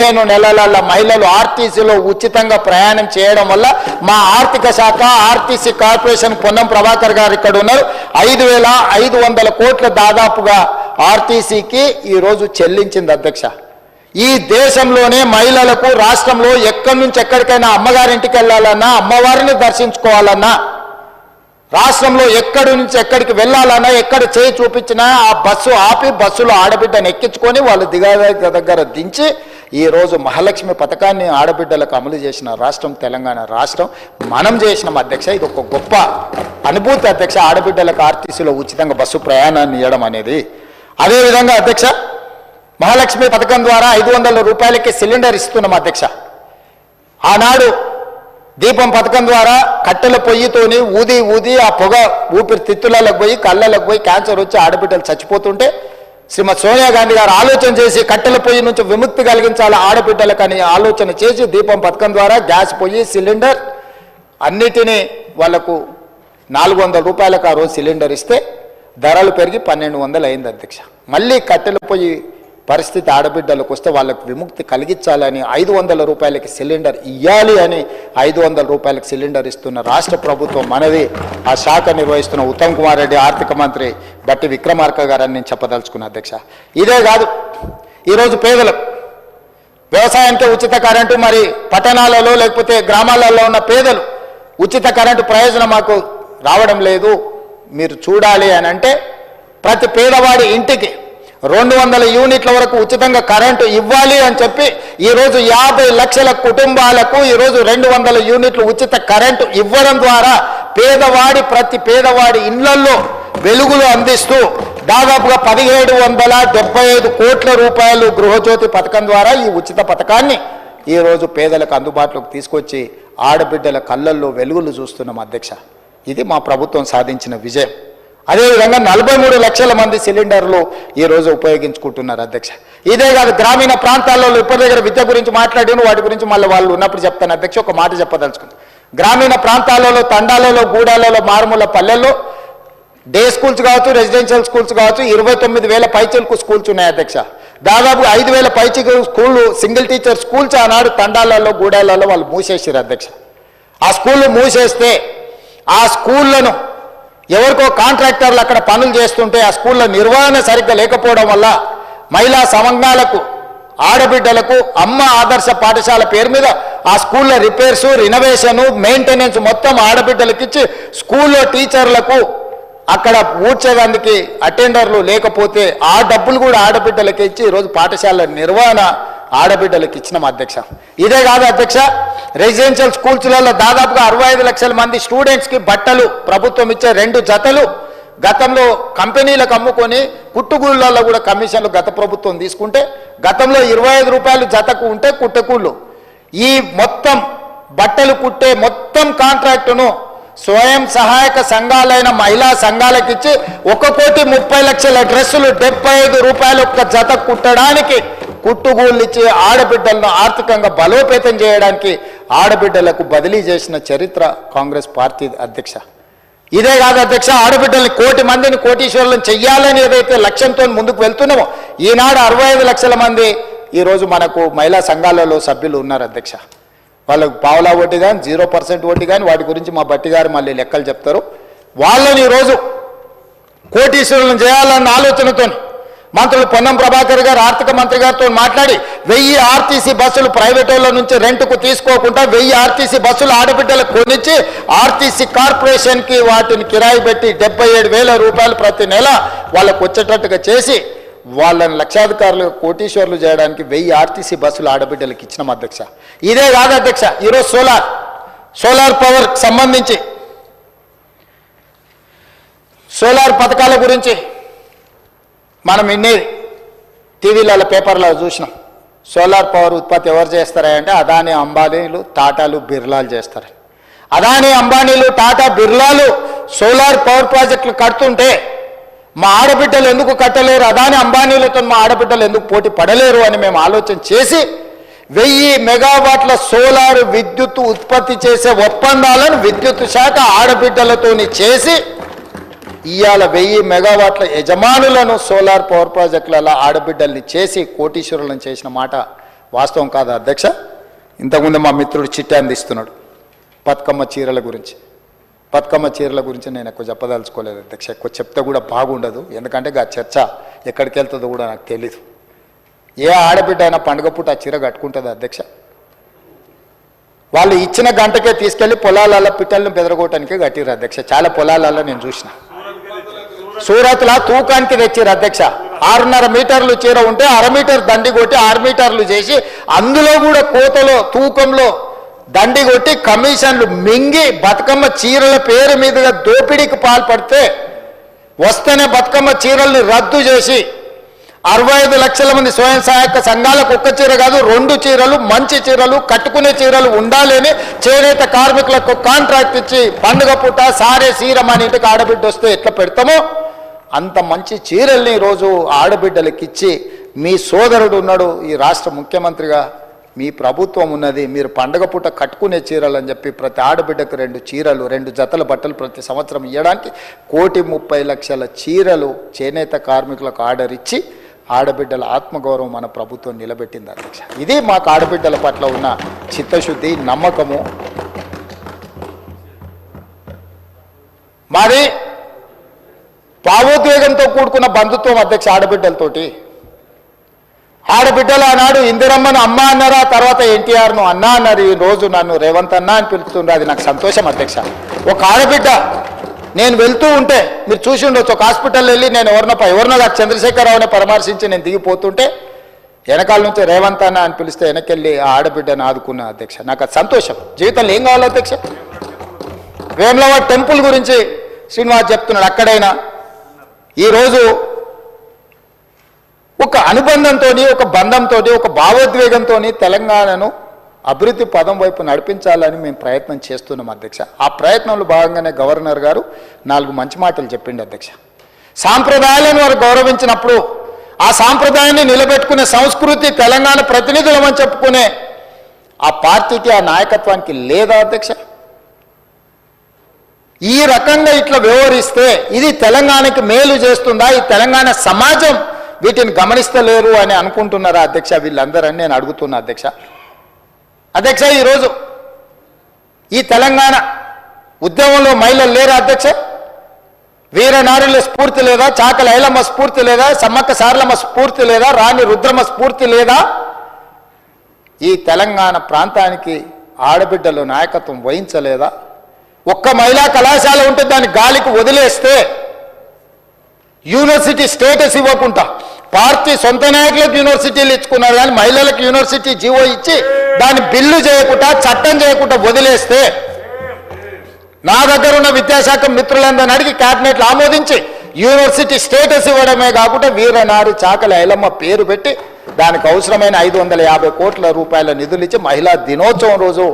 15 నెలల మహిళలు ఆర్టీసీలో ఉచితంగా ప్రయాణం చేయడం వల్ల మా ఆర్థిక శాఖ ఆర్టీసీ కార్పొరేషన్ పొన్నం ప్రభాకర్ గారు ఇక్కడ ఉన్నారు 5,500 కోట్ల దాదాపుగా ఆర్టీసీకి ఈరోజు చెల్లించింది అధ్యక్ష. ఈ దేశంలోనే మహిళలకు రాష్ట్రంలో ఎక్కడి నుంచి ఎక్కడికైనా అమ్మగారింటికి వెళ్ళాలన్నా అమ్మవారిని దర్శించుకోవాలన్నా రాష్ట్రంలో ఎక్కడి నుంచి ఎక్కడికి వెళ్ళాలన్నా ఎక్కడ చేయి చూపించినా ఆ బస్సు ఆపి బస్సులో ఆడబిడ్డను ఎక్కించుకొని వాళ్ళు దగ్గర దించి ఈరోజు మహాలక్ష్మి పథకాన్ని ఆడబిడ్డలకు అమలు చేసిన రాష్ట్రం తెలంగాణ రాష్ట్రం. మనం చేసినాం అధ్యక్ష. ఇది ఒక గొప్ప అనుభూతి అధ్యక్ష, ఆడబిడ్డలకు ఆర్టీసీలో ఉచితంగా బస్సు ప్రయాణాన్ని ఇవ్వడం అనేది. అదేవిధంగా అధ్యక్ష, మహాలక్ష్మి పథకం ద్వారా 500 రూపాయలకి సిలిండర్ ఇస్తున్నాం అధ్యక్ష. ఆనాడు దీపం పథకం ద్వారా కట్టెల పొయ్యితోని ఊది ఆ పొగ ఊపిరితిత్తులకు పోయి కళ్ళలకు పోయి క్యాన్సర్ వచ్చి ఆడబిడ్డలు చచ్చిపోతుంటే శ్రీమతి సోనియా గాంధీ గారు ఆలోచన చేసి కట్టెల పొయ్యి నుంచి విముక్తి కలిగించాలి ఆడబిడ్డలకు అని ఆలోచన చేసి దీపం పథకం ద్వారా గ్యాస్ పొయ్యి సిలిండర్ అన్నిటినీ వాళ్లకు 400 రూపాయలకు ఆ రోజు సిలిండర్ ఇస్తే ధరలు పెరిగి 1200 అయింది అధ్యక్ష. మళ్ళీ కట్టెల పొయ్యి పరిస్థితి ఆడబిడ్డలకు వస్తే వాళ్ళకు విముక్తి కలిగించాలని 500 రూపాయలకి సిలిండర్ ఇవ్వాలి అని 500 రూపాయలకి సిలిండర్ ఇస్తున్న రాష్ట్ర ప్రభుత్వం మనది. ఆ శాఖ నిర్వహిస్తున్న ఉత్తమ్ కుమార్ రెడ్డి, ఆర్థిక మంత్రి బట్టి విక్రమార్క గారని నేను చెప్పదలుచుకున్న అధ్యక్ష. ఇదే కాదు, ఈరోజు పేదలకు వ్యవసాయానికి ఉచిత కరెంటు, మరి పట్టణాలలో లేకపోతే గ్రామాలలో ఉన్న పేదలు ఉచిత కరెంటు ప్రయోజనం మాకు రావడం లేదు, మీరు చూడాలి అని అంటే ప్రతి పేదవాడి ఇంటికి 200 యూనిట్ల వరకు ఉచితంగా కరెంటు ఇవ్వాలి అని చెప్పి ఈరోజు 50 లక్షల కుటుంబాలకు ఈరోజు 200 యూనిట్లు ఉచిత కరెంటు ఇవ్వడం ద్వారా ప్రతి పేదవాడి ఇళ్లల్లో వెలుగులు అందిస్తూ దాదాపుగా 1775 కోట్ల రూపాయలు గృహజ్యోతి పథకం ద్వారా ఈ ఉచిత పథకాన్ని ఈరోజు పేదలకు అందుబాటులోకి తీసుకొచ్చి ఆడబిడ్డల కళ్ళల్లో వెలుగులు చూస్తున్నాం అధ్యక్ష. ఇది మా ప్రభుత్వం సాధించిన విజయం. అదేవిధంగా 43 లక్షల మంది సిలిండర్లు ఈరోజు ఉపయోగించుకుంటున్నారు అధ్యక్ష. ఇదే కాదు, గ్రామీణ ప్రాంతాల్లో ఇప్పటి దగ్గర విద్య గురించి మాట్లాడాను, వాటి గురించి మళ్ళీ వాళ్ళు ఉన్నప్పుడు చెప్తాను అధ్యక్ష. ఒక మాట చెప్పదలుచుకుంది, గ్రామీణ ప్రాంతాలలో తండాలలో గూడాలలో మారుమూల పల్లెల్లో డే స్కూల్స్ కావచ్చు, రెసిడెన్షియల్ స్కూల్స్ కావచ్చు, 29,000 పైచిలకు స్కూల్స్ ఉన్నాయి అధ్యక్ష. దాదాపు 5,000 పైచిలకు స్కూళ్ళు సింగిల్ టీచర్ స్కూల్స్ ఆనాడు తండాలలో గూడాలలో వాళ్ళు మూసేసారు అధ్యక్ష. ఆ స్కూళ్ళు మూసేస్తే ఆ స్కూళ్లను ఎవరికో కాంట్రాక్టర్లు అక్కడ పనులు చేస్తుంటే ఆ స్కూళ్ళ నిర్వహణ సరిగ్గా లేకపోవడం వల్ల మహిళా సంఘాలకు ఆడబిడ్డలకు అమ్మ ఆదర్శ పాఠశాల పేరు మీద ఆ స్కూళ్ళ రిపేర్స్, రినోవేషన్, మెయింటెనెన్స్ మొత్తం ఆడబిడ్డలకు ఇచ్చి స్కూల్లో టీచర్లకు అక్కడ ఊడ్చేదానికి అటెండర్లు లేకపోతే ఆ డబ్బులు కూడా ఆడబిడ్డలకి ఇచ్చి ఈరోజు పాఠశాల నిర్వహణ ఆడబిడ్డలకు ఇచ్చినాం అధ్యక్ష. ఇదే కాదు అధ్యక్ష, రెసిడెన్షియల్ స్కూల్స్లలో దాదాపుగా 65 లక్షల మంది స్టూడెంట్స్కి బట్టలు ప్రభుత్వం ఇచ్చే 2 జతలు గతంలో కంపెనీలకు అమ్ముకొని కుట్టుగూళ్ళల్లో కూడా కమిషన్లు గత ప్రభుత్వం తీసుకుంటే గతంలో 25 రూపాయలు జతకు ఉంటే కుట్టకూళ్ళు ఈ మొత్తం బట్టలు కుట్టే మొత్తం కాంట్రాక్టును స్వయం సహాయక సంఘాలైన మహిళా సంఘాలకు ఇచ్చి 1,30,00,000 డ్రెస్సులు 75 రూపాయలు ఒక్క జత కుట్టడానికి కుట్టుగూళ్ళు ఇచ్చి ఆడబిడ్డలను ఆర్థికంగా బలోపేతం చేయడానికి ఆడబిడ్డలకు బదిలీ చేసిన చరిత్ర కాంగ్రెస్ పార్టీ అధ్యక్ష. ఇదే కాదు అధ్యక్ష, ఆడబిడ్డల్ని 1 కోటి మందిని కోటీశ్వరులను చెయ్యాలని ఏదైతే లక్ష్యంతో ముందుకు వెళ్తున్నామో ఈనాడు 65 లక్షల మంది ఈరోజు మనకు మహిళా సంఘాలలో సభ్యులు ఉన్నారు అధ్యక్ష. వాళ్ళకు పావలా వడ్డీ కానీ 0% వడ్డీ కానీ వాటి గురించి మా బట్టి గారు మళ్ళీ లెక్కలు చెప్తారు. వాళ్ళని ఈరోజు కోటీశ్వరులను చేయాలన్న ఆలోచనతో మంత్రులు పొన్నం ప్రభాకర్ గారు ఆర్థిక మంత్రి గారితో మాట్లాడి 1000 ఆర్టీసీ బస్సులు ప్రైవేట్ వాళ్ళ నుంచి రెంట్కు తీసుకోకుండా 1000 ఆర్టీసీ బస్సులు ఆడబిడ్డలకు కొనిచ్చి ఆర్టీసీ కార్పొరేషన్కి వాటిని కిరాయి పెట్టి 77,000 రూపాయలు ప్రతి నెల వాళ్ళకు వచ్చేటట్టుగా చేసి వాళ్ళని లక్షాధికారులు కోటీశ్వర్లు చేయడానికి 1000 ఆర్టీసీ బస్సులు ఆడబిడ్డలకు ఇచ్చినాం అధ్యక్ష. ఇదే కాదు అధ్యక్ష, ఈరోజు సోలార్ పవర్కి సంబంధించి సోలార్ పథకాల గురించి మనం ఇన్ని టీవీలలో పేపర్లో చూసినాం. సోలార్ పవర్ ఉత్పత్తి ఎవరు చేస్తారంటే అదానీ అంబానీలు టాటాలు బిర్లాలు చేస్తారు. అదానీ అంబానీలు టాటా బిర్లాలు సోలార్ పవర్ ప్రాజెక్టులు కడుతుంటే మా ఆడబిడ్డలు ఎందుకు కట్టలేరు, అదానీ అంబానీలతో మా ఆడబిడ్డలు ఎందుకు పోటీ పడలేరు అని మేము ఆలోచన చేసి 1000 మెగావాట్ల సోలార్ విద్యుత్ ఉత్పత్తి చేసే ఒప్పందాలను విద్యుత్ శాఖ ఆడబిడ్డలతోని చేసి ఇవాళ 1000 మెగావాట్ల యజమానులను సోలార్ పవర్ ప్రాజెక్టులలో ఆడబిడ్డల్ని చేసి కోటీశ్వరులను చేసిన మాట వాస్తవం కాదా అధ్యక్ష? ఇంతకుముందు మా మిత్రుడు చిట్టి అందిస్తున్నాడు బతుకమ్మ చీరల గురించి. బతుకమ్మ చీరల గురించి నేను ఎక్కువ చెప్పదలుచుకోలేదు అధ్యక్ష. ఎక్కువ చెప్తే కూడా బాగుండదు, ఎందుకంటే ఆ చర్చ ఎక్కడికి వెళ్తుందో కూడా నాకు తెలీదు. ఏ ఆడబిడ్డ అయినా పండుగ పూట ఆ చీర కట్టుకుంటుంది అధ్యక్ష? వాళ్ళు ఇచ్చిన గంటకే తీసుకెళ్లి పొలాలలో పిట్టలను బెదరగొట్టడానికే కట్టిరు అధ్యక్ష. చాలా పొలాలలో నేను చూసిన. సూరత్లో తూకానికి తెచ్చిరు అధ్యక్ష. 6.5 మీటర్లు చీర ఉంటే 1/2 మీటర్ దండి కొట్టి 6 మీటర్లు చేసి అందులో కూడా కోతలో తూకంలో దండి కొట్టి కమిషన్లు మింగి బతుకమ్మ చీరల పేరు మీదుగా దోపిడీకి పాల్పడితే వస్తేనే బతుకమ్మ చీరల్ని రద్దు చేసి 65 లక్షల మంది స్వయం సహాయక సంఘాలకు ఒక్క చీర కాదు 2 చీరలు మంచి చీరలు కట్టుకునే చీరలు ఉండాలని చేనేత కార్మికులకు కాంట్రాక్ట్ ఇచ్చి పండుగ పూట సారే చీర మన ఇంటికి ఆడబిడ్డ వస్తే ఎట్లా పెడతామో అంత మంచి చీరల్ని ఈరోజు ఆడబిడ్డలకు ఇచ్చి మీ సోదరుడు ఉన్నాడు ఈ రాష్ట్ర ముఖ్యమంత్రిగా, మీ ప్రభుత్వం ఉన్నది, మీరు పండుగ పూట కట్టుకునే చీరలు అని చెప్పి ప్రతి ఆడబిడ్డకు 2 చీరలు 2 జతల బట్టలు ప్రతి సంవత్సరం ఇవ్వడానికి 1,30,00,000 చీరలు చేనేత కార్మికులకు ఆర్డర్ ఇచ్చి ఆడబిడ్డల ఆత్మగౌరవం మన ప్రభుత్వం నిలబెట్టింది అధ్యక్ష. ఇది మాకు ఆడబిడ్డల పట్ల ఉన్న చిత్తశుద్ధి, నమ్మకము. మరి భావోద్వేగంతో కూడుకున్న బంధుత్వం అధ్యక్ష ఆడబిడ్డలతోటి. ఆడబిడ్డలు ఆనాడు ఇందిరమ్మను అమ్మ అన్నారా, తర్వాత ఎన్టీఆర్ను అన్న అన్నారు. ఈ రోజు నన్ను రేవంత్ అన్న అని పిలుస్తుండ్రు, అది నాకు సంతోషం అధ్యక్ష. ఒక ఆడబిడ్డ నేను వెళ్తూ ఉంటే మీరు చూసి ఉండొచ్చు, ఒక హాస్పిటల్ వెళ్ళి నేను ఎవరినో కాదు చంద్రశేఖరరావుని పరామర్శించి నేను దిగిపోతుంటే వెనకాల నుంచి రేవంత్ అన్న అని పిలిస్తే వెనకెళ్ళి ఆ ఆడబిడ్డను ఆదుకున్న అధ్యక్ష. నాకు అది సంతోషం. జీవితంలో ఏం కావాలి అధ్యక్ష? వేములవాడ టెంపుల్ గురించి శ్రీనివాస్ చెప్తున్నాడు. అక్కడైనా ఈరోజు ఒక అనుబంధంతో, ఒక బంధంతో, ఒక భావోద్వేగంతో తెలంగాణను అభివృద్ధి పదం వైపు నడిపించాలని మేము ప్రయత్నం చేస్తున్నాం అధ్యక్ష. ఆ ప్రయత్నంలో భాగంగానే గవర్నర్ గారు 4 మంచి మాటలు చెప్పిండు అధ్యక్ష. సాంప్రదాయాలను వారు గౌరవించినప్పుడు ఆ సాంప్రదాయాన్ని నిలబెట్టుకునే సంస్కృతి తెలంగాణ ప్రతినిధులమని చెప్పుకునే ఆ పార్టీకి, ఆ నాయకత్వానికి లేదా అధ్యక్ష? ఈ రకంగా ఇట్లా వ్యవహరిస్తే ఇది తెలంగాణకి మేలు చేస్తుందా? ఈ తెలంగాణ సమాజం వీటిని గమనిస్తలేరు అని అనుకుంటున్నారా అధ్యక్ష వీళ్ళందరని నేను అడుగుతున్నా అధ్యక్ష. అధ్యక్ష ఈరోజు ఈ తెలంగాణ ఉద్యమంలో మహిళలు లేరా అధ్యక్ష? వీరనారుల స్ఫూర్తి లేదా? చాకల ఐలమ్మ స్ఫూర్తి లేదా? సమ్మక్క సారలమ్మ స్ఫూర్తి లేదా? రాణి రుద్రమ్మ స్ఫూర్తి లేదా? ఈ తెలంగాణ ప్రాంతానికి ఆడబిడ్డలు నాయకత్వం వహించలేదా? ఒక్క మహిళా కళాశాల ఉంటే దాన్ని గాలికి వదిలేస్తే యూనివర్సిటీ స్టేటస్ ఇవ్వకుండా పార్టీ సొంత నాయకులకు యూనివర్సిటీలు ఇచ్చుకున్నారు, కానీ మహిళలకు యూనివర్సిటీ జీవో ఇచ్చి దాన్ని బిల్లు చేయకుండా చట్టం చేయకుండా వదిలేస్తే నా దగ్గర ఉన్న విద్యాశాఖ మిత్రులందరిని అడిగి క్యాబినెట్లు ఆమోదించి యూనివర్సిటీ స్టేటస్ ఇవ్వడమే కాకుండా వీరనారి చాకలి ఐలమ్మ పేరు పెట్టి దానికి అవసరమైన 550 కోట్ల రూపాయల నిధులు ఇచ్చి మహిళా దినోత్సవం రోజు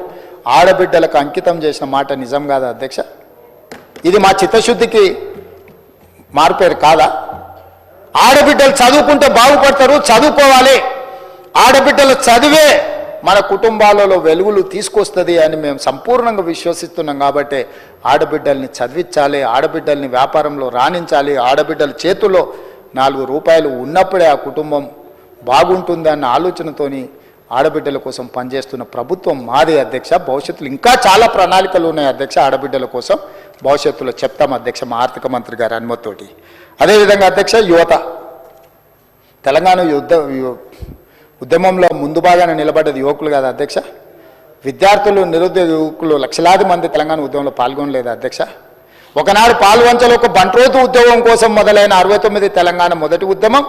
ఆడబిడ్డలకు అంకితం చేసిన మాట నిజం కాదా అధ్యక్ష? ఇది మా చిత్తశుద్ధికి మారుపేరు కాదా? ఆడబిడ్డలు చదువుకుంటే బాగుపడతారు, చదువుకోవాలి. ఆడబిడ్డలు చదివే మన కుటుంబాలలో వెలుగులు తీసుకొస్తుంది అని మేము సంపూర్ణంగా విశ్వసిస్తున్నాం. కాబట్టి ఆడబిడ్డల్ని చదివించాలి, ఆడబిడ్డల్ని వ్యాపారంలో రాణించాలి. ఆడబిడ్డల చేతుల్లో 4 రూపాయలు ఉన్నప్పుడే ఆ కుటుంబం బాగుంటుందన్న ఆలోచనతోని ఆడబిడ్డల కోసం పనిచేస్తున్న ప్రభుత్వం మాది అధ్యక్ష. భవిష్యత్తులో ఇంకా చాలా ప్రణాళికలు ఉన్నాయి అధ్యక్ష ఆడబిడ్డల కోసం. భవిష్యత్తులో చెప్తాం అధ్యక్ష మా ఆర్థిక మంత్రి గారి అనుమతితోటి. అదేవిధంగా అధ్యక్ష యువత తెలంగాణ ఉద్యమంలో ముందు భాగాన నిలబడ్డది యువకులు కాదు అధ్యక్ష. విద్యార్థులు, నిరుద్యోగ యువకులు లక్షలాది మంది తెలంగాణ ఉద్యమంలో పాల్గొనలేదు అధ్యక్ష. ఒకనాడు పాల్వంచలో ఒక బంట్రోతు ఉద్యోగం కోసం మొదలైన 69 తెలంగాణ మొదటి ఉద్యమం,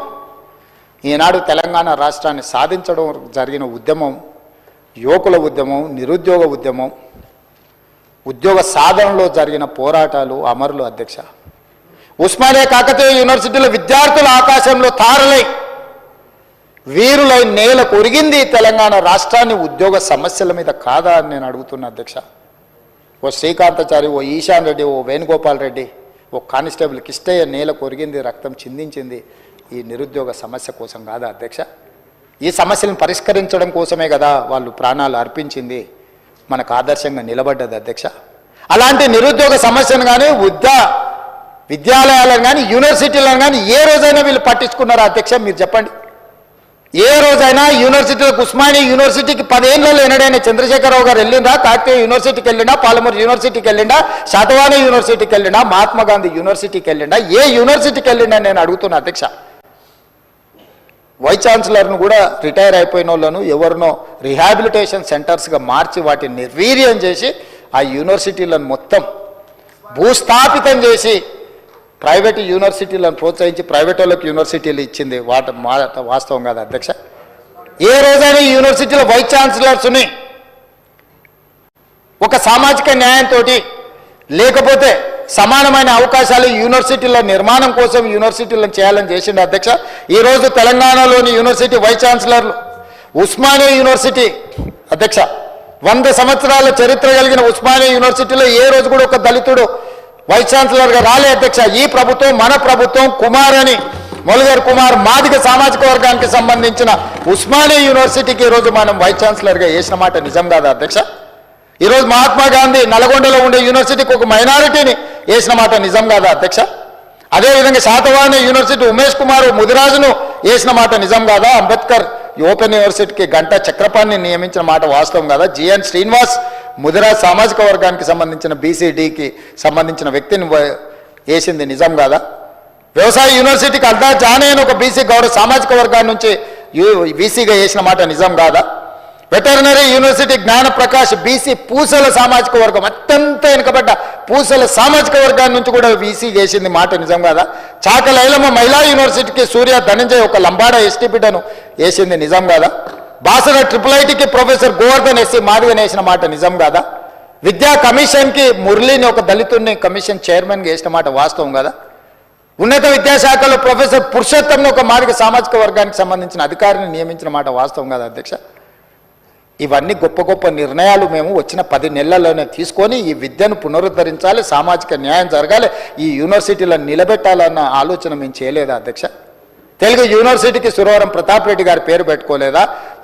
ఈనాడు తెలంగాణ రాష్ట్రాన్ని సాధించడం జరిగిన ఉద్యమం యువకుల ఉద్యమం, నిరుద్యోగ ఉద్యమం, ఉద్యోగ సాధనలో జరిగిన పోరాటాలు అమరులు అధ్యక్ష. ఉస్మానియా కాకతీయ యూనివర్సిటీలో విద్యార్థుల ఆకాశంలో తారలై వీరులై నేల కొరిగింది తెలంగాణ రాష్ట్రాన్ని ఉద్యోగ సమస్యల మీద కాదా అని నేను అడుగుతున్నా అధ్యక్ష. ఓ శ్రీకాంతాచారి, ఓ ఈశాన్ రెడ్డి, ఓ వేణుగోపాల్ రెడ్డి, ఓ కానిస్టేబుల్ కిష్టయ్య నేల కొరిగింది, రక్తం చిందించింది ఈ నిరుద్యోగ సమస్య కోసం కాదా అధ్యక్ష? ఈ సమస్యలను పరిష్కరించడం కోసమే కదా వాళ్ళు ప్రాణాలు అర్పించింది, మనకు ఆదర్శంగా నిలబడ్డది అధ్యక్ష. అలాంటి నిరుద్యోగ సమస్యను కానీ విద్యాలయాలను కానీ యూనివర్సిటీలను కానీ ఏ రోజైనా వీళ్ళు పట్టించుకున్నారా అధ్యక్ష? మీరు చెప్పండి. ఏ రోజైనా యూనివర్సిటీలకు ఉస్మానియా యూనివర్సిటీకి 10 ఏళ్ళలో ఎన్నడైనా చంద్రశేఖరరావు గారు వెళ్ళిందా? కాకతీయ యూనివర్సిటీకి వెళ్ళిండా? పాలమూరు యూనివర్సిటీకి వెళ్ళిండా? శాతవాహన యూనివర్సిటీకి వెళ్ళిండా? మహాత్మా గాంధీ యూనివర్సిటీకి వెళ్ళిండా? ఏ యూనివర్సిటీకి వెళ్ళిండా నేను అడుగుతున్నా అధ్యక్ష. వైస్ ఛాన్సలర్ను కూడా రిటైర్ అయిపోయిన వాళ్ళను ఎవరినో రిహాబిలిటేషన్ సెంటర్స్గా మార్చి వాటిని నిర్వీర్యం చేసి ఆ యూనివర్సిటీలను మొత్తం భూస్థాపితం చేసి ప్రైవేట్ యూనివర్సిటీలను ప్రోత్సహించి ప్రైవేట్ వాళ్ళకి యూనివర్సిటీలు ఇచ్చింది మాట వాస్తవం కాదు అధ్యక్ష. ఏ రోజైనా ఈ యూనివర్సిటీలో వైస్ ఛాన్సలర్స్ని ఒక సామాజిక న్యాయంతో లేకపోతే సమానమైన అవకాశాలు యూనివర్సిటీల నిర్మాణం కోసం యూనివర్సిటీలను చేయాలని చేసిండు అధ్యక్ష. ఈరోజు తెలంగాణలోని యూనివర్సిటీ వైస్ ఛాన్సలర్లు ఉస్మానియా యూనివర్సిటీ అధ్యక్ష 100 సంవత్సరాల చరిత్ర కలిగిన ఉస్మానియా యూనివర్సిటీలో ఏ రోజు కూడా ఒక దళితుడు వైస్ ఛాన్సలర్గా రాలే అధ్యక్ష. ఈ ప్రభుత్వం మన ప్రభుత్వం కుమార్ అని మొలగారు కుమార్ మాదిగ సామాజిక వర్గానికి సంబంధించిన ఉస్మానియా యూనివర్సిటీకి ఈరోజు మనం వైస్ ఛాన్సలర్గా వేసిన మాట నిజం కాదా అధ్యక్ష. ఈరోజు మహాత్మా గాంధీ నల్గొండలో ఉండే యూనివర్సిటీకి ఒక మైనారిటీని వేసిన మాట నిజం కాదా అధ్యక్ష. అదేవిధంగా శాతవాహన యూనివర్సిటీ ఉమేష్ కుమార్ ముదిరాజును వేసిన మాట నిజం కాదా. అంబేద్కర్ ఓపెన్ యూనివర్సిటీకి గంటా చక్రపాణిని నియమించిన మాట వాస్తవం కాదా. జిఎన్ శ్రీనివాస్ ముదిరాజ్ సామాజిక వర్గానికి సంబంధించిన బీసీడీకి సంబంధించిన వ్యక్తిని వేసింది నిజం కాదా. వ్యవసాయ యూనివర్సిటీకి అల్దా జానే అని ఒక బీసీ గౌరవ సామాజిక వర్గాన్ని నుంచి బీసీగా వేసిన మాట నిజం కాదా. వెటర్నరీ యూనివర్సిటీ జ్ఞానప్రకాష్ బీసీ పూసల సామాజిక వర్గం అత్యంత వెనుకబడ్డ పూసల సామాజిక వర్గాన్ని నుంచి కూడా బీసీ వేసింది మాట నిజం కాదా. చాకల ఐలమ్మ మహిళా యూనివర్సిటీకి సూర్య ధనంజయ్ ఒక లంబాడ ఎస్టీ బిడ్డను వేసింది నిజం కాదా. బాసర IIITకి ప్రొఫెసర్ గోవర్ధన్ ఎస్సీ మాదిగని వేసిన మాట నిజం కాదా. విద్యా కమిషన్కి మురళిని ఒక దళితుడిని కమిషన్ చైర్మన్గా వేసిన మాట వాస్తవం కదా. ఉన్నత విద్యాశాఖలో ప్రొఫెసర్ పురుషోత్తంను ఒక మాదిగ సామాజిక వర్గానికి సంబంధించిన అధికారిని నియమించిన మాట వాస్తవం కదా అధ్యక్ష. ఇవన్నీ గొప్ప గొప్ప నిర్ణయాలు మేము వచ్చిన 10 నెలల్లోనే తీసుకొని ఈ విద్యను పునరుద్ధరించాలి, సామాజిక న్యాయం జరగాలి, ఈ యూనివర్సిటీలను నిలబెట్టాలన్న ఆలోచన మేము చేయలేదా అధ్యక్ష. తెలుగు యూనివర్సిటీకి సురవరం ప్రతాప్ రెడ్డి గారి పేరు పెట్టుకోలేదా.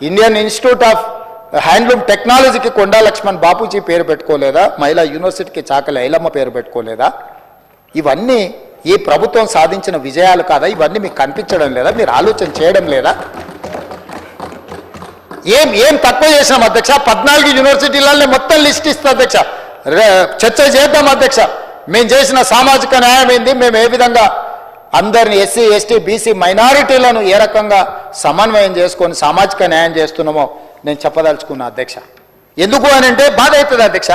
ఇండియన్ ఇన్స్టిట్యూట్ ఆఫ్ హ్యాండ్లూమ్ టెక్నాలజీకి కొండా లక్ష్మణ్ బాపూజీ పేరు పెట్టుకోలేదా. మహిళా యూనివర్సిటీకి చాకలి ఐలమ్మ పేరు పెట్టుకోలేదా. ఇవన్నీ ఈ ప్రభుత్వం సాధించిన విజయాలు కాదా. ఇవన్నీ మీకు కనిపించడం లేదా, మీరు ఆలోచన చేయడం లేదా. ఏం తక్కువ చేసినాం అధ్యక్ష. 14 యూనివర్సిటీలలో మొత్తం లిస్ట్ ఇస్తా అధ్యక్ష, చర్చ చేద్దాం అధ్యక్ష. మేము చేసిన సామాజిక న్యాయం ఏంది, మేము ఏ విధంగా అందరిని ఎస్సీ ఎస్టీ బీసీ మైనారిటీలను ఏ రకంగా సమన్వయం చేసుకొని సామాజిక న్యాయం చేస్తున్నామో నేను చెప్పదలుచుకున్నా అధ్యక్ష. ఎందుకు అని అంటే బాధ అవుతుంది అధ్యక్ష.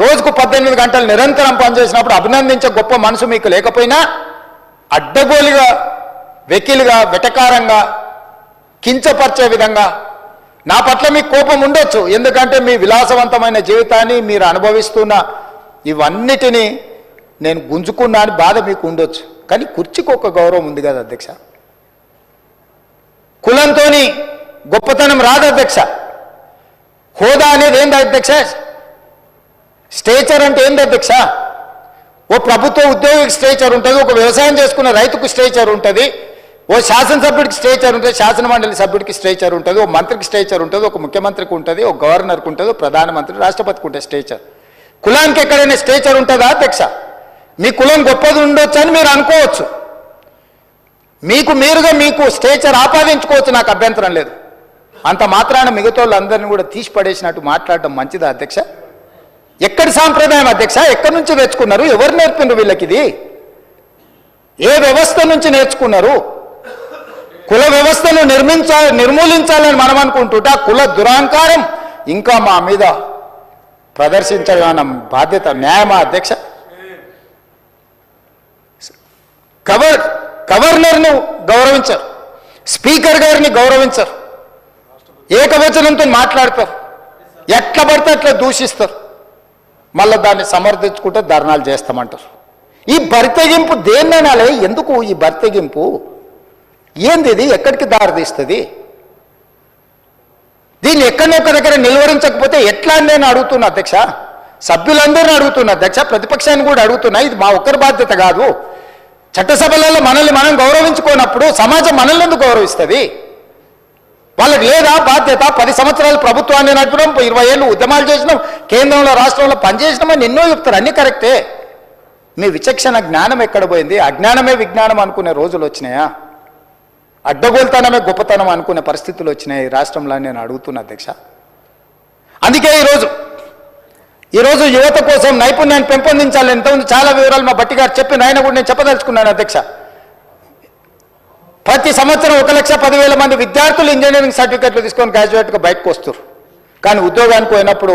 రోజుకు 18 గంటలు నిరంతరం పనిచేసినప్పుడు అభినందించే గొప్ప మనసు మీకు లేకపోయినా అడ్డగోలుగా వెకిలిగా వెటకారంగా కించపరిచే విధంగా నా పట్ల మీకు కోపం ఉండొచ్చు. ఎందుకంటే మీ విలాసవంతమైన జీవితాన్ని మీరు అనుభవిస్తున్న ఇవన్నిటినీ నేను గుంజుకున్నా అని బాధ మీకు ఉండొచ్చు. కానీ కుర్చీకి ఒక గౌరవం ఉంది కదా అధ్యక్ష. కులంతో గొప్పతనం రాదు అధ్యక్ష. హోదా అనేది ఏంది అధ్యక్ష. స్టేచర్ అంటే ఏంది అధ్యక్ష. ఓ ప్రభుత్వ ఉద్యోగికి స్టేచర్ ఉంటుంది, ఒక వ్యవసాయం చేసుకున్న రైతుకు స్టేచర్ ఉంటుంది, ఓ శాసనసభ్యుడికి స్టేచర్ ఉంటుంది, శాసనమండలి సభ్యుడికి స్టేచర్ ఉంటుంది, ఓ మంత్రికి స్టేచర్ ఉంటుంది, ఒక ముఖ్యమంత్రికి ఉంటుంది, ఒక గవర్నర్కి ఉంటుంది, ప్రధానమంత్రి రాష్ట్రపతికి ఉంటుంది స్టేచర్. కులానికి ఎక్కడైనా స్టేచర్ ఉంటుందా అధ్యక్ష. మీ కులం గొప్పది ఉండొచ్చు అని మీరు అనుకోవచ్చు, మీరుగా మీకు స్టేచర్ ఆపాదించుకోవచ్చు, నాకు అభ్యంతరం లేదు. అంత మాత్రాన మిగతా వాళ్ళందరినీ కూడా తీసి పడేసినట్టు మాట్లాడడం మంచిదా అధ్యక్ష. ఎక్కడి సాంప్రదాయం అధ్యక్ష, ఎక్కడి నుంచి తెచ్చుకున్నారు, ఎవరు నేర్పినారు వీళ్ళకి, ఇది ఏ వ్యవస్థ నుంచి నేర్చుకున్నారు. కుల వ్యవస్థను నిర్మూలించాలని మనం అనుకుంటుంటే ఆ కుల దురహంకారం ఇంకా మా మీద ప్రదర్శించడం బాధ్యత న్యాయమా అధ్యక్ష. గవర్నర్ను గౌరవించరు, స్పీకర్ గారిని గౌరవించరు, ఏకవచనంతో మాట్లాడతారు, ఎట్లా పడితే అట్లా దూషిస్తారు, మళ్ళీ దాన్ని సమర్థించుకుంటే ధర్నాలు చేస్తామంటారు. ఈ బరితెగింపు దేన్ననాలే, ఎందుకు ఈ బరితెగింపు ఏంది, ఇది ఎక్కడికి దారితీస్తుంది. దీన్ని ఎక్కడొక్క దగ్గర నిలువరించకపోతే ఎట్లా అని నేను అడుగుతున్నా అధ్యక్ష. సభ్యులందరినీ అడుగుతున్నా అధ్యక్ష, ప్రతిపక్షాన్ని కూడా అడుగుతున్నా. ఇది మా ఒక్కరి బాధ్యత కాదు. చట్టసభలలో మనల్ని మనం గౌరవించుకోనప్పుడు సమాజం మనల్ని ఎందుకు గౌరవిస్తుంది. వాళ్ళకి లేదా బాధ్యత. 10 సంవత్సరాలు ప్రభుత్వాన్ని నడిపినాం, 20 ఏళ్ళు ఉద్యమాలు చేసినాం, కేంద్రంలో రాష్ట్రంలో పనిచేసినామని ఎన్నో చెప్తారు, అన్నీ కరెక్టే. మీ విచక్షణ జ్ఞానం ఎక్కడ పోయింది. అజ్ఞానమే విజ్ఞానం అనుకునే రోజులు వచ్చినాయా. అడ్డగోలుతనమే గొప్పతనం అనుకునే పరిస్థితులు వచ్చినాయి ఈ రాష్ట్రంలో నేను అడుగుతున్నా అధ్యక్ష. అందుకే ఈరోజు యువత కోసం నైపుణ్యాన్ని పెంపొందించాలి. ఇంతకుముందు చాలా వివరాలు మా బట్టి గారు చెప్పిన ఆయన కూడా నేను చెప్పదలుచుకున్నాను అధ్యక్ష. ప్రతి సంవత్సరం 1,10,000 మంది విద్యార్థులు ఇంజనీరింగ్ సర్టిఫికెట్లు తీసుకొని గ్రాడ్యుయేట్గా బయటకు వస్తారు. కానీ ఉద్యోగానికి పోయినప్పుడు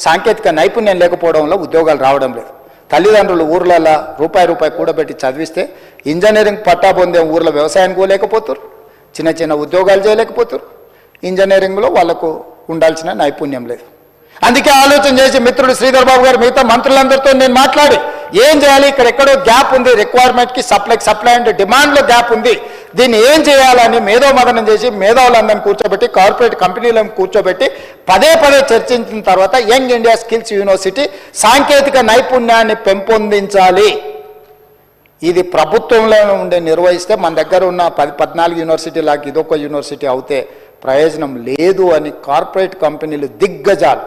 సాంకేతిక నైపుణ్యం లేకపోవడం వల్ల ఉద్యోగాలు రావడం లేదు. తల్లిదండ్రులు ఊర్లలో రూపాయి కూడబెట్టి చదివిస్తే ఇంజనీరింగ్ పట్టా పొందే ఊర్లో వ్యవసాయానికి పోలేకపోతారు, చిన్న చిన్న ఉద్యోగాలు చేయలేకపోతారు. ఇంజనీరింగ్లో వాళ్ళకు ఉండాల్సిన నైపుణ్యం లేదు. అందుకే ఆలోచన చేసి మిత్రుడు శ్రీధర్ బాబు గారు మిగతా మంత్రులందరితో నేను మాట్లాడి ఏం చేయాలి, ఇక్కడ ఎక్కడో గ్యాప్ ఉంది, రిక్వైర్మెంట్కి సప్లై అండ్ డిమాండ్లో గ్యాప్ ఉంది, దీన్ని ఏం చేయాలని మేధోమదనం చేసి మేధావులందరినీ కూర్చోబెట్టి కార్పొరేట్ కంపెనీలను కూర్చోబెట్టి పదే చర్చించిన తర్వాత యంగ్ ఇండియా స్కిల్స్ యూనివర్సిటీ సాంకేతిక నైపుణ్యాన్ని పెంపొందించాలి. ఇది ప్రభుత్వంలో ఉండే నిర్వహిస్తే మన దగ్గర ఉన్న 14 యూనివర్సిటీలకు ఇదొక యూనివర్సిటీ అవుతే ప్రయోజనం లేదు అని కార్పొరేట్ కంపెనీలు దిగ్గజాలు,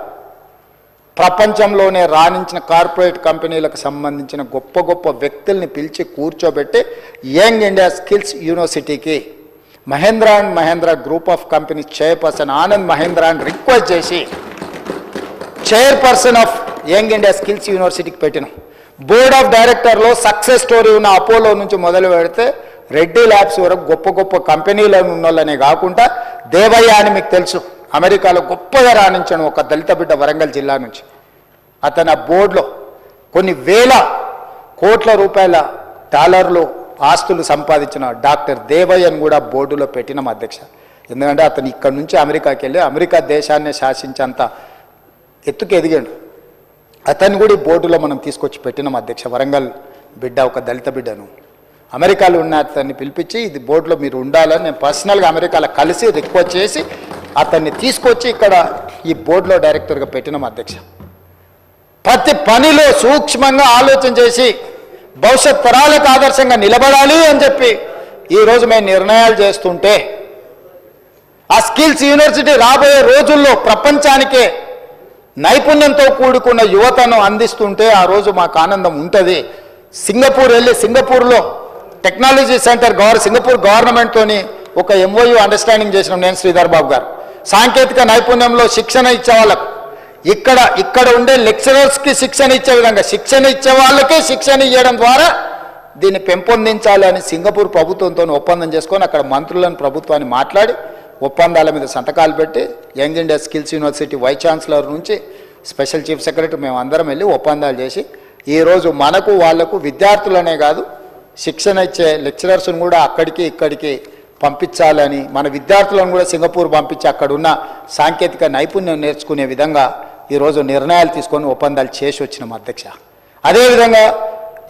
ప్రపంచంలోనే రాణించిన కార్పొరేట్ కంపెనీలకు సంబంధించిన గొప్ప వ్యక్తుల్ని పిలిచి కూర్చోబెట్టి యంగ్ ఇండియా స్కిల్స్ యూనివర్సిటీకి Mahindra group of companies chairperson Anand మహేంద్రాని రిక్వెస్ట్ చేసి chairperson of young India skills యూనివర్సిటీకి పెట్టినాం. బోర్డ్ ఆఫ్ డైరెక్టర్లో సక్సెస్ స్టోరీ ఉన్న అపోలో నుంచి మొదలు పెడితే రెడ్డి ల్యాబ్స్ వరకు గొప్ప కంపెనీలు ఉన్న వాళ్ళనే కాకుండా దేవయ్య అని మీకు తెలుసు, అమెరికాలో గొప్పగా రాణించాను ఒక దళిత బిడ్డ వరంగల్ జిల్లా నుంచి. అతను ఆ బోర్డులో కొన్ని వేల కోట్ల రూపాయల డాలర్లు ఆస్తులు సంపాదించిన డాక్టర్ దేవయ్యను కూడా బోర్డులో పెట్టినాం అధ్యక్ష. ఎందుకంటే అతను ఇక్కడ నుంచి అమెరికాకి వెళ్ళి అమెరికా దేశాన్ని శాసించేంత ఎత్తుకు ఎదిగాడు. అతను కూడా ఈ బోర్డులో మనం తీసుకొచ్చి పెట్టినాం అధ్యక్ష. వరంగల్ బిడ్డ ఒక దళిత బిడ్డను అమెరికాలో ఉన్న అతన్ని పిలిపించి ఇది బోర్డులో మీరు ఉండాలని నేను పర్సనల్గా అమెరికాలో కలిసి రిక్వెస్ట్ చేసి అతన్ని తీసుకొచ్చి ఇక్కడ ఈ బోర్డులో డైరెక్టర్గా పెట్టినాం అధ్యక్ష. ప్రతి పనిలో సూక్ష్మంగా ఆలోచన చేసి భవిష్యత్ తరాలకు ఆదర్శంగా నిలబడాలి అని చెప్పి ఈరోజు మేము నిర్ణయాలు చేస్తుంటే ఆ స్కిల్స్ యూనివర్సిటీ రాబోయే రోజుల్లో ప్రపంచానికే నైపుణ్యంతో కూడుకున్న యువతను అందిస్తుంటే ఆ రోజు మాకు ఆనందం ఉంటుంది. సింగపూర్ వెళ్ళి సింగపూర్లో టెక్నాలజీ సెంటర్ సింగపూర్ గవర్నమెంట్తోని ఒక ఎంఓయూ అండర్స్టాండింగ్ చేసినాం నేను శ్రీధర్ బాబు గారు. సాంకేతిక నైపుణ్యంలో శిక్షణ ఇచ్చే వాళ్ళకు ఇక్కడ ఉండే లెక్చరర్స్కి శిక్షణ ఇచ్చే విధంగా శిక్షణ ఇచ్చే వాళ్ళకే శిక్షణ ఇవ్వడం ద్వారా దీన్ని పెంపొందించాలి అని సింగపూర్ ప్రభుత్వంతో ఒప్పందం చేసుకొని అక్కడ మంత్రులను ప్రభుత్వాన్ని మాట్లాడి ఒప్పందాల మీద సంతకాలు పెట్టి young India skills university vice chancellor నుంచి స్పెషల్ చీఫ్ సెక్రటరీ మేము అందరం వెళ్ళి ఒప్పందాలు చేసి ఈరోజు మనకు వాళ్లకు విద్యార్థులనే కాదు శిక్షణ ఇచ్చే లెక్చరర్స్ను కూడా అక్కడికి ఇక్కడికి పంపించాలని మన విద్యార్థులను కూడా సింగపూర్ పంపించి అక్కడున్న సాంకేతిక నైపుణ్యం నేర్చుకునే విధంగా ఈరోజు నిర్ణయాలు తీసుకొని ఒప్పందాలు చేసి వచ్చినాం అధ్యక్ష. అదేవిధంగా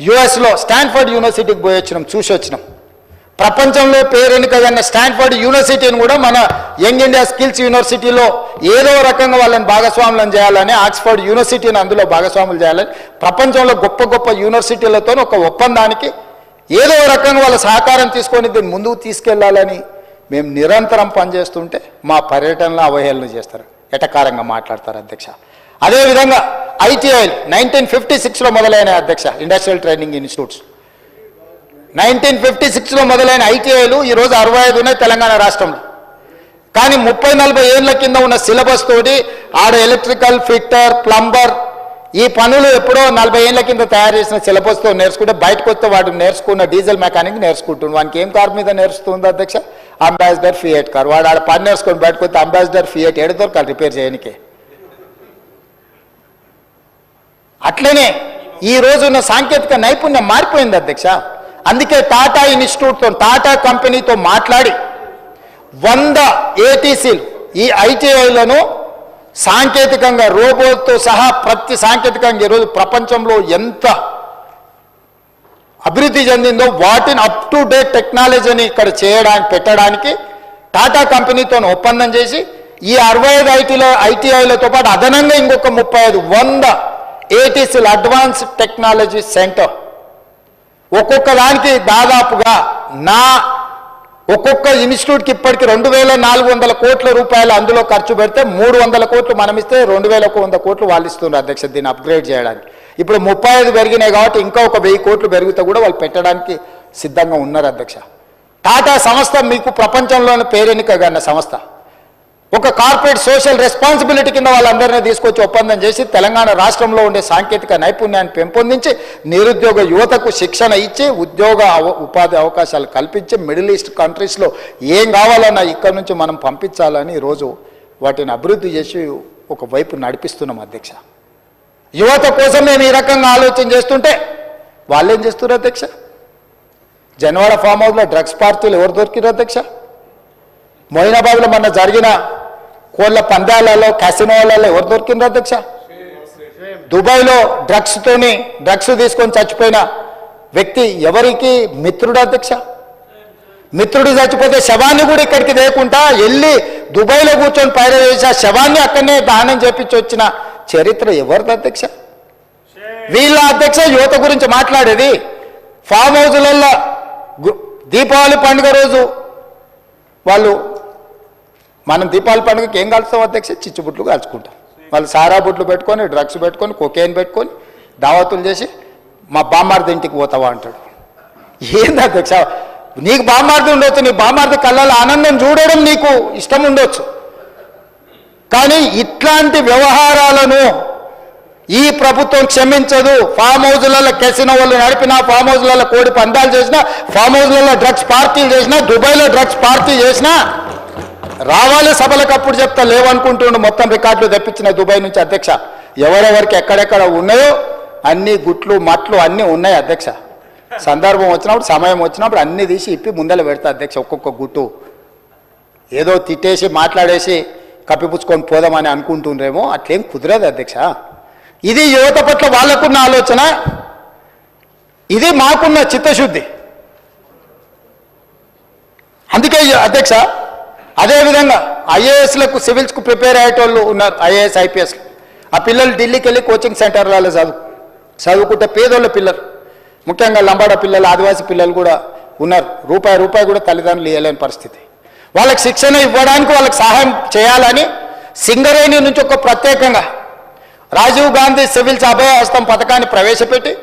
యుఎస్లో స్టాన్ఫర్డ్ యూనివర్సిటీకి పోయి వచ్చినాం, చూసి వచ్చినాం. ప్రపంచంలో పేరెన్నికైన స్టాన్ఫర్డ్ యూనివర్సిటీని కూడా మన యంగ్ ఇండియా స్కిల్స్ యూనివర్సిటీలో ఏదో రకంగా వాళ్ళని భాగస్వాములను చేయాలని ఆక్స్ఫర్డ్ యూనివర్సిటీని అందులో భాగస్వాములు చేయాలని ప్రపంచంలో గొప్ప యూనివర్సిటీలతో ఒక ఒప్పందానికి ఏదో రకంగా వాళ్ళ సహకారం తీసుకొని దీన్ని ముందుకు తీసుకెళ్లాలని మేము నిరంతరం పనిచేస్తుంటే మా పర్యటనలో అవహేళన చేస్తారు, ఎటకారంగా మాట్లాడతారు అధ్యక్ష. అదేవిధంగా ఐటీఐలు 1956లో మొదలైన అధ్యక్ష ఇండస్ట్రియల్ ట్రైనింగ్ ఇన్స్టిట్యూట్స్ 1956లో మొదలైన ఐటీఐలు ఈరోజు 65 ఉన్నాయి తెలంగాణ రాష్ట్రంలో. కానీ 30-40 ఏళ్ల కింద ఉన్న సిలబస్ తోటి ఆడ ఎలక్ట్రికల్ ఫిట్టర్ ప్లంబర్ ఈ పనులు ఎప్పుడో 40 ఏళ్ల కింద తయారు చేసిన సిలబస్తో నేర్చుకుంటే బయటకు వస్తే వాడు నేర్చుకున్న డీజిల్ మెకానిక్ నేర్చుకుంటుంది. వానికి ఏం కార్ మీద నేర్చుతుంది అధ్యక్ష? Ambassador fiat car. వాడు ఆడ పని నేర్చుకొని బయటకు వస్తే అంబాసిడర్ ఫియట్ ఏడు దొరకాలి రిపేర్ చేయనికే. అట్లనే ఈ రోజున్న సాంకేతిక నైపుణ్యం మారిపోయింది అధ్యక్ష. అందుకే టాటా ఇన్స్టిట్యూట్తో టాటా కంపెనీతో మాట్లాడి 100 ఏటీసీలు ఈ ఐటీఐలను సాంకేతికంగా రోబోట్తో సహా ప్రతి సాంకేతికంగా ఈరోజు ప్రపంచంలో ఎంత అభివృద్ధి చెందిందో వాటిని అప్ టు డేట్ టెక్నాలజీని ఇక్కడ పెట్టడానికి టాటా కంపెనీతో ఒప్పందం చేసి ఈ 65 ఐటీఐలతో పాటు అదనంగా ఇంకొక 100 ఏటీసీలు అడ్వాన్స్ టెక్నాలజీ సెంటర్ ఒక్కొక్క దానికి దాదాపుగా ఒక్కొక్క ఇన్స్టిట్యూట్కి ఇప్పటికి 2,400 కోట్ల రూపాయలు అందులో ఖర్చు పెడితే 300 కోట్లు మనం ఇస్తే 2,100 కోట్లు వాళ్ళు ఇస్తున్నారు అధ్యక్ష దీన్ని అప్గ్రేడ్ చేయడానికి. ఇప్పుడు 35 పెరిగినాయి కాబట్టి ఇంకా ఒక 1000 కోట్లు పెరిగితే కూడా వాళ్ళు పెట్టడానికి సిద్ధంగా ఉన్నారు అధ్యక్ష. టాటా సంస్థ మీకు ప్రపంచంలోని పేరెన్నికగన్న సంస్థ. ఒక కార్పొరేట్ సోషల్ రెస్పాన్సిబిలిటీ కింద వాళ్ళందరినీ తీసుకొచ్చి ఒప్పందం చేసి తెలంగాణ రాష్ట్రంలో ఉండే సాంకేతిక నైపుణ్యాన్ని పెంపొందించి నిరుద్యోగ యువతకు శిక్షణ ఇచ్చి ఉపాధి అవకాశాలు కల్పించి మిడిల్ ఈస్ట్ కంట్రీస్లో ఏం కావాలన్నా ఇక్కడ నుంచి మనం పంపించాలని ఈరోజు వాటిని అభివృద్ధి చేసి ఒకవైపు నడిపిస్తున్నాం అధ్యక్ష. యువత కోసం మేము ఈ రకంగా ఆలోచన చేస్తుంటే వాళ్ళు ఏం చేస్తున్నారు అధ్యక్ష? జనవాడ ఫామ్ హౌస్లో డ్రగ్స్ పార్టీలు ఎవరు దొరికిరు అధ్యక్ష? మొయినాబాద్లో మొన్న జరిగిన కోళ్ళ పందాలలో క్యాసినోలలో ఎవరు దొరికిండ్రు అధ్యక్ష? దుబాయ్లో డ్రగ్స్ తీసుకొని చచ్చిపోయిన వ్యక్తి ఎవరికి మిత్రుడు అధ్యక్ష? మిత్రుడు చచ్చిపోతే శవాన్ని కూడా ఇక్కడికి లేకుండా వెళ్ళి దుబాయ్లో కూర్చొని పైన వేసి ఆ శవాన్ని అక్కడనే దానం చేపించి వచ్చిన చరిత్ర ఎవరిది అధ్యక్ష? వీళ్ళ అధ్యక్ష యువత గురించి మాట్లాడేది. ఫామ్ హౌజులలో దీపావళి పండుగ రోజు వాళ్ళు మనం దీపావళి పండుగకి ఏం కాల్స్తాం అధ్యక్ష? చిచ్చుబుట్లు కాల్చుకుంటాం. వాళ్ళు సారా బుట్లు పెట్టుకొని డ్రగ్స్ పెట్టుకొని కొకేన్ పెట్టుకొని దావతులు చేసి మా బామ్మార్ది ఇంటికి పోతావా అంటాడు. ఏంది అధ్యక్ష? నీకు బామ్మార్ది ఉండొచ్చు, నీ బామ్మార్ది కళ్ళలో ఆనందం చూడడం నీకు ఇష్టం ఉండొచ్చు, కానీ ఇట్లాంటి వ్యవహారాలను ఈ ప్రభుత్వం క్షమించదు. ఫామ్ హౌజ్లలో కెసినో వాళ్ళు నడిపినా, ఫామ్ హౌజ్లలో కోడి పందాలు చేసినా, ఫామ్ హౌజ్లలో డ్రగ్స్ పార్టీలు చేసినా, దుబాయ్లో డ్రగ్స్ పార్టీ చేసినా రావాలి సభలకు అప్పుడు చెప్తా లేవనుకుంటుండు. మొత్తం రికార్డులు తెప్పించిన దుబాయ్ నుంచి అధ్యక్ష. ఎవరెవరికి ఎక్కడెక్కడ ఉన్నాయో అన్ని గుట్లు మట్లు అన్నీ ఉన్నాయి అధ్యక్ష. సందర్భం వచ్చినప్పుడు సమయం వచ్చినప్పుడు అన్నీ తీసి ఇప్పి ముందర పెడతా అధ్యక్ష. ఒక్కొక్క గుట్టు ఏదో తిట్టేసి మాట్లాడేసి కప్పిపుచ్చుకొని పోదామని అనుకుంటుండ్రేమో, అట్లేం కుదరదు అధ్యక్ష. ఇది యువత పట్ల వాళ్ళకున్న ఆలోచన, ఇది మాకున్న చిత్తశుద్ధి. అందుకే అధ్యక్ష అదేవిధంగా ఐఏఎస్లకు సివిల్స్కు ప్రిపేర్ అయ్యేటోళ్ళు ఉన్నారు, ఐఏఎస్ ఐపీఎస్లు. ఆ పిల్లలు ఢిల్లీకి వెళ్ళి కోచింగ్ సెంటర్లలో చదువుకుంటే పేదోళ్ళ పిల్లలు, ముఖ్యంగా లంబాడ పిల్లలు, ఆదివాసీ పిల్లలు కూడా ఉన్నారు. రూపాయి కూడా తల్లిదండ్రులు ఇవ్వలేని పరిస్థితి. వాళ్ళకి శిక్షణ ఇవ్వడానికి వాళ్ళకి సహాయం చేయాలని సింగరేణి నుంచి ఒక ప్రత్యేకంగా రాజీవ్ గాంధీ సివిల్స్ అభయహస్తం పథకాన్ని ప్రవేశపెట్టి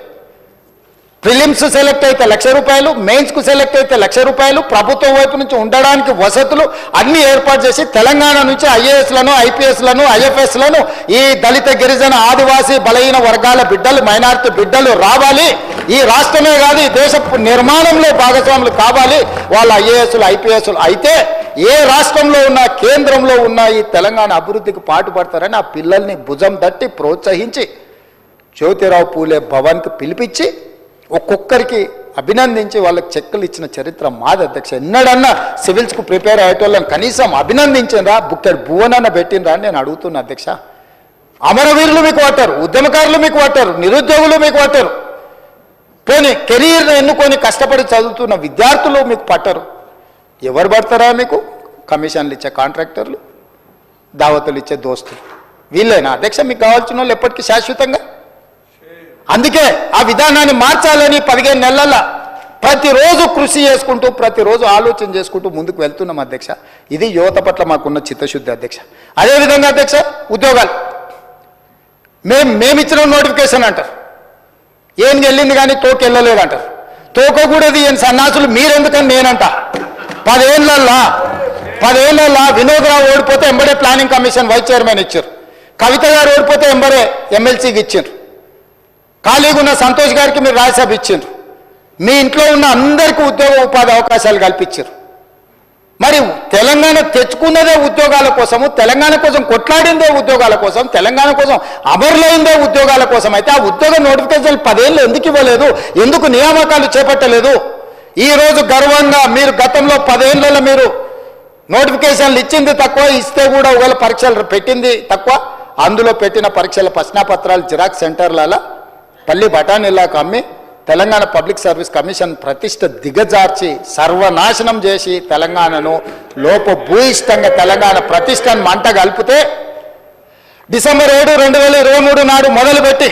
ప్రిలిమ్స్ సెలెక్ట్ అయితే ₹1,00,000, మెయిన్స్కు సెలెక్ట్ అయితే ₹1,00,000, ప్రభుత్వం వైపు నుంచి ఉండడానికి వసతులు అన్నీ ఏర్పాటు చేసి తెలంగాణ నుంచి ఐఏఎస్లను, ఐపీఎస్లను, ఐఎఫ్ఎస్లను ఈ దళిత గిరిజన ఆదివాసీ బలహీన వర్గాల బిడ్డలు, మైనారిటీ బిడ్డలు రావాలి. ఈ రాష్ట్రమే కాదు ఈ దేశ నిర్మాణంలో భాగస్వాములు కావాలి వాళ్ళ ఐఏఎస్లు, ఐపీఎస్లు. అయితే ఏ రాష్ట్రంలో ఉన్న కేంద్రంలో ఉన్న ఈ తెలంగాణ అభివృద్ధికి పాటుపడతారని ఆ పిల్లల్ని భుజం తట్టి ప్రోత్సహించి జ్యోతిరావు పూలే భవన్కి పిలిపించి ఒక్కొక్కరికి అభినందించి వాళ్ళకి చెక్కులు ఇచ్చిన చరిత్ర మాది అధ్యక్ష. ఎన్నడన్నా సివిల్స్కు ప్రిపేర్ అయ్యేటోళ్ళని కనీసం అభినందించరా, బుక్కెడ్ భువనన్న పెట్టినరా అని నేను అడుగుతున్నా అధ్యక్ష. అమరవీరులు మీకు పట్టారు, ఉద్యమకారులు మీకు పట్టారు, నిరుద్యోగులు మీకు పట్టారు, పోనీ కెరీర్ను ఎన్నుకొని కష్టపడి చదువుతున్న విద్యార్థులు మీకు పట్టరు. ఎవరు పడతారా మీకు? కమిషన్లు ఇచ్చే కాంట్రాక్టర్లు, దావతులు ఇచ్చే దోస్తులు, వీళ్ళేనా అధ్యక్ష మీకు కావాల్సిన వాళ్ళు ఎప్పటికీ శాశ్వతంగా? అందుకే ఆ విధానాన్ని మార్చాలని 15 నెలల ప్రతిరోజు కృషి చేసుకుంటూ, ప్రతిరోజు ఆలోచన చేసుకుంటూ ముందుకు వెళ్తున్నాం అధ్యక్ష. ఇది యువత పట్ల మాకున్న చిత్తశుద్ధి అధ్యక్ష. అదేవిధంగా అధ్యక్ష ఉద్యోగాలు మేమిచ్చిన నోటిఫికేషన్ అంటారు, ఏం వెళ్ళింది కానీ తోక వెళ్ళలేదు అంటారు. తోక కూడా తీయని సన్నాసులు మీరెందుకని నేనంట. 10 ఏళ్ళ వినోద్రావు ఓడిపోతే ఎంబడే ప్లానింగ్ కమిషన్ వైస్ చైర్మన్ ఇచ్చారు, కవిత గారు ఓడిపోతే ఎంబడే ఎమ్మెల్సీకి ఇచ్చారు, ఖాళీగా ఉన్న సంతోష్ గారికి మీరు రాజ్యసభ ఇచ్చారు, మీ ఇంట్లో ఉన్న అందరికీ ఉద్యోగ ఉపాధి అవకాశాలు కల్పించారు. మరి తెలంగాణ తెచ్చుకున్నదే ఉద్యోగాల కోసము, తెలంగాణ కోసం కొట్లాడిందే ఉద్యోగాల కోసం, తెలంగాణ కోసం అమరులైందే ఉద్యోగాల కోసం. అయితే ఆ ఉద్యోగ నోటిఫికేషన్లు 10 ఏళ్ళు ఎందుకు ఇవ్వలేదు? ఎందుకు నియామకాలు చేపట్టలేదు? ఈరోజు గర్వంగా మీరు గతంలో 10 ఏళ్ళలో మీరు నోటిఫికేషన్లు ఇచ్చింది తక్కువ, ఇస్తే కూడా ఒకవేళ పరీక్షలు పెట్టింది తక్కువ. అందులో పెట్టిన పరీక్షల ప్రశ్నాపత్రాలు జిరాక్స్ సెంటర్లలో పల్లి బఠానీలాకు అమ్మి తెలంగాణ పబ్లిక్ సర్వీస్ కమిషన్ ప్రతిష్ట దిగజార్చి సర్వనాశనం చేసి తెలంగాణను లోపభూయిష్టంగా తెలంగాణ ప్రతిష్టను మంట కలిపితే డిసెంబర్ 7, 2023 నాడు మొదలుపెట్టి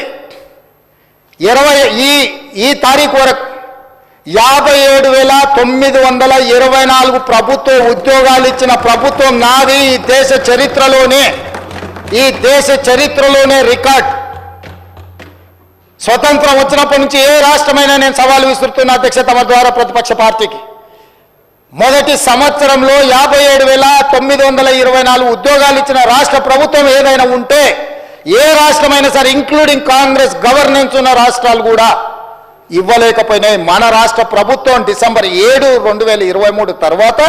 ఈ తారీఖు వరకు 57,924 ప్రభుత్వ ఉద్యోగాలు ఇచ్చిన ప్రభుత్వం నాది. ఈ దేశ చరిత్రలోనే రికార్డ్. స్వతంత్రం వచ్చినప్పటి నుంచి ఏ రాష్ట్రమైనా నేను సవాలు విసురుతున్న అధ్యక్ష తమ ద్వారా ప్రతిపక్ష పార్టీకి మొదటి సంవత్సరంలో 57,924 ఉద్యోగాలు ఇచ్చిన రాష్ట్ర ప్రభుత్వం ఏదైనా ఉంటే ఏ రాష్ట్రమైనా సరే ఇంక్లూడింగ్ కాంగ్రెస్ గవర్నెన్స్ ఉన్న రాష్ట్రాలు కూడా ఇవ్వలేకపోయినాయి. మన రాష్ట్ర ప్రభుత్వం డిసెంబర్ 7, 2023 తర్వాత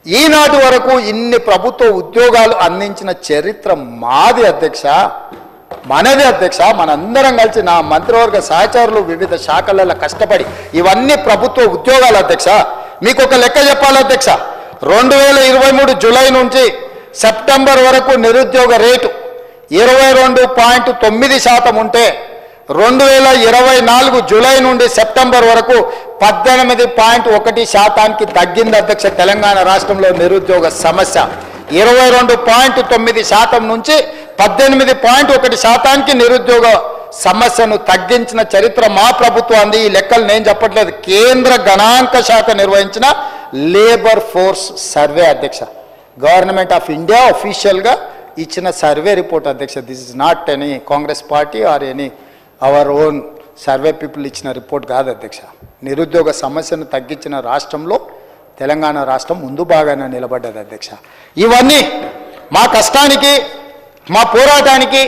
ఈనాటి వరకు ఇన్ని ప్రభుత్వ ఉద్యోగాలు అందించిన చరిత్ర మాది అధ్యక్ష, మనది అధ్యక్ష. మనందరం కలిసి నా మంత్రివర్గ సహచరులు వివిధ శాఖలలో కష్టపడి ఇవన్నీ ప్రభుత్వ ఉద్యోగాలు అధ్యక్ష. మీకు ఒక లెక్క చెప్పాలి అధ్యక్ష, 2023 జూలై నుంచి సెప్టెంబర్ వరకు నిరుద్యోగ రేటు 22.9% ఉంటే 2024 జూలై నుండి సెప్టెంబర్ వరకు 18.1% తగ్గింది అధ్యక్ష. తెలంగాణ రాష్ట్రంలో నిరుద్యోగ సమస్య 22.9% నుంచి 18.1% నిరుద్యోగ సమస్యను తగ్గించిన చరిత్ర మా ప్రభుత్వం. ఈ లెక్కలు నేను చెప్పట్లేదు, కేంద్ర గణాంక శాఖ నిర్వహించిన లేబర్ ఫోర్స్ సర్వే అధ్యక్ష. గవర్నమెంట్ ఆఫ్ ఇండియా అఫీషియల్గా ఇచ్చిన సర్వే రిపోర్ట్ అధ్యక్ష. This is not any Congress party or any our own survey people ఇచ్చిన రిపోర్ట్ కాదు అధ్యక్ష. నిరుద్యోగ సమస్యను తగ్గించిన రాష్ట్రంలో తెలంగాణ రాష్ట్రం ముందు బాగానే నిలబడ్డది అధ్యక్ష. ఇవన్నీ మా కష్టానికి, మా పోరాటానికి,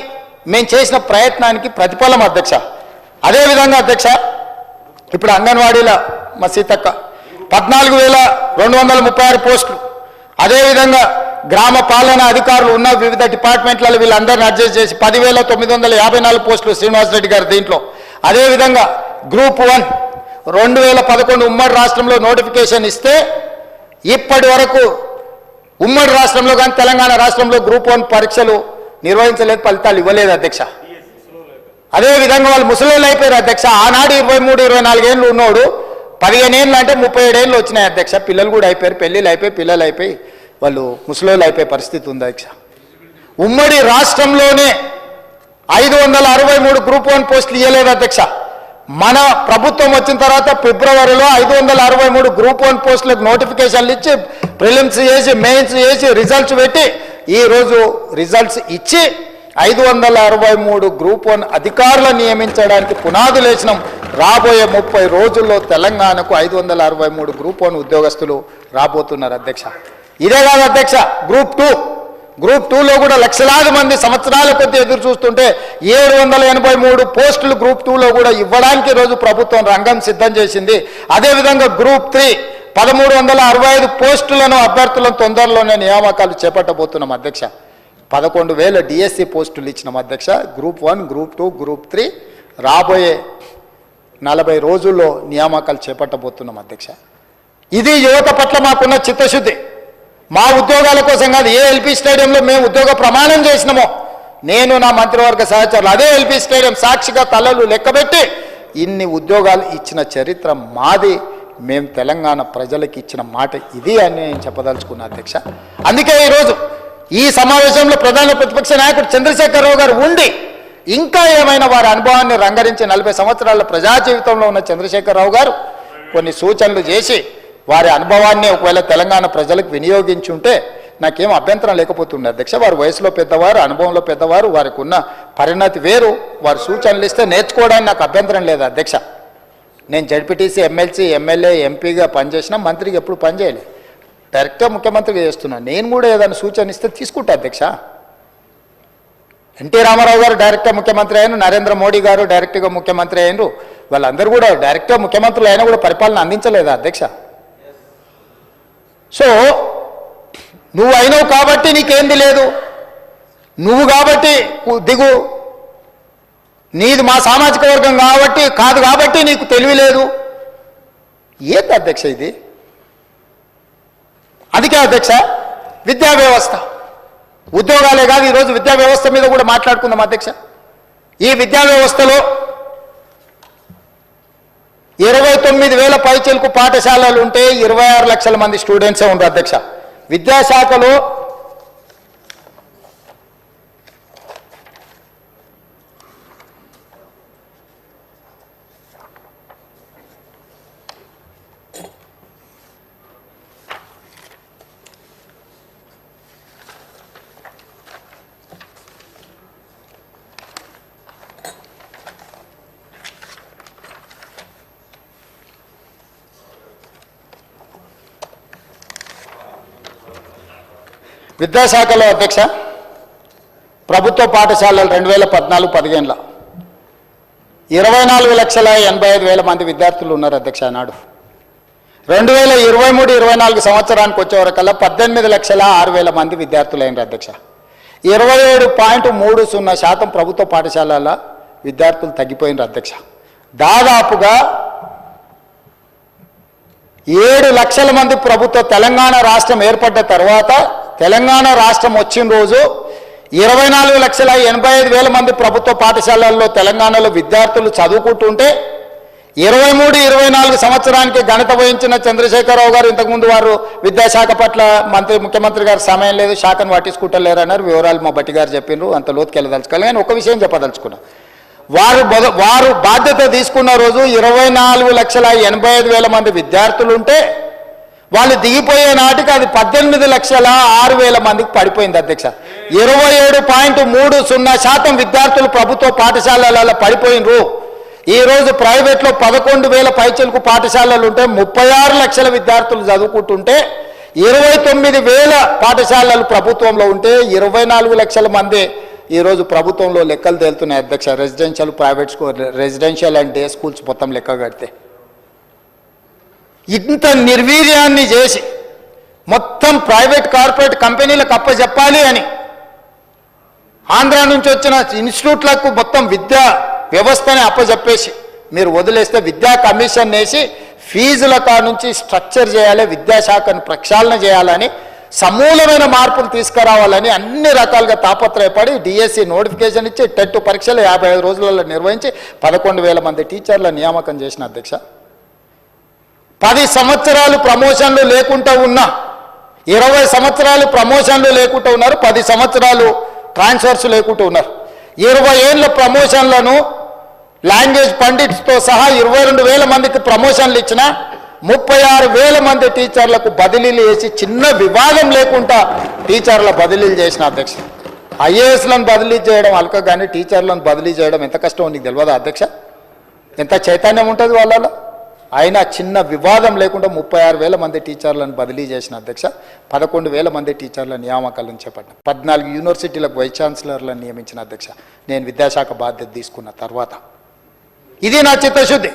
మేము చేసిన ప్రయత్నానికి ప్రతిఫలం అధ్యక్ష. అదేవిధంగా అధ్యక్ష, ఇప్పుడు అంగన్వాడీల మా సీతక్క 14,236 పోస్టులు, అదేవిధంగా గ్రామ పాలనా అధికారులు ఉన్న వివిధ డిపార్ట్మెంట్లలో వీళ్ళందరినీ అడ్జస్ట్ చేసి 10,954 పోస్టులు శ్రీనివాస్ రెడ్డి గారు దీంట్లో. అదేవిధంగా గ్రూప్ 1 2011 ఉమ్మడి రాష్ట్రంలో నోటిఫికేషన్ ఇస్తే ఇప్పటి వరకు ఉమ్మడి రాష్ట్రంలో కానీ తెలంగాణ రాష్ట్రంలో గ్రూప్ 1 పరీక్షలు నిర్వహించలేదు, ఫలితాలు ఇవ్వలేదు అధ్యక్ష. అదేవిధంగా వాళ్ళు ముసలోళ్ళు అయిపోయారు అధ్యక్ష. ఆనాడు 23, 24 ఏళ్ళు ఉన్నోడు 15 ఏళ్ళు అంటే 37 ఏళ్ళు వచ్చినాయి అధ్యక్ష. పిల్లలు కూడా అయిపోయారు, పెళ్ళిళ్ళు అయిపోయి, పిల్లలు అయిపోయి, వాళ్ళు ముసలోళ్ళు అయిపోయే పరిస్థితి ఉంది అధ్యక్ష. ఉమ్మడి రాష్ట్రంలోనే 563 గ్రూప్ 1 పోస్టులు ఇవ్వలేదు అధ్యక్ష. మన ప్రభుత్వం వచ్చిన తర్వాత ఫిబ్రవరిలో 563 గ్రూప్ 1 పోస్టులకు నోటిఫికేషన్లు ఇచ్చి, ప్రిలిమ్స్ చేసి, మెయిన్స్ చేసి, రిజల్ట్స్ పెట్టి, ఈరోజు రిజల్ట్స్ ఇచ్చి 563 గ్రూప్ 1 అధికారులను నియమించడానికి పునాదులు వేసినాం. రాబోయే 30 రోజుల్లో తెలంగాణకు 563 గ్రూప్ 1 ఉద్యోగస్తులు రాబోతున్నారు అధ్యక్ష. ఇదే కాదు అధ్యక్ష, గ్రూప్ 2లో కూడా లక్షలాది మంది సంవత్సరాల కొద్ది ఎదురు చూస్తుంటే 783 పోస్టులు గ్రూప్ 2లో కూడా ఇవ్వడానికి ఈరోజు ప్రభుత్వం రంగం సిద్ధం చేసింది. అదేవిధంగా గ్రూప్ 3 1365 పోస్టులను అభ్యర్థులను తొందరలోనే నియామకాలు చేపట్టబోతున్నాం అధ్యక్ష. 11,000 డిఎస్సి పోస్టులు ఇచ్చినాం అధ్యక్ష. గ్రూప్ 1, గ్రూప్ 2, గ్రూప్ 3 రాబోయే 40 రోజుల్లో నియామకాలు చేపట్టబోతున్నాం అధ్యక్ష. ఇది యువత పట్ల మాకున్న చిత్తశుద్ధి. మా ఉద్యోగాల కోసం కాదు, ఏ ఎల్పీ స్టేడియంలో మేము ఉద్యోగ ప్రమాణం చేసినామో నేను నా మంత్రివర్గ సహచరులు అదే ఎల్పీ స్టేడియం సాక్షిగా తలలు లెక్కబెట్టి ఇన్ని ఉద్యోగాలు ఇచ్చిన చరిత్ర మాది. మేము తెలంగాణ ప్రజలకు ఇచ్చిన మాట ఇది అని నేను చెప్పదలుచుకున్నా అధ్యక్ష. అందుకే ఈరోజు ఈ సమావేశంలో ప్రధాన ప్రతిపక్ష నాయకుడు చంద్రశేఖరరావు గారు ఉండి ఇంకా ఏమైనా వారి అనుభవాన్ని రంగరించి 40 సంవత్సరాల ప్రజా జీవితంలో ఉన్న చంద్రశేఖరరావు గారు కొన్ని సూచనలు చేసి వారి అనుభవాన్ని ఒకవేళ తెలంగాణ ప్రజలకు వినియోగించుంటే నాకేం అభ్యంతరం లేకపోతుండే అధ్యక్ష. వారు వయసులో పెద్దవారు, అనుభవంలో పెద్దవారు, వారికి ఉన్న పరిణతి వేరు. వారు సూచనలు ఇస్తే నేర్చుకోవడానికి నాకు అభ్యంతరం లేదు అధ్యక్ష. నేను జడ్పీటీసీ, ఎమ్మెల్సీ, ఎమ్మెల్యే, ఎంపీగా పనిచేసిన, మంత్రికి ఎప్పుడు పనిచేయలే, డైరెక్ట్గా ముఖ్యమంత్రిగా చేస్తున్నాను. నేను కూడా ఏదైనా సూచన ఇస్తే తీసుకుంటా అధ్యక్ష. ఎన్టీ రామారావు గారు డైరెక్ట్గా ముఖ్యమంత్రి అయిన, నరేంద్ర మోడీ గారు డైరెక్ట్గా ముఖ్యమంత్రి అయినరు, వాళ్ళందరూ కూడా డైరెక్ట్గా ముఖ్యమంత్రులు అయినా కూడా పరిపాలన అందించలేదా అధ్యక్ష? సో నువ్వు అయినావు కాబట్టి నీకేంది లేదు, నువ్వు కాబట్టి దిగు, నీది మా సామాజిక వర్గం కాబట్టి కాదు కాబట్టి నీకు తెలివి లేదు. ఏంటి అధ్యక్ష ఇది? అందుకే అధ్యక్ష విద్యా వ్యవస్థ, ఉద్యోగాలే కాదు ఈరోజు విద్యా వ్యవస్థ మీద కూడా మాట్లాడుకుందాం అధ్యక్ష. ఈ విద్యా వ్యవస్థలో 29,000 పైచిలకు పాఠశాలలు ఉంటే 26 లక్షల మంది స్టూడెంట్సే ఉన్నారు అధ్యక్ష. విద్యాశాఖలో విద్యాశాఖలో అధ్యక్ష ప్రభుత్వ పాఠశాలలు 2014-15లో 24,85,000 మంది విద్యార్థులు ఉన్నారు అధ్యక్ష. నాడు 2023-24 సంవత్సరానికి వచ్చే వరకల్లా 18,06,000 మంది విద్యార్థులు అయినారు అధ్యక్ష. 27.30% ప్రభుత్వ పాఠశాలల విద్యార్థులు తగ్గిపోయినారు అధ్యక్ష. దాదాపుగా 7 లక్షల మంది ప్రభుత్వ తెలంగాణ రాష్ట్రం ఏర్పడ్డ తర్వాత తెలంగాణ రాష్ట్రం వచ్చిన రోజు 24,85,000 మంది ప్రభుత్వ పాఠశాలల్లో తెలంగాణలో విద్యార్థులు చదువుకుంటుంటే 23-24 సంవత్సరానికి ఘనత వహించిన చంద్రశేఖరరావు గారు ఇంతకుముందు వారు విద్యాశాఖ పట్ల ముఖ్యమంత్రి గారు సమయం లేదు, శాఖను పట్టించుకుంటలేరన్నారు. వివరాలు మా బట్టి గారు చెప్పిండ్రు, అంత లోతుకి వెళ్ళదలుచుకోవాలి. కానీ ఒక విషయం చెప్పదలుచుకున్నా, వారు బాధ్యత తీసుకున్న రోజు 24,85,000 మంది విద్యార్థులు ఉంటే వాళ్ళు దిగిపోయే నాటికి అది 18,06,000 మందికి పడిపోయింది అధ్యక్ష. 27.30% విద్యార్థులు ప్రభుత్వ పాఠశాలలలో పడిపోయినరు. ఈరోజు ప్రైవేట్లో 11,000 పైచలకు పాఠశాలలు ఉంటే 36 లక్షల విద్యార్థులు చదువుకుంటుంటే 29,000 పాఠశాలలు ప్రభుత్వంలో ఉంటే 24 లక్షల మంది ఈరోజు ప్రభుత్వంలో లెక్కలు తేలుతున్నాయి అధ్యక్ష. Residential, private school, residential and day schools మొత్తం లెక్క కడితే ఇంత నిర్వీర్యాన్ని చేసి మొత్తం ప్రైవేట్ కార్పొరేట్ కంపెనీలకు అప్పచెప్పాలి అని ఆంధ్ర నుంచి వచ్చిన ఇన్స్టిట్యూట్లకు మొత్తం విద్యా వ్యవస్థని అప్పచెప్పేసి మీరు వదిలేస్తే విద్యా కమిషన్ వేసి ఫీజుల నుంచి స్ట్రక్చర్ చేయాలి, విద్యాశాఖను ప్రక్షాళన చేయాలని, సమూలమైన మార్పులు తీసుకురావాలని అన్ని రకాలుగా తాపత్రయపడి డిఎస్సి నోటిఫికేషన్ ఇచ్చి టెట్ పరీక్షలు 55 రోజులలో నిర్వహించి 11,000 మంది టీచర్ల నియామకం చేసిన అధ్యక్ష. 10 సంవత్సరాలు ప్రమోషన్లు లేకుండా ఉన్నా 20 సంవత్సరాలు ప్రమోషన్లు లేకుండా ఉన్నారు, 10 సంవత్సరాలు ట్రాన్స్ఫర్స్ లేకుండా ఉన్నారు. 20 ఏళ్ళ ప్రమోషన్లను లాంగ్వేజ్ పండిట్స్తో సహా 22,000 మందికి ప్రమోషన్లు ఇచ్చిన 36,000 మంది టీచర్లకు బదిలీలు చేసి చిన్న వివాదం లేకుండా టీచర్ల బదిలీలు చేసిన అధ్యక్ష. ఐఏఎస్లను బదిలీ చేయడం అల్క, కానీ టీచర్లను బదిలీ చేయడం ఎంత కష్టమో నీకు తెలియదా అధ్యక్ష? ఎంత చైతన్యం ఉంటుంది వాళ్ళలో? అయినా చిన్న వివాదం లేకుండా 36,000 మంది టీచర్లను బదిలీ చేసిన అధ్యక్ష. 11,000 మంది టీచర్ల నియామకాలను చేపట్టిన, 14 యూనివర్సిటీలకు వైస్ ఛాన్సలర్లను నియమించిన అధ్యక్ష నేను విద్యాశాఖ బాధ్యత తీసుకున్న తర్వాత. ఇది నా చిత్తశుద్ధి.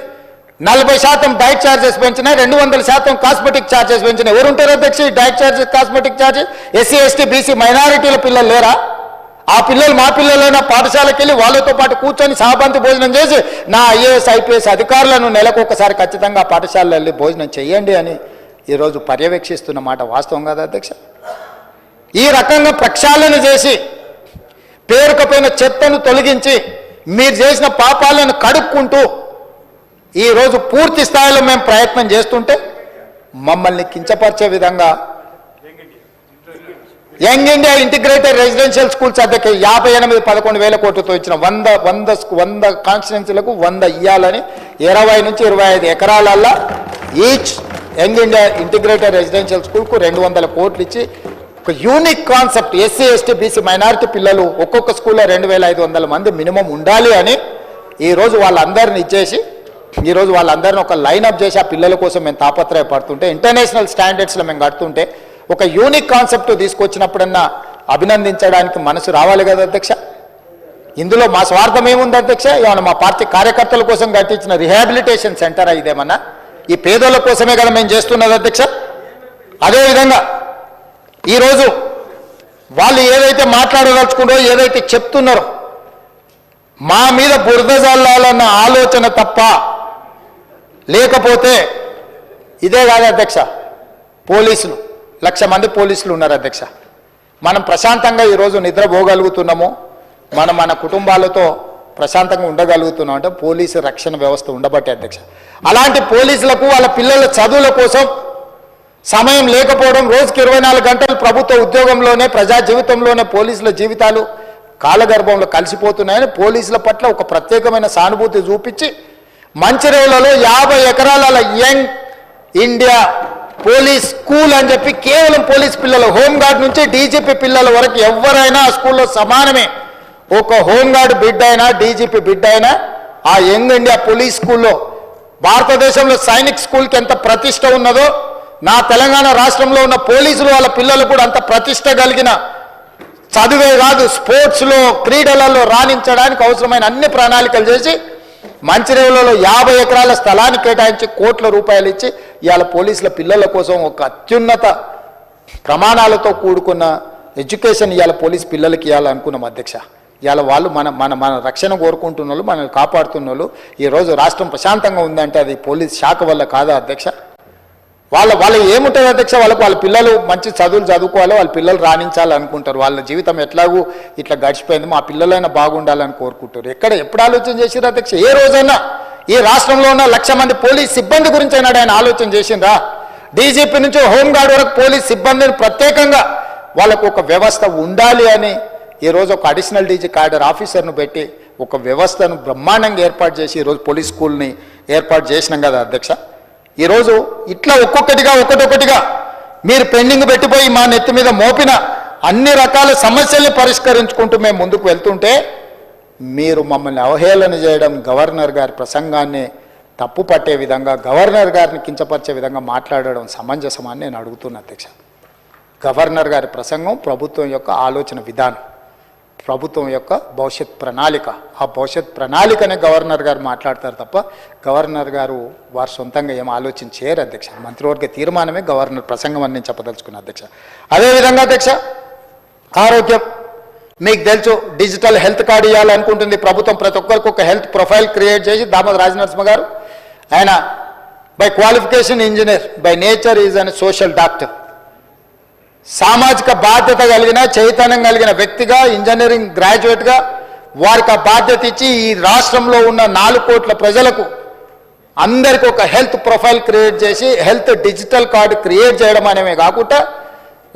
40% డైట్ ఛార్జెస్ పెంచిన, 200% కాస్మెటిక్ ఛార్జెస్ పెంచిన. ఎవరుంటారు అధ్యక్ష ఈ diet charges, cosmetic charges? SC, ST, BC మైనారిటీల పిల్లలు లేరా? ఆ పిల్లలు మా పిల్లలైనా పాఠశాలకు వెళ్ళి వాళ్ళతో పాటు కూర్చొని సహబంతి భోజనం చేసి నా ఐఏఎస్ ఐపీఎస్ అధికారులను నెలకొకసారి ఖచ్చితంగా పాఠశాలలో వెళ్ళి భోజనం చేయండి అని ఈరోజు పర్యవేక్షిస్తున్న మాట వాస్తవం కాదా అధ్యక్ష? ఈ రకంగా ప్రక్షాళన చేసి పేరుకపోయిన చెత్తను తొలగించి మీరు చేసిన పాపాలను కడుక్కుంటూ ఈరోజు పూర్తి స్థాయిలో మేము ప్రయత్నం చేస్తుంటే మమ్మల్ని కించపరిచే విధంగా young India integrated residential schools అధ్యక్ష 58-11,000 కోట్లతో ఇచ్చిన 100 కాన్స్టిట్యున్సీలకు 100 ఇయ్యాలని 20 నుంచి 25 ఎకరాలల్లో each young India integrated residential స్కూల్కు 200 కోట్లు ఇచ్చి ఒక unique concept, SC, ST, BC minority పిల్లలు ఒక్కొక్క స్కూల్లో 2,500 మంది మినిమం ఉండాలి అని ఈరోజు వాళ్ళందరిని ఇచ్చేసి ఈరోజు వాళ్ళందరినీ ఒక లైనప్ చేసి ఆ పిల్లల కోసం మేము తాపత్రయపడుతుంటే, ఇంటర్నేషనల్ స్టాండర్డ్స్లో మేము కడుతుంటే ఒక యూనిక్ కాన్సెప్ట్ తీసుకొచ్చినప్పుడన్నా అభినందించడానికి మనసు రావాలి కదా అధ్యక్ష? ఇందులో మా స్వార్థం ఏముంది అధ్యక్ష? ఏమన్నా మా పార్టీ కార్యకర్తల కోసం కట్టించిన రిహాబిలిటేషన్ సెంటర్ ఇదేమన్నా? ఈ పేదోళ్ళ కోసమే కదా మేము చేస్తున్నది అధ్యక్ష. అదేవిధంగా ఈరోజు వాళ్ళు ఏదైతే మాట్లాడదలుచుకుంటారో, ఏదైతే చెప్తున్నారో మా మీద బురద జల్లాలన్న ఆలోచన తప్ప లేకపోతే ఇదే కాదు అధ్యక్ష. పోలీసులు 1,00,000 మంది పోలీసులు ఉన్నారు అధ్యక్ష. మనం ప్రశాంతంగా ఈరోజు నిద్రపోగలుగుతున్నాము, మన కుటుంబాలతో ప్రశాంతంగా ఉండగలుగుతున్నాం అంటే పోలీసు రక్షణ వ్యవస్థ ఉండబట్టే అధ్యక్ష. అలాంటి పోలీసులకు వాళ్ళ పిల్లల చదువుల కోసం సమయం లేకపోవడం, రోజుకి 24 గంటలు ప్రభుత్వ ఉద్యోగంలోనే ప్రజా జీవితంలోనే పోలీసుల జీవితాలు కాలగర్భంలో కలిసిపోతున్నాయని పోలీసుల పట్ల ఒక ప్రత్యేకమైన సానుభూతి చూపించి మంచిర్యాలలో 50 ఎకరాల యంగ్ ఇండియా పోలీస్ స్కూల్ అని చెప్పి కేవలం పోలీస్ పిల్లలు, హోంగార్డ్ నుంచి డీజీపీ పిల్లల వరకు ఎవరైనా ఆ స్కూల్లో సమానమే. ఒక హోంగార్డ్ బిడ్డ అయినా డీజీపీ బిడ్డ అయినా ఆ యంగ్ ఇండియా పోలీస్ స్కూల్లో భారతదేశంలో సైనిక్ స్కూల్కి ఎంత ప్రతిష్ట ఉన్నదో నా తెలంగాణ రాష్ట్రంలో ఉన్న పోలీసులు వాళ్ళ పిల్లలు కూడా అంత ప్రతిష్ట కలిగిన చదువే కాదు స్పోర్ట్స్లో క్రీడలలో రాణించడానికి అవసరమైన అన్ని ప్రణాళికలు చేసి మంచిర్యాలలో 50 ఎకరాల స్థలాన్ని కేటాయించి కోట్ల రూపాయలు ఇచ్చి ఇవాళ పోలీసుల పిల్లల కోసం ఒక అత్యున్నత ప్రమాణాలతో కూడుకున్న ఎడ్యుకేషన్ ఇవాళ పోలీస్ పిల్లలకి ఇవ్వాలనుకున్నాం అధ్యక్ష. ఇవాళ వాళ్ళు మన మన మన రక్షణ కోరుకుంటున్న వాళ్ళు, మనల్ని కాపాడుతున్న వాళ్ళు, ఈరోజు రాష్ట్రం ప్రశాంతంగా ఉందంటే అది పోలీస్ శాఖ వల్ల కాదా అధ్యక్ష? వాళ్ళు ఏముంటుంది అధ్యక్ష? వాళ్ళ పిల్లలు మంచి చదువులు చదువుకోవాలి, వాళ్ళ పిల్లలు రాణించాలనుకుంటారు, వాళ్ళ జీవితం ఎట్లాగూ ఇట్లా గడిచిపోయింది, మా పిల్లలైనా బాగుండాలని కోరుకుంటారు. ఎప్పుడు ఆలోచన చేసిరా అధ్యక్ష? ఏ రోజైనా ఈ రాష్ట్రంలో ఉన్న 1,00,000 మంది పోలీస్ సిబ్బంది గురించి అయినా ఆయన ఆలోచన చేసిందా? డీజీపీ నుంచి హోంగార్డ్ వరకు పోలీస్ సిబ్బందిని ప్రత్యేకంగా వాళ్ళకు ఒక వ్యవస్థ ఉండాలి అని ఈరోజు ఒక అడిషనల్ డీజీ క్యాడర్ ఆఫీసర్ను పెట్టి ఒక వ్యవస్థను బ్రహ్మాండంగా ఏర్పాటు చేసి ఈరోజు పోలీస్ స్కూల్ని ఏర్పాటు చేసినాం కదా అధ్యక్ష. ఈరోజు ఇట్లా ఒక్కొక్కటిగా మీరు పెండింగ్ పెట్టిపోయి మా నెత్తి మీద మోపిన అన్ని రకాల సమస్యల్ని పరిష్కరించుకుంటూ మేము ముందుకు వెళ్తుంటే మీరు మమ్మల్ని అవహేళన చేయడం, గవర్నర్ గారి ప్రసంగాన్ని తప్పు పట్టే విధంగా, గవర్నర్ గారిని కించపరిచే విధంగా మాట్లాడడం సమంజసమని నేను అడుగుతున్నా అధ్యక్ష. గవర్నర్ గారి ప్రసంగం ప్రభుత్వం యొక్క ఆలోచన విధానం, ప్రభుత్వం యొక్క భవిష్యత్ ప్రణాళిక, ఆ భవిష్యత్ ప్రణాళికనే గవర్నర్ గారు మాట్లాడతారు తప్ప గవర్నర్ గారు వారు సొంతంగా ఏం ఆలోచన చేయరు అధ్యక్ష. మంత్రివర్గ తీర్మానమే గవర్నర్ ప్రసంగం అని నేను చెప్పదలుచుకున్నా అధ్యక్ష. అదేవిధంగా అధ్యక్ష, ఆరోగ్యం మీకు తెలుసు, డిజిటల్ హెల్త్ కార్డు ఇవ్వాలనుకుంటుంది ప్రభుత్వం. ప్రతి ఒక్కరికి ఒక హెల్త్ ప్రొఫైల్ క్రియేట్ చేసి దామోదర్ రాజనరసింహ గారు, ఆయన by qualification engineer, by nature is an social doctor, సామాజిక బాధ్యత కలిగిన చైతన్యం కలిగిన వ్యక్తిగా, ఇంజనీరింగ్ గ్రాడ్యుయేట్గా వారికి ఆ బాధ్యత ఇచ్చి ఈ రాష్ట్రంలో ఉన్న 4 కోట్ల ప్రజలకు అందరికీ ఒక హెల్త్ ప్రొఫైల్ క్రియేట్ చేసి హెల్త్ డిజిటల్ కార్డు క్రియేట్ చేయడం అనేవి కాకుండా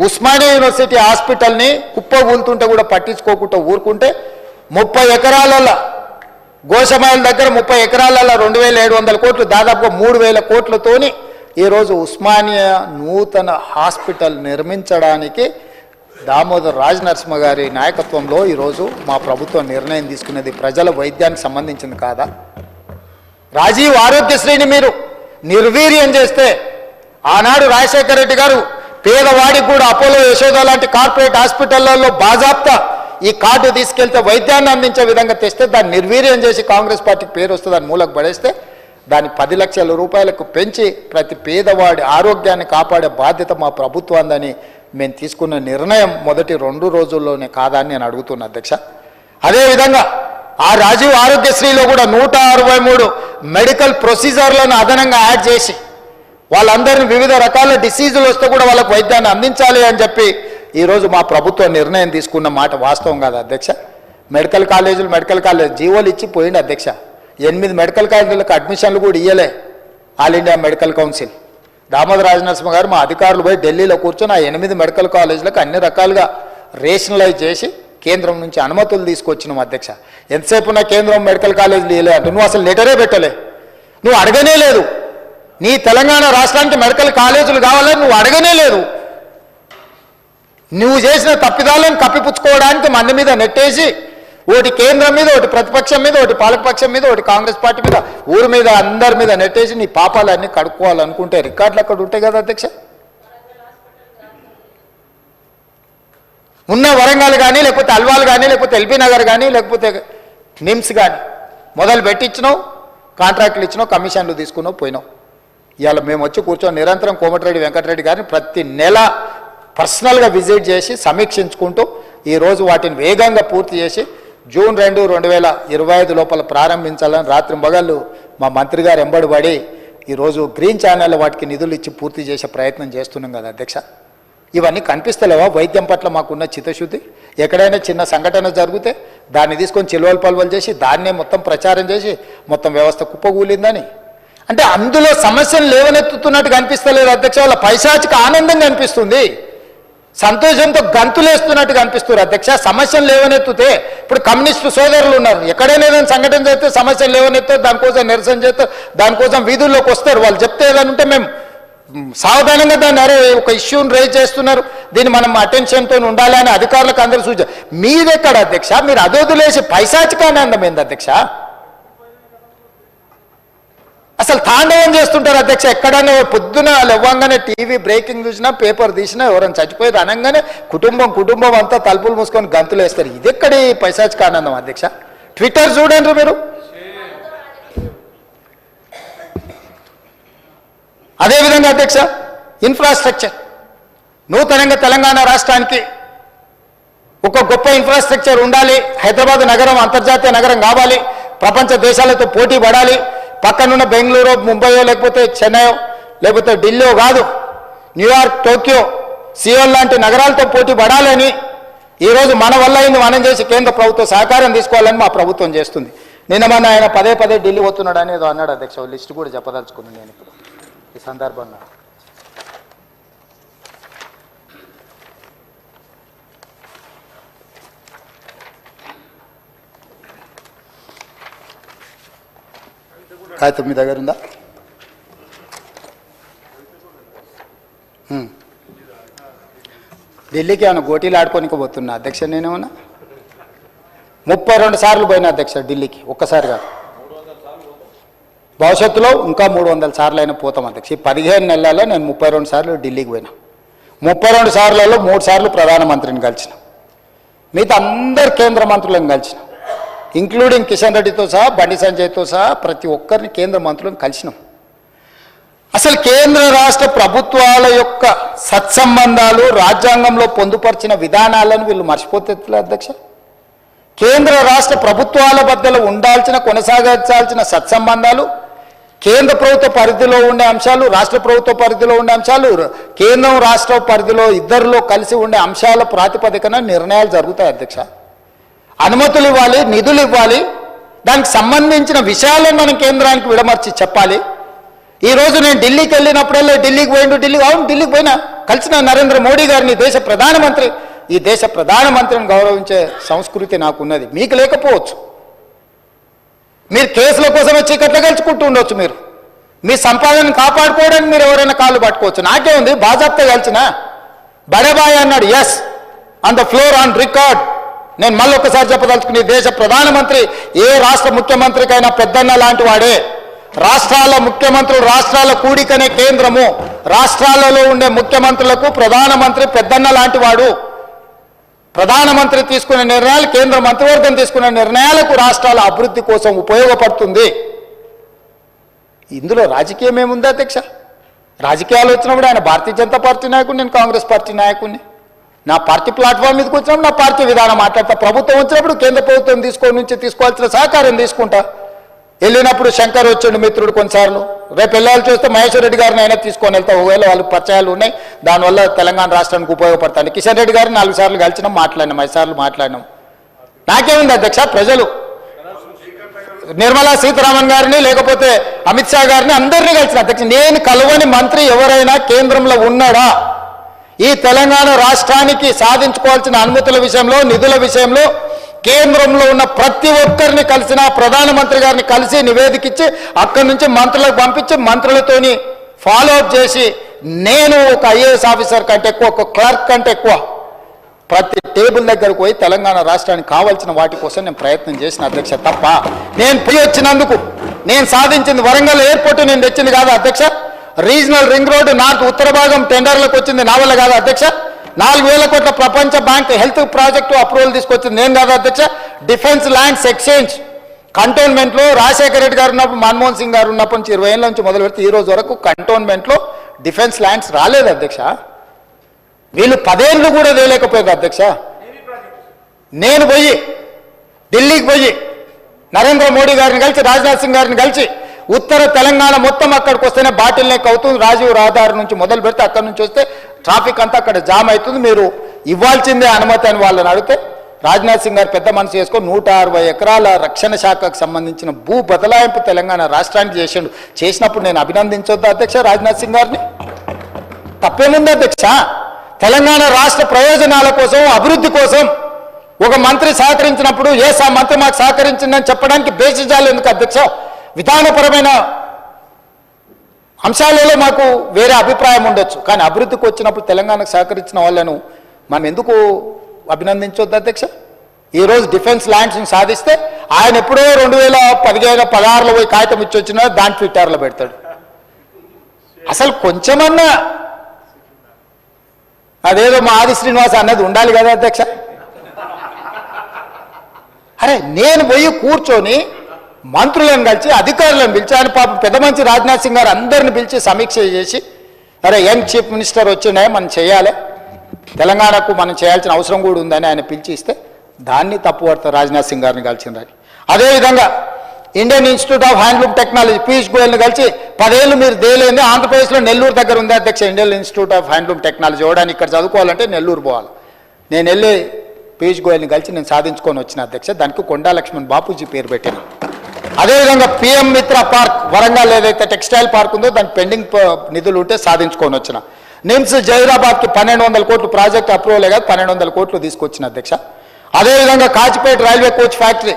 ఉస్మానియా యూనివర్సిటీ హాస్పిటల్ని కుప్పగూలుతుంటే కూడా పట్టించుకోకుండా ఊరుకుంటే 30 ఎకరాలలో గోషమాయిల దగ్గర 30 ఎకరాలలో 2,700 కోట్లు, దాదాపుగా 3,000 కోట్లతోని ఈరోజు ఉస్మానియా నూతన హాస్పిటల్ నిర్మించడానికి దామోదర్ రాజనరసింహ గారి నాయకత్వంలో ఈరోజు మా ప్రభుత్వం నిర్ణయం తీసుకునేది ప్రజల వైద్యానికి సంబంధించింది కాదా? రాజీవ్ ఆరోగ్యశ్రీని మీరు నిర్వీర్యం చేస్తే ఆనాడు రాజశేఖర రెడ్డి గారు పేదవాడికి కూడా అపోలో, యశోద లాంటి కార్పొరేట్ హాస్పిటళ్లలో బాజాప్తా ఈ కార్డు తీసుకెళ్తే వైద్యాన్ని అందించే విధంగా తెస్తే దాన్ని నిర్వీర్యం చేసి కాంగ్రెస్ పార్టీకి పేరు వస్తుంది, దాన్ని మూలకు పడేస్తే దాన్ని 10 లక్షల రూపాయలకు పెంచి ప్రతి పేదవాడి ఆరోగ్యాన్ని కాపాడే బాధ్యత మా ప్రభుత్వాన్ని మేము తీసుకున్న నిర్ణయం మొదటి 2 రోజుల్లోనే కాదా అని నేను అడుగుతున్నా అధ్యక్ష. అదేవిధంగా ఆ రాజీవ్ ఆరోగ్యశ్రీలో కూడా 163 మెడికల్ ప్రొసీజర్లను అదనంగా యాడ్ చేసి వాళ్ళందరినీ వివిధ రకాల డిసీజులు వస్తే కూడా వాళ్ళకు వైద్యాన్ని అందించాలి అని చెప్పి ఈరోజు మా ప్రభుత్వం నిర్ణయం తీసుకున్న మాట వాస్తవం కాదా అధ్యక్ష? మెడికల్ కాలేజ్ జీవోలు ఇచ్చి పోయింది అధ్యక్ష. 8 మెడికల్ కాలేజీలకు అడ్మిషన్లు కూడా ఇయ్యలే all India medical council. Damodar Rajanarasimha గారు మా అధికారులు పోయి ఢిల్లీలో కూర్చొని ఆ 8 మెడికల్ కాలేజీలకు అన్ని రకాలుగా రేషనలైజ్ చేసి కేంద్రం నుంచి అనుమతులు తీసుకొచ్చినాం అధ్యక్ష. ఎంతసేపు ఉన్న కేంద్రం మెడికల్ కాలేజీలు ఇయ్యలే అంటే నువ్వు అసలు లెటరే పెట్టలే, నువ్వు అడగనే లేదు. నీ తెలంగాణ రాష్ట్రానికి మెడికల్ కాలేజీలు కావాలని నువ్వు అడగనే లేదు. నువ్వు చేసిన తప్పిదాలను కప్పిపుచ్చుకోవడానికి మన మీద నెట్టేసి ఒకటి కేంద్రం మీద, ఒకటి ప్రతిపక్షం మీద, ఒకటి పాలకపక్షం మీద, ఒకటి కాంగ్రెస్ పార్టీ మీద, ఊరి మీద, అందరి మీద నెట్టేసి నీ పాపాలన్నీ కడుక్కోవాలనుకుంటే రికార్డులు అక్కడ ఉంటాయి కదా అధ్యక్ష. ఉన్న వరంగల్ కానీ, లేకపోతే అల్వాల్ కానీ, లేకపోతే ఎల్బీ నగర్ కానీ, లేకపోతే నిమ్స్ కానీ మొదలు పెట్టించినావు, కాంట్రాక్టులు ఇచ్చినావు, కమిషన్లు తీసుకున్నావు, పోయినావు. ఇవాళ మేము వచ్చి కూర్చొని నిరంతరం కోమటిరెడ్డి వెంకటరెడ్డి గారిని ప్రతి నెల పర్సనల్గా విజిట్ చేసి సమీక్షించుకుంటూ ఈరోజు వాటిని వేగంగా పూర్తి చేసి జూన్ 2, 2025 లోపల ప్రారంభించాలని రాత్రి మగళ్ళు మా మంత్రి గారు ఎంబడిపడి ఈరోజు గ్రీన్ ఛానల్ వాటికి నిధులు ఇచ్చి పూర్తి చేసే ప్రయత్నం చేస్తున్నాం కదా అధ్యక్ష. ఇవన్నీ కనిపిస్తలేవా వైద్యం పట్ల మాకున్న చిత్తశుద్ధి? ఎక్కడైనా చిన్న సంఘటన జరిగితే దాన్ని తీసుకొని చిలువలు పలువలు చేసి దాన్నే మొత్తం ప్రచారం చేసి మొత్తం వ్యవస్థ కుప్పగూలిందని అంటే అందులో సమస్యలు లేవనెత్తుతున్నట్టు కనిపిస్తలేదు అధ్యక్ష. వాళ్ళ పైశాచిక ఆనందం కనిపిస్తుంది, సంతోషంతో గంతులేస్తున్నట్టు కనిపిస్తున్నారు అధ్యక్ష. సమస్యలు లేవనెత్తుతే ఇప్పుడు కమ్యూనిస్టు సోదరులు ఉన్నారు, ఎక్కడైనా ఏదైనా సంఘటన చేస్తే సమస్యలు లేవనెత్తారు, దానికోసం నిరసన చేస్తారు, దానికోసం వీధుల్లోకి వస్తారు. వాళ్ళు చెప్తే ఏదంటే మేము సావధానంగా దాన్ని అరే ఒక ఇష్యూని రేజ్ చేస్తున్నారు, దీన్ని మనం అటెన్షన్తో ఉండాలి అని అధికారులకు అందరూ సూచన. మీరెక్కడ అధ్యక్ష? మీరు అదొదిలేసి పైశాచిక ఆనందం ఏంది అధ్యక్ష? అసలు అసలు తాండవం చేస్తుంటారు అధ్యక్ష. ఎక్కడన్నా పొద్దున లేవగానే టీవీ బ్రేకింగ్ చూసినా, పేపర్ తీసినా, ఎవరైనా చచ్చిపోయి అనగానే కుటుంబం అంతా తలుపులు మూసుకొని గంతులు వేస్తారు. ఇది ఎక్కడి పైశాచిక ఆనందం అధ్యక్ష? ట్విట్టర్ చూడండి మీరు. అదేవిధంగా అధ్యక్ష, ఇన్ఫ్రాస్ట్రక్చర్ నూతనంగా తెలంగాణ రాష్ట్రానికి ఒక గొప్ప ఇన్ఫ్రాస్ట్రక్చర్ ఉండాలి. హైదరాబాద్ నగరం అంతర్జాతీయ నగరం కావాలి, ప్రపంచ దేశాలతో పోటీ పడాలి. పక్కనున్న బెంగళూరు, ముంబయో, లేకపోతే చెన్నైయో, లేకపోతే ఢిల్లీయో కాదు, న్యూయార్క్, టోక్యో, సియోల్ లాంటి నగరాలతో పోటీ పడాలని ఈరోజు మన వల్ల అయింది మనం చేసి కేంద్ర ప్రభుత్వం సహకారం తీసుకోవాలని మా ప్రభుత్వం చేస్తుంది. నిన్న మన ఆయన పదే ఢిల్లీ పోతున్నాడు అనేది అన్నాడు అధ్యక్ష. లిస్టు కూడా చెప్పదలుచుకున్నాను నేను ఇప్పుడు ఈ సందర్భంగా. కాగితం మీ దగ్గర ఉందా? ఢిల్లీకి ఏమైనా గోటీలు ఆడుకోనికి పోతున్నా అధ్యక్ష. నేనేమన్నా 32 సార్లు పోయినా అధ్యక్ష ఢిల్లీకి, ఒక్కసారి కాదు. భవిష్యత్తులో ఇంకా 300 సార్లు అయినా పోతాం అధ్యక్ష. ఈ 15 నెలల్లో నేను 32 సార్లు ఢిల్లీకి పోయినా. 32 సార్లలో 3 సార్లు ప్రధానమంత్రిని కలిసిన, మిగతా అందరు కేంద్ర మంత్రులను కలిసిన, ఇంక్లూడింగ్ కిషన్ రెడ్డితో సహా, బండి సంజయ్తో సహా ప్రతి ఒక్కరిని కేంద్ర మంత్రులను కలిసినాం. అసలు కేంద్ర రాష్ట్ర ప్రభుత్వాల యొక్క సత్సంబంధాలు, రాజ్యాంగంలో పొందుపరిచిన విధానాలను వీళ్ళు మర్చిపోతే అధ్యక్ష. కేంద్ర రాష్ట్ర ప్రభుత్వాల మధ్యలో ఉండాల్సిన, కొనసాగించాల్సిన సత్సంబంధాలు, కేంద్ర ప్రభుత్వ పరిధిలో ఉండే అంశాలు, రాష్ట్ర ప్రభుత్వ పరిధిలో ఉండే అంశాలు, కేంద్రం రాష్ట్ర పరిధిలో ఇద్దరిలో కలిసి ఉండే అంశాల ప్రాతిపదికన నిర్ణయాలు జరుగుతాయి అధ్యక్ష. అనుమతులు ఇవ్వాలి, నిధులు ఇవ్వాలి, దానికి సంబంధించిన విషయాలను మనం కేంద్రానికి విడమర్చి చెప్పాలి. ఈరోజు నేను ఢిల్లీకి వెళ్ళినప్పుడల్లా ఢిల్లీకి పోయినా కలిసిన నరేంద్ర మోడీ గారిని, దేశ ప్రధానమంత్రి. ఈ దేశ ప్రధానమంత్రిని గౌరవించే సంస్కృతి నాకున్నది, మీకు లేకపోవచ్చు. మీరు కేసుల కోసమే చీకట్లో గెలుచుకుంటూ ఉండొచ్చు. మీరు మీ సంపాదనను కాపాడుకోవడానికి మీరు ఎవరైనా కాళ్ళు పట్టుకోవచ్చు. నాకే ఉంది, బాజాప్తా గెలిచిన బడేబాయ్ అన్నాడు. Yes, on the floor, on record. నేను మళ్ళీ ఒకసారి చెప్పదలుచుకుని, దేశ ప్రధానమంత్రి ఏ రాష్ట్ర ముఖ్యమంత్రికైనా పెద్దన్న లాంటి వాడే. రాష్ట్రాల ముఖ్యమంత్రులు, రాష్ట్రాల కూడికనే కేంద్రము. రాష్ట్రాలలో ఉండే ముఖ్యమంత్రులకు ప్రధానమంత్రి పెద్దన్న లాంటి వాడు. ప్రధానమంత్రి తీసుకునే నిర్ణయాలు, కేంద్ర మంత్రివర్గం తీసుకునే నిర్ణయాలకు రాష్ట్రాల అభివృద్ధి కోసం ఉపయోగపడుతుంది. ఇందులో రాజకీయం ఏముంది అధ్యక్ష? రాజకీయాలు వచ్చినప్పుడు ఆయన భారతీయ జనతా పార్టీ నాయకుడు, నేను కాంగ్రెస్ పార్టీ నాయకుడిని. నా పార్టీ ప్లాట్ఫామ్ మీదకి వచ్చినప్పుడు నా పార్టీ విధానం మాట్లాడతా. ప్రభుత్వం వచ్చినప్పుడు కేంద్ర ప్రభుత్వం తీసుకోవాల్సిన సహకారం తీసుకుంటా. వెళ్ళినప్పుడు శంకర్ వచ్చాడు మిత్రుడు కొన్నిసార్లు. రేపు వెళ్ళాలి చూస్తే మహేశ్వర్ రెడ్డి గారిని అయినా తీసుకొని వెళ్తా. ఒకవేళ వాళ్ళు పరిచయాలు ఉన్నాయి, దానివల్ల తెలంగాణ రాష్ట్రానికి ఉపయోగపడతాను. కిషన్ రెడ్డి గారిని 4 సార్లు కలిసినాం, మాట్లాడినాం, 5 సార్లు మాట్లాడినాం. నాకేముంది అధ్యక్ష? ప్రజలు నిర్మలా సీతారామన్ గారిని, లేకపోతే అమిత్ షా గారిని, అందరినీ కలిసిన అధ్యక్ష. నేను కలవని మంత్రి ఎవరైనా కేంద్రంలో ఉన్నాడా? ఈ తెలంగాణ రాష్ట్రానికి సాధించుకోవాల్సిన అనుమతుల విషయంలో, నిధుల విషయంలో కేంద్రంలో ఉన్న ప్రతి ఒక్కరిని కలిసిన, ప్రధానమంత్రి గారిని కలిసి నివేదికిచ్చి అక్కడి నుంచి మంత్రులకు పంపించి మంత్రులతోని ఫాలో అప్ చేసి, నేను ఒక ఐఏఎస్ ఆఫీసర్ కంటే ఎక్కువ, ఒక క్లర్క్ కంటే ఎక్కువ ప్రతి టేబుల్ దగ్గరకు పోయి తెలంగాణ రాష్ట్రానికి కావాల్సిన వాటి కోసం నేను ప్రయత్నం చేసిన అధ్యక్ష. తప్ప నేను పోయి వచ్చినందుకు నేను సాధించింది వరంగల్ ఎయిర్పోర్ట్ నేను తెచ్చింది కాదు అధ్యక్ష. రీజనల్ రింగ్ రోడ్డు నార్త్ ఉత్తర భాగం టెండర్లకు వచ్చింది నా వల్ల కాదు అధ్యక్ష. 4,000 కోట్ల ప్రపంచ బ్యాంక్ హెల్త్ ప్రాజెక్టు అప్రూవల్ తీసుకొచ్చింది నేను కాదు అధ్యక్ష. డిఫెన్స్ ల్యాండ్స్ ఎక్స్చేంజ్ కంటోన్మెంట్లో రాజశేఖర రెడ్డి గారు ఉన్నప్పుడు, మన్మోహన్ సింగ్ గారు ఉన్నప్పటి నుంచి 20 ఏళ్ళ నుంచి మొదలు పెడితే ఈ రోజు వరకు కంటోన్మెంట్లో డిఫెన్స్ ల్యాండ్స్ రాలేదు అధ్యక్ష. వీళ్ళు 10 ఏళ్ళు కూడా వేయలేకపోయారు అధ్యక్ష. నేను పోయి ఢిల్లీకి పోయి నరేంద్ర మోడీ గారిని కలిసి, రాజ్నాథ్ సింగ్ గారిని కలిసి, ఉత్తర తెలంగాణ మొత్తం అక్కడికి వస్తేనే బాటిల్ నెక్ అవుతుంది. రాజీవ్ రహదారి నుంచి మొదలు పెడితే అక్కడి నుంచి వస్తే ట్రాఫిక్ అంతా అక్కడ జామ్ అవుతుంది, మీరు ఇవ్వాల్సిందే అనుమతి అని వాళ్ళని అడిగితే, రాజ్నాథ్ సింగ్ గారు పెద్ద మనసు చేసుకొని 160 ఎకరాల రక్షణ శాఖకు సంబంధించిన భూ బదలాయింపు తెలంగాణ రాష్ట్రానికి చేసిండు. చేసినప్పుడు నేను అభినందించొద్దు అధ్యక్ష రాజ్నాథ్ సింగ్ గారిని? తప్పేముంది అధ్యక్ష? తెలంగాణ రాష్ట్ర ప్రయోజనాల కోసం, అభివృద్ధి కోసం ఒక మంత్రి సహకరించినప్పుడు ఆ మంత్రి మాకు సహకరించిందని చెప్పడానికి బేసిజాలు ఎందుకు అధ్యక్ష? విధానపరమైన అంశాలలో మాకు వేరే అభిప్రాయం ఉండొచ్చు, కానీ అభివృద్ధికి వచ్చినప్పుడు తెలంగాణకు సహకరించిన వాళ్ళను మనం ఎందుకు అభినందించొద్దు అధ్యక్ష? ఈరోజు డిఫెన్స్ ల్యాండ్స్ని సాధిస్తే ఆయన ఎప్పుడో 2015-16లో పోయి కాగితం ఇచ్చి వచ్చినా దాని ట్విట్టర్లో పెడతాడు. అసలు కొంచెమన్నా అదేదో మా ఆది శ్రీనివాస్ అన్నది ఉండాలి కదా అధ్యక్ష. అరే నేను పోయి కూర్చొని మంత్రులను కలిసి అధికారులను పిలిచి ఆయన పాపం పెద్ద మంచి రాజ్నాథ్ సింగ్ గారు అందరిని పిలిచి సమీక్ష చేసి అరే యంగ్ చీఫ్ మినిస్టర్ వచ్చినాయి మనం చేయాలి, తెలంగాణకు మనం చేయాల్సిన అవసరం కూడా ఉందని ఆయన పిలిచి ఇస్తే దాన్ని తప్పుపడతారు రాజ్నాథ్ సింగ్ గారిని కలిసిందని. అదేవిధంగా Indian institute of handloom technology Piyush గోయల్ని కలిసి 10 ఏళ్ళు మీరు దేలేంది, ఆంధ్రప్రదేశ్లో నెల్లూరు దగ్గర ఉంది అధ్యక్ష Indian institute of handloom technology. ఇవ్వడానికి ఇక్కడ చదువుకోవాలంటే నెల్లూరు పోవాలి. నేను వెళ్ళి పీయూష్ గోయల్ని కలిసి నేను సాధించుకొని వచ్చిన అధ్యక్ష. దానికి కొండా లక్ష్మణ్ బాపూజీ పేరు పెట్టిన. అదేవిధంగా పిఎం మిత్ర పార్క్ వరంగల్ ఏదైతే టెక్స్టైల్ పార్క్ ఉందో దానికి పెండింగ్ నిధులు ఉంటే సాధించుకొని వచ్చిన. నిమ్స్ జైరాబాద్కి 1200 కోట్లు ప్రాజెక్ట్ అప్రూవలే కాదు 1200 కోట్లు తీసుకొచ్చిన అధ్యక్ష. అదేవిధంగా కాచిపేట రైల్వే కోచ్ ఫ్యాక్టరీ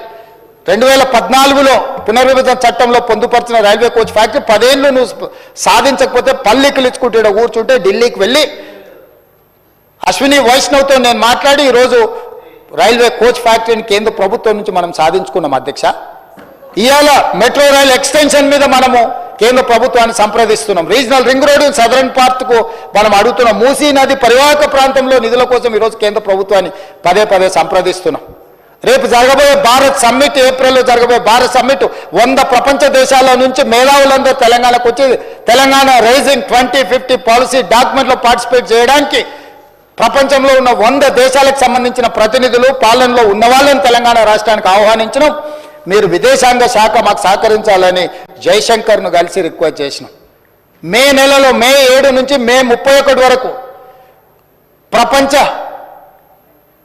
2014లో పునర్విభజన చట్టంలో పొందుపరిచిన రైల్వే కోచ్ ఫ్యాక్టరీ 10 ఏళ్ళు నువ్వు సాధించకపోతే పల్లికి ఇచ్చుకుంటే కూర్చుంటే ఢిల్లీకి వెళ్ళి అశ్విని వైష్ణవ్తో నేను మాట్లాడి ఈరోజు రైల్వే కోచ్ ఫ్యాక్టరీని కేంద్ర ప్రభుత్వం నుంచి మనం సాధించుకున్నాం అధ్యక్ష. ఇవాళ మెట్రో రైల్ ఎక్స్టెన్షన్ మీద మనము కేంద్ర ప్రభుత్వాన్ని సంప్రదిస్తున్నాం. రీజనల్ రింగ్ రోడ్డు సదరన్ పార్ట్కు మనం అడుగుతున్నాం. మూసీ నది పరివాహక ప్రాంతంలో నిధుల కోసం ఈరోజు కేంద్ర ప్రభుత్వాన్ని పదే సంప్రదిస్తున్నాం. రేపు జరగబోయే భారత్ సమ్మిట్, ఏప్రిల్లో జరగబోయే భారత్ సమ్మిట్ 100 ప్రపంచ దేశాల నుంచి మేధావులందరూ తెలంగాణకు వచ్చి తెలంగాణ రైజింగ్ 2050 పాలసీ డాక్యుమెంట్లో పార్టిసిపేట్ చేయడానికి ప్రపంచంలో ఉన్న 100 దేశాలకు సంబంధించిన ప్రతినిధులు పాలనలో ఉన్న వాళ్ళని తెలంగాణ రాష్ట్రానికి ఆహ్వానించడం. మీరు విదేశాంగ శాఖ మాకు సహకరించాలని జైశంకర్ను కలిసి రిక్వెస్ట్ చేసినాం. మే నెలలో మే 7 నుంచి మే 31 వరకు ప్రపంచ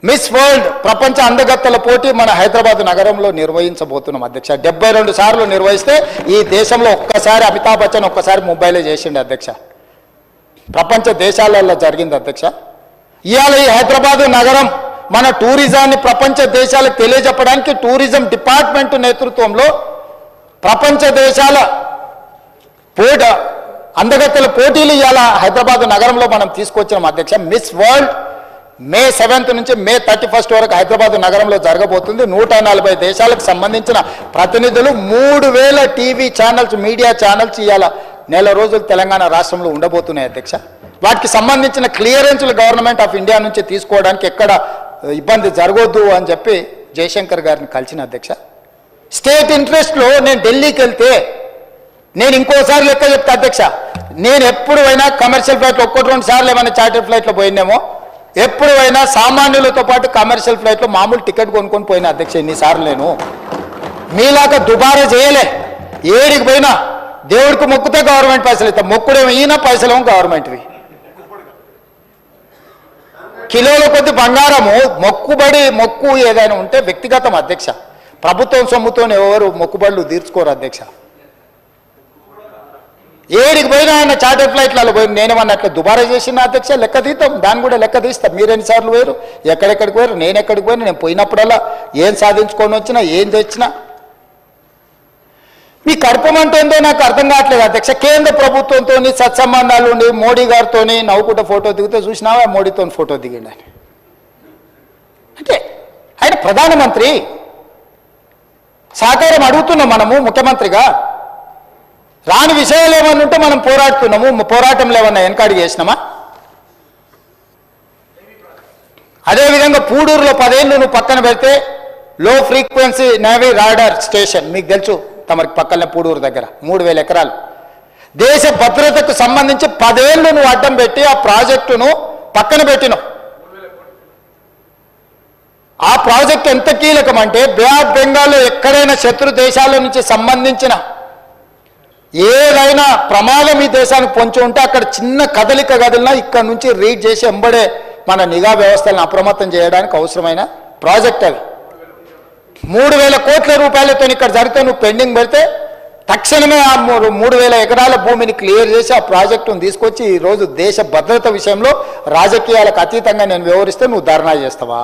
మిస్ వరల్డ్ ప్రపంచ అందగత్తెల పోటీ మన హైదరాబాద్ నగరంలో నిర్వహించబోతున్నాం అధ్యక్ష. 72 సార్లు నిర్వహిస్తే ఈ దేశంలో ఒక్కసారి అమితాబ్ బచ్చన్ ఒక్కసారి ముంబైలో చేసిండు అధ్యక్ష. ప్రపంచ దేశాలలో జరిగింది అధ్యక్ష. ఇవాళ ఈ హైదరాబాద్ నగరం మన టూరిజాన్ని ప్రపంచ దేశాలకు తెలియజెప్పడానికి టూరిజం డిపార్ట్మెంట్ నేతృత్వంలో ప్రపంచ దేశాల అందగత్తెల పోటీలు ఇవాళ హైదరాబాద్ నగరంలో మనం తీసుకొచ్చినాం అధ్యక్ష. మిస్ వరల్డ్ మే 7 నుంచి మే 31 వరకు హైదరాబాద్ నగరంలో జరగబోతుంది. 140 దేశాలకు సంబంధించిన ప్రతినిధులు 3000 టీవీ ఛానల్స్ మీడియా ఛానల్స్ ఇవాళ నెల రోజులు తెలంగాణ రాష్ట్రంలో ఉండబోతున్నాయి అధ్యక్ష. వాటికి సంబంధించిన క్లియరెన్స్లు గవర్నమెంట్ ఆఫ్ ఇండియా నుంచి తీసుకోవడానికి ఎక్కడ ఇబ్బంది జరగొద్దు అని చెప్పి జయశంకర్ గారిని కలిసిన అధ్యక్ష. స్టేట్ ఇంట్రెస్ట్లో నేను ఢిల్లీకి వెళ్తే నేను ఇంకోసారి లెక్క చెప్తా అధ్యక్ష. నేను ఎప్పుడు అయినా కమర్షియల్ ఫ్లైట్లో 1-2 సార్లు ఏమైనా చార్టర్ ఫ్లైట్లో పోయినేమో, ఎప్పుడు అయినా సామాన్యులతో పాటు కమర్షియల్ ఫ్లైట్లో మామూలు టికెట్ కొనుక్కొని పోయినా అధ్యక్ష. ఇన్నిసార్లు నేను మీలాగా దుబారా చేయలే. ఏడికి పోయినా దేవుడికి మొక్కుతే గవర్నమెంట్ పైసలు ఇస్తాం, మొక్కుడేమో ఈయన పైసలేమో గవర్నమెంట్వి. కిలోల కొద్ది బంగారము మొక్కు ఏదైనా ఉంటే వ్యక్తిగతం అధ్యక్ష. ప్రభుత్వం సొమ్ముతో ఎవరు మొక్కుబడులు తీర్చుకోరు అధ్యక్ష. ఏడికి పోయినా ఆయన చార్టర్ ఫ్లైట్లలో పోయి నేనేమన్నా అట్లా దుబారా చేసిన అధ్యక్ష. లెక్క తీస్తాం, దాన్ని కూడా లెక్క తీస్తాం. మీరు ఎన్నిసార్లు పోయారు, ఎక్కడెక్కడికి పోయారు, నేను ఎక్కడికి పోయినా, నేను పోయినప్పుడల్లా ఏం సాధించుకొని వచ్చినా ఏం తెచ్చినా మీ కడపమంటేందో నాకు అర్థం కావట్లేదు అధ్యక్ష. కేంద్ర ప్రభుత్వంతో సత్సంబంధాలు ఉండి మోడీ గారితో నవ్వుకుంటూ ఫోటో దిగితే చూసినావా మోడీతో ఫోటో దిగిండి అని. అంటే ఆయన ప్రధానమంత్రి, సహకారం అడుగుతున్నాం మనము ముఖ్యమంత్రిగా. రాని విషయాలు ఏమన్నా ఉంటే మనం పోరాడుతున్నాము. పోరాటంలో ఏమన్నా వెనకాడికి చేసినామా? అదేవిధంగా పూడూరులో 10 ఏళ్ళు నువ్వు పక్కన పెడితే లో ఫ్రీక్వెన్సీ నేవీ రాడార్ స్టేషన్ మీకు తెలుసు, తమరికి పక్కనే పూడూరు దగ్గర 3000 ఎకరాలు. దేశ భద్రతకు సంబంధించి 10 ఏళ్ళు నువ్వు అడ్డం పెట్టి ఆ ప్రాజెక్టును పక్కన పెట్టినావు. ఆ ప్రాజెక్ట్ ఎంత కీలకం అంటే బే ఆఫ్ బెంగాల్లో ఎక్కడైనా శత్రు దేశాల నుంచి సంబంధించిన ఏదైనా ప్రమాదం ఈ దేశానికి పొంచి ఉంటే అక్కడ చిన్న కదలిక కదిలినా ఇక్కడ నుంచి రీడ్ చేసి ఎంబడే మన నిఘా వ్యవస్థలను అప్రమత్తం చేయడానికి అవసరమైన ప్రాజెక్ట్ అది. 3000 కోట్ల రూపాయలతో ఇక్కడ జరిగితే నువ్వు పెండింగ్ పెడితే తక్షణమే ఆ 3000 ఎకరాల భూమిని క్లియర్ చేసి ఆ ప్రాజెక్టును తీసుకొచ్చి ఈరోజు దేశ భద్రత విషయంలో రాజకీయాలకు అతీతంగా నేను వ్యవహరిస్తే నువ్వు ధర్నా చేస్తావా?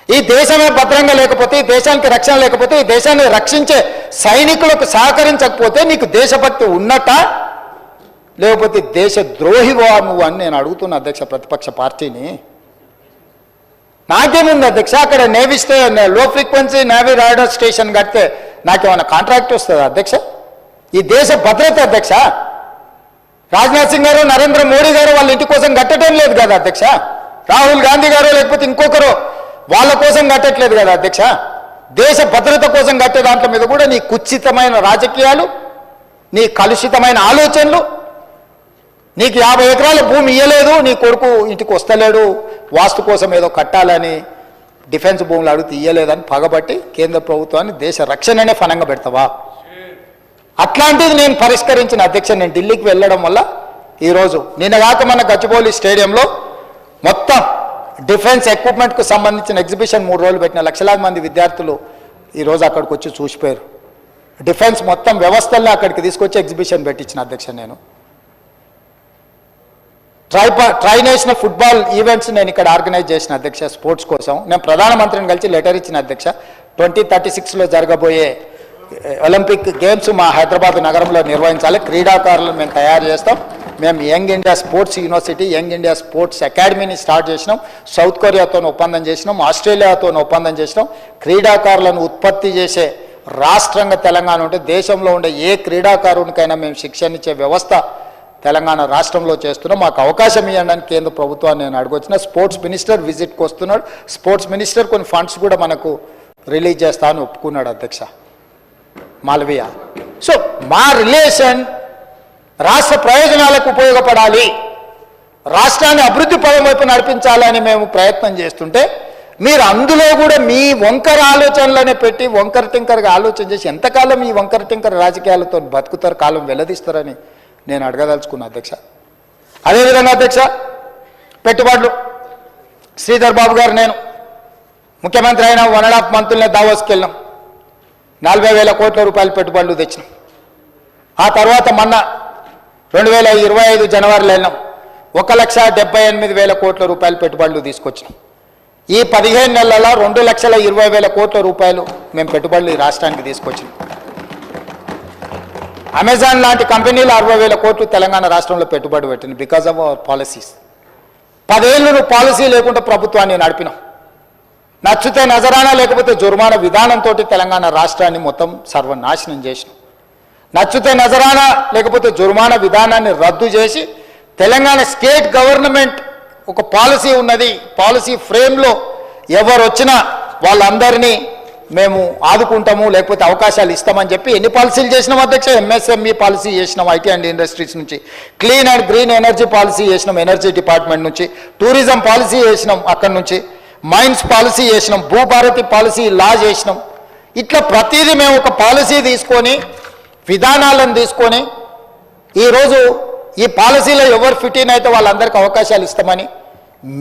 ఈ దేశమే భద్రంగా లేకపోతే, ఈ దేశానికి రక్షణ లేకపోతే, ఈ దేశాన్ని రక్షించే సైనికులకు సహకరించకపోతే నీకు దేశభక్తి ఉన్నట్ట లేకపోతే దేశ ద్రోహివా నువ్వు అని నేను అడుగుతున్నా అధ్యక్ష ప్రతిపక్ష పార్టీని. నాకేముంది అధ్యక్ష, అక్కడ నేవీ లో ఫ్రీక్వెన్సీ నేవీ రాడార్ స్టేషన్ కడితే నాకేమైనా కాంట్రాక్ట్ వస్తుందా అధ్యక్ష? ఈ దేశ భద్రత అధ్యక్ష. రాజ్నాథ్ సింగ్ గారు, నరేంద్ర మోడీ గారు వాళ్ళ ఇంటి కోసం కట్టడం లేదు కదా అధ్యక్ష. రాహుల్ గాంధీ గారు లేకపోతే ఇంకొకరు వాళ్ళ కోసం కట్టట్లేదు కదా అధ్యక్ష. దేశ భద్రత కోసం కట్టే దాంట్లో మీద కూడా నీ కుత్సితమైన రాజకీయాలు, నీ కలుషితమైన ఆలోచనలు, నీకు 50 ఎకరాల భూమి ఇయ్యలేదు, నీ కొడుకు ఇంటికి వస్తలేడు, వాస్తు కోసం ఏదో కట్టాలని డిఫెన్స్ భూములు అడిగితే ఇయ్యలేదని పగబట్టి కేంద్ర ప్రభుత్వాన్ని దేశ రక్షణనే ఫనంగా పెడతావా? అట్లాంటిది నేను పరిష్కరించిన అధ్యక్ష. నేను ఢిల్లీకి వెళ్ళడం వల్ల ఈరోజు నిన్నగాక మన గచ్చిబౌలి స్టేడియంలో మొత్తం డిఫెన్స్ ఎక్విప్మెంట్కు సంబంధించిన ఎగ్జిబిషన్ 3 రోజులు పెట్టిన లక్షలాది మంది విద్యార్థులు ఈరోజు అక్కడికి వచ్చి చూసిపోయారు. డిఫెన్స్ మొత్తం వ్యవస్థల్లో అక్కడికి తీసుకొచ్చి ఎగ్జిబిషన్ పెట్టించిన అధ్యక్ష. నేను ట్రై నేషనల్ ఫుట్బాల్ ఈవెంట్స్ నేను ఇక్కడ ఆర్గనైజ్ చేసిన అధ్యక్ష. స్పోర్ట్స్ కోసం నేను ప్రధానమంత్రిని కలిసి లెటర్ ఇచ్చిన అధ్యక్ష. 2036లో జరగబోయే ఒలింపిక్ గేమ్స్ మా హైదరాబాద్ నగరంలో నిర్వహించాలి. క్రీడాకారులను మేము తయారు చేస్తాం. మేము young India sports university, young India sports అకాడమీని స్టార్ట్ చేసినాం. సౌత్ కొరియాతో ఒప్పందం చేసినాం, ఆస్ట్రేలియాతో ఒప్పందం చేసినాం. క్రీడాకారులను ఉత్పత్తి చేసే రాష్ట్రంగా తెలంగాణ ఉంటే దేశంలో ఉండే ఏ క్రీడాకారునికైనా మేము శిక్షణ ఇచ్చే వ్యవస్థ తెలంగాణ రాష్ట్రంలో చేస్తున్నాం. మాకు అవకాశం ఇవ్వడానికి కేంద్ర ప్రభుత్వాన్ని నేను అడగొచ్చిన. స్పోర్ట్స్ మినిస్టర్ విజిట్కి వస్తున్నాడు. స్పోర్ట్స్ మినిస్టర్ కొన్ని ఫండ్స్ కూడా మనకు రిలీజ్ చేస్తా అని ఒప్పుకున్నాడు అధ్యక్ష మాల్వియా. సో మా రిలేషన్ రాష్ట్ర ప్రయోజనాలకు ఉపయోగపడాలి, రాష్ట్రాన్ని అభివృద్ధి పదం వైపు నడిపించాలని మేము ప్రయత్నం చేస్తుంటే మీరు అందులో కూడా మీ వంకర ఆలోచనలనే పెట్టి వంకర టింకర్గా ఆలోచన చేసి ఎంతకాలం ఈ వంకర టింకర రాజకీయాలతో బతుకుతారు, కాలం వెల్లదీస్తారని నేను అడగదలుచుకున్నా అధ్యక్ష. అదేవిధంగా అధ్యక్ష, పెట్టుబడులు శ్రీధర్ బాబు గారు నేను ముఖ్యమంత్రి అయిన 1.5 మంత్రులనే దావోస్కి వెళ్ళినాం. 40,000 కోట్ల రూపాయలు పెట్టుబడులు తెచ్చినాం. ఆ తర్వాత మొన్న 2025 జనవరిలో వెళ్ళినాం. 1,78,000 కోట్ల రూపాయలు పెట్టుబడులు తీసుకొచ్చినాం. ఈ 15 నెలల్లో 2,20,000 కోట్ల రూపాయలు మేము పెట్టుబడులు ఈ రాష్ట్రానికి తీసుకొచ్చినాం. అమెజాన్ లాంటి కంపెనీలు 60,000 కోట్లు తెలంగాణ రాష్ట్రంలో పెట్టుబడి పెట్టింది బికాజ్ ఆఫ్ అవర్ పాలసీస్. 10 ఏళ్ళు నువ్వు పాలసీ లేకుండా ప్రభుత్వాన్ని నడిపినాం. నచ్చితే నజరానా లేకపోతే జుర్మానా విధానంతో తెలంగాణ రాష్ట్రాన్ని మొత్తం సర్వనాశనం చేసినాం. నచ్చితే నజరానా లేకపోతే జుర్మానా విధానాన్ని రద్దు చేసి తెలంగాణ స్టేట్ గవర్నమెంట్ ఒక పాలసీ ఉన్నది. పాలసీ ఫ్రేమ్లో ఎవరు వచ్చినా వాళ్ళందరినీ మేము ఆదుకుంటాము, లేకపోతే అవకాశాలు ఇస్తామని చెప్పి ఎన్ని పాలసీలు చేసినాం అధ్యక్ష. ఎంఎస్ఎంఈ పాలసీ చేసినాం ఐటీ అండ్ ఇండస్ట్రీస్ నుంచి, clean and green energy policy చేసినాం ఎనర్జీ డిపార్ట్మెంట్ నుంచి, టూరిజం పాలసీ చేసినాం అక్కడి నుంచి, మైన్స్ పాలసీ చేసినాం, భూభారతి పాలసీ లా చేసినాం. ఇట్లా ప్రతిదీ మేము ఒక పాలసీ తీసుకొని విధానాలను తీసుకొని ఈరోజు ఈ పాలసీలో ఎవరు ఫిట్ ఇన్ అయితే వాళ్ళందరికీ అవకాశాలు ఇస్తామని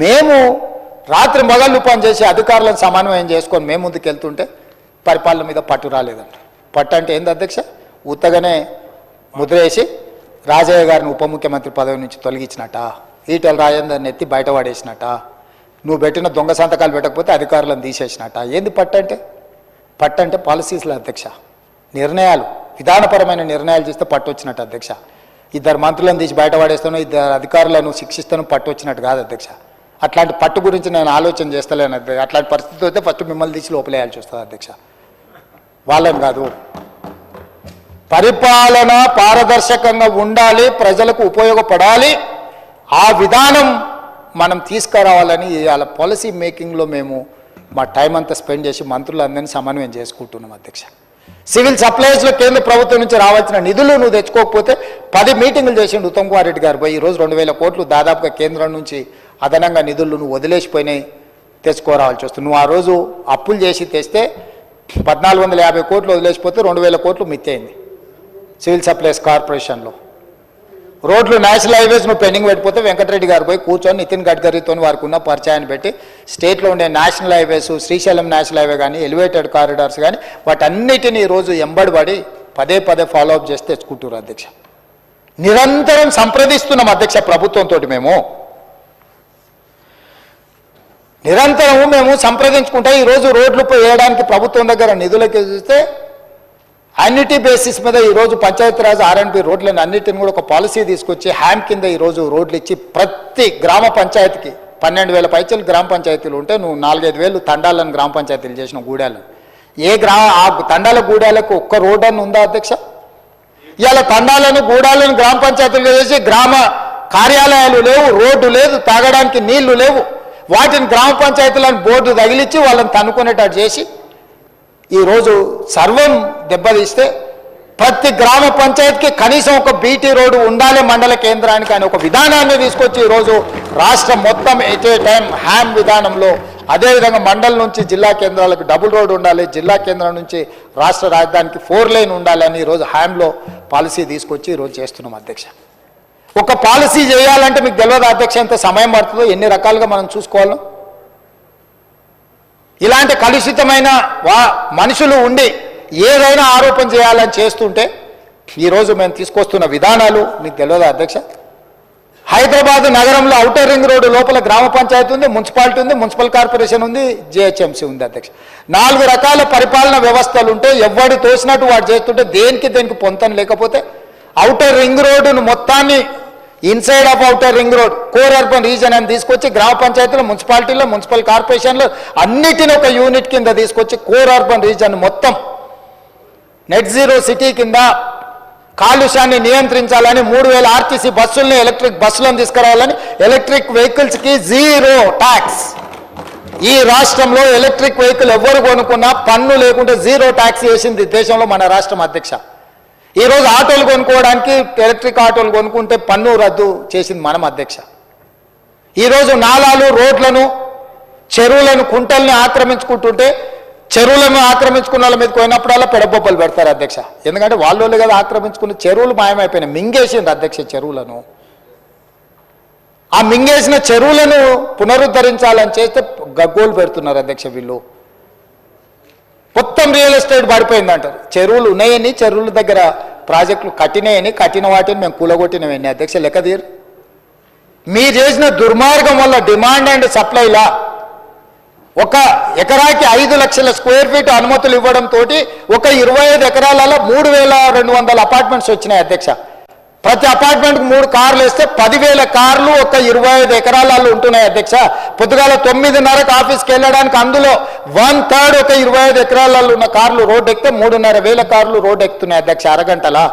మేము రాత్రి మొగళ్ళు పని చేసి అధికారులను సమన్వయం చేసుకొని మేము ముందుకు వెళ్తుంటే పరిపాలన మీద పట్టు రాలేదండి. పట్టు అంటే ఏంది అధ్యక్ష? ఉత్తగానే ముద్రేసి రాజయ్య గారిని ఉప ముఖ్యమంత్రి పదవి నుంచి తొలగించినట, ఈటెల రాజేందర్ని ఎత్తి బయట పడేసినట, నువ్వు పెట్టిన దొంగ సంతకాలు పెట్టకపోతే అధికారులను తీసేసినట. ఏంది పట్టు అంటే? పట్టు అంటే పాలసీస్లో అధ్యక్ష, నిర్ణయాలు, విధానపరమైన నిర్ణయాలు చేస్తే పట్టు వచ్చినట్టు అధ్యక్ష. 2 మంత్రులను తీసి బయట పడేస్తాను, 2 అధికారులను శిక్షిస్తాను పట్టు వచ్చినట్టు కాదు అధ్యక్ష. అట్లాంటి పట్టు గురించి నేను ఆలోచన చేస్తలేను అధ్యక్ష. అట్లాంటి పరిస్థితి అయితే ఫస్ట్ మిమ్మల్ని తీసి లోపలేయాల్సి వస్తుంది అధ్యక్ష, వాళ్ళని కాదు. పరిపాలన పారదర్శకంగా ఉండాలి, ప్రజలకు ఉపయోగపడాలి, ఆ విధానం మనం తీసుకురావాలని వాళ్ళ పాలసీ మేకింగ్లో మేము మా టైం అంతా స్పెండ్ చేసి మంత్రులందరినీ సమన్వయం చేసుకుంటున్నాం అధ్యక్ష. సివిల్ సప్లైస్లో కేంద్ర ప్రభుత్వం నుంచి రావాల్సిన నిధులు నువ్వు తెచ్చుకోకపోతే 10 మీటింగులు చేసిండు ఉత్తమ్ కుమార్ రెడ్డి గారు పోయి. ఈరోజు 2,000 కోట్లు దాదాపుగా కేంద్రం నుంచి అదనంగా నిధులు నువ్వు వదిలేసిపోయినాయి, తెచ్చుకోరావాల్సి వస్తుంది. నువ్వు ఆ రోజు అప్పులు చేసి తెస్తే 1,450 కోట్లు వదిలేసిపోతే 2,000 కోట్లు మిత్తయింది సివిల్ సప్లైస్ కార్పొరేషన్లో. రోడ్లు నేషనల్ హైవేస్ నువ్వు పెండింగ్ పెట్టిపోతే వెంకటరెడ్డి గారు పోయి కూర్చొని నితిన్ గడ్కరీతో వారికి ఉన్న పరిచయాన్ని పెట్టి స్టేట్లో ఉండే national highways, Srisailam national highway కానీ, ఎలివేటెడ్ కారిడార్స్ కానీ వాటన్నిటినీ ఈరోజు ఎంబడిపడి పదే ఫాలో అప్ చేసి తెచ్చుకుంటున్నారు అధ్యక్ష. నిరంతరం సంప్రదిస్తున్నాం అధ్యక్ష ప్రభుత్వంతో. మేము సంప్రదించుకుంటే ఈరోజు రోడ్లు వేయడానికి ప్రభుత్వం దగ్గర నిధులకి చూస్తే అన్నిటి బేసిస్ మీద ఈరోజు పంచాయతీరాజ్ ఆర్ఎండ్బి రోడ్లను అన్నిటిని కూడా ఒక పాలసీ తీసుకొచ్చి హ్యామ్ కింద ఈరోజు రోడ్లు ఇచ్చి ప్రతి గ్రామ పంచాయతీకి 12,000 పైచలు గ్రామ పంచాయతీలు ఉంటే నువ్వు 4-5 తండాలను గ్రామ పంచాయతీలు చేసిన గూడాలు. ఆ తండాల గూడాలకు ఒక్క రోడ్ అని ఉందా అధ్యక్ష? ఇవాళ తండాలను గూడాలను గ్రామ పంచాయతీలు చేసి గ్రామ కార్యాలయాలు లేవు, రోడ్డు లేదు, తాగడానికి నీళ్లు లేవు. వాటిని గ్రామ పంచాయతీలను బోర్డు తగిలించి వాళ్ళని తన్నుకునేటట్టు చేసి ఈరోజు సర్వం దెబ్బతీస్తే ప్రతి గ్రామ పంచాయతీకి కనీసం ఒక బీటీ రోడ్డు ఉండాలి మండల కేంద్రానికి అని ఒక విధానాన్ని తీసుకొచ్చి ఈరోజు రాష్ట్రం మొత్తం ఎట్ ఏ టైం హ్యామ్ విధానంలో, అదేవిధంగా మండలం నుంచి జిల్లా కేంద్రాలకు డబుల్ రోడ్ ఉండాలి, జిల్లా కేంద్రం నుంచి రాష్ట్ర రాజధానికి 4 లైన్ ఉండాలి అని ఈరోజు హ్యామ్లో పాలసీ తీసుకొచ్చి ఈరోజు చేస్తున్నాం అధ్యక్ష. ఒక పాలసీ చేయాలంటే మీకు తెలియదు అధ్యక్ష ఎంత సమయం పడుతుందో, ఎన్ని రకాలుగా మనం చూసుకోవాలో. ఇలాంటి కలుషితమైన మనుషులు ఉండి ఏదైనా ఆరోపణ చేయాలని చేస్తుంటే ఈరోజు మేము తీసుకొస్తున్న విధానాలు మీకు తెలియదు అధ్యక్ష. హైదరాబాద్ నగరంలో ఔటర్ రింగ్ రోడ్డు లోపల గ్రామ పంచాయతీ ఉంది, మున్సిపాలిటీ ఉంది, మున్సిపల్ కార్పొరేషన్ ఉంది, జిహెచ్ఎంసీ ఉంది అధ్యక్ష. 4 రకాల పరిపాలన వ్యవస్థలు ఉంటే ఎవడు తోసినట్టు వాడు చేస్తుంటే దేనికి పొంతన లేకపోతే ఔటర్ రింగ్ రోడ్డును మొత్తాన్ని inside of outer ring road core urban reason అని తీసుకొచ్చి గ్రామ పంచాయతీలో, మున్సిపాలిటీలో, మున్సిపల్ కార్పొరేషన్లో అన్నిటిని ఒక యూనిట్ కింద తీసుకొచ్చి కోర్ అర్బన్ రీజన్ మొత్తం నెట్ జీరో సిటీ కింద కాలుష్యాన్ని నియంత్రించాలని 3,000 ఆర్టీసీ బస్సుల్ని ఎలక్ట్రిక్ బస్సులను తీసుకురావాలని, ఎలక్ట్రిక్ వెహికల్స్కి 0 ట్యాక్స్. ఈ రాష్ట్రంలో ఎలక్ట్రిక్ వెహికల్ ఎవరు కొనుక్కున్నా పన్ను లేకుంటే 0 ట్యాక్స్ వేసింది దేశంలో మన రాష్ట్రం అధ్యక్ష. ఈరోజు ఆటోలు కొనుక్కోవడానికి ఎలక్ట్రిక్ ఆటోలు కొనుక్కుంటే పన్ను రద్దు చేసింది మనం అధ్యక్ష. ఈరోజు నాలాలు, రోడ్లను, చెరువులను, కుంటల్ని ఆక్రమించుకుంటుంటే చెరువులను ఆక్రమించుకున్న వాళ్ళ మీద పోయినప్పుడల్లా పెడబొబ్బలు పెడతారు అధ్యక్ష. ఎందుకంటే వాళ్ళు కదా ఆక్రమించుకున్న చెరువులు మాయమైపోయినాయి, మింగేసింది అధ్యక్ష చెరువులను. ఆ మింగేసిన చెరువులను పునరుద్ధరించాలని చేస్తే గగ్గోలు పెడుతున్నారు అధ్యక్ష వీళ్ళు. మొత్తం రియల్ ఎస్టేట్ పడిపోయింది అంటారు. చెరువులు ఉన్నాయని, చెరువుల దగ్గర ప్రాజెక్టులు కట్టినాయని, కట్టిన వాటిని మేము కూలగొట్టినవన్నీ అధ్యక్ష లెక్క తీరు. మీరు చేసిన దుర్మార్గం వల్ల డిమాండ్ అండ్ సప్లైలా ఒక ఎకరాకి 5 లక్షల స్క్వేర్ ఫీట్ అనుమతులు ఇవ్వడంతో ఒక 25 ఎకరాలలో 3,200 అపార్ట్మెంట్స్ వచ్చినాయి అధ్యక్ష. ప్రతి అపార్ట్మెంట్కి 3 కార్లు వేస్తే 10,000 కార్లు ఒక 25 ఎకరాలలో ఉంటున్నాయి అధ్యక్ష. పొద్దుగాల 9:30కి ఆఫీస్కి వెళ్ళడానికి అందులో 1/3 ఒక 25 ఎకరాలలో ఉన్న కార్లు రోడ్డు ఎక్కితే 3,500 కార్లు రోడ్డు ఎక్కుతున్నాయి అధ్యక్ష అరగంటలా.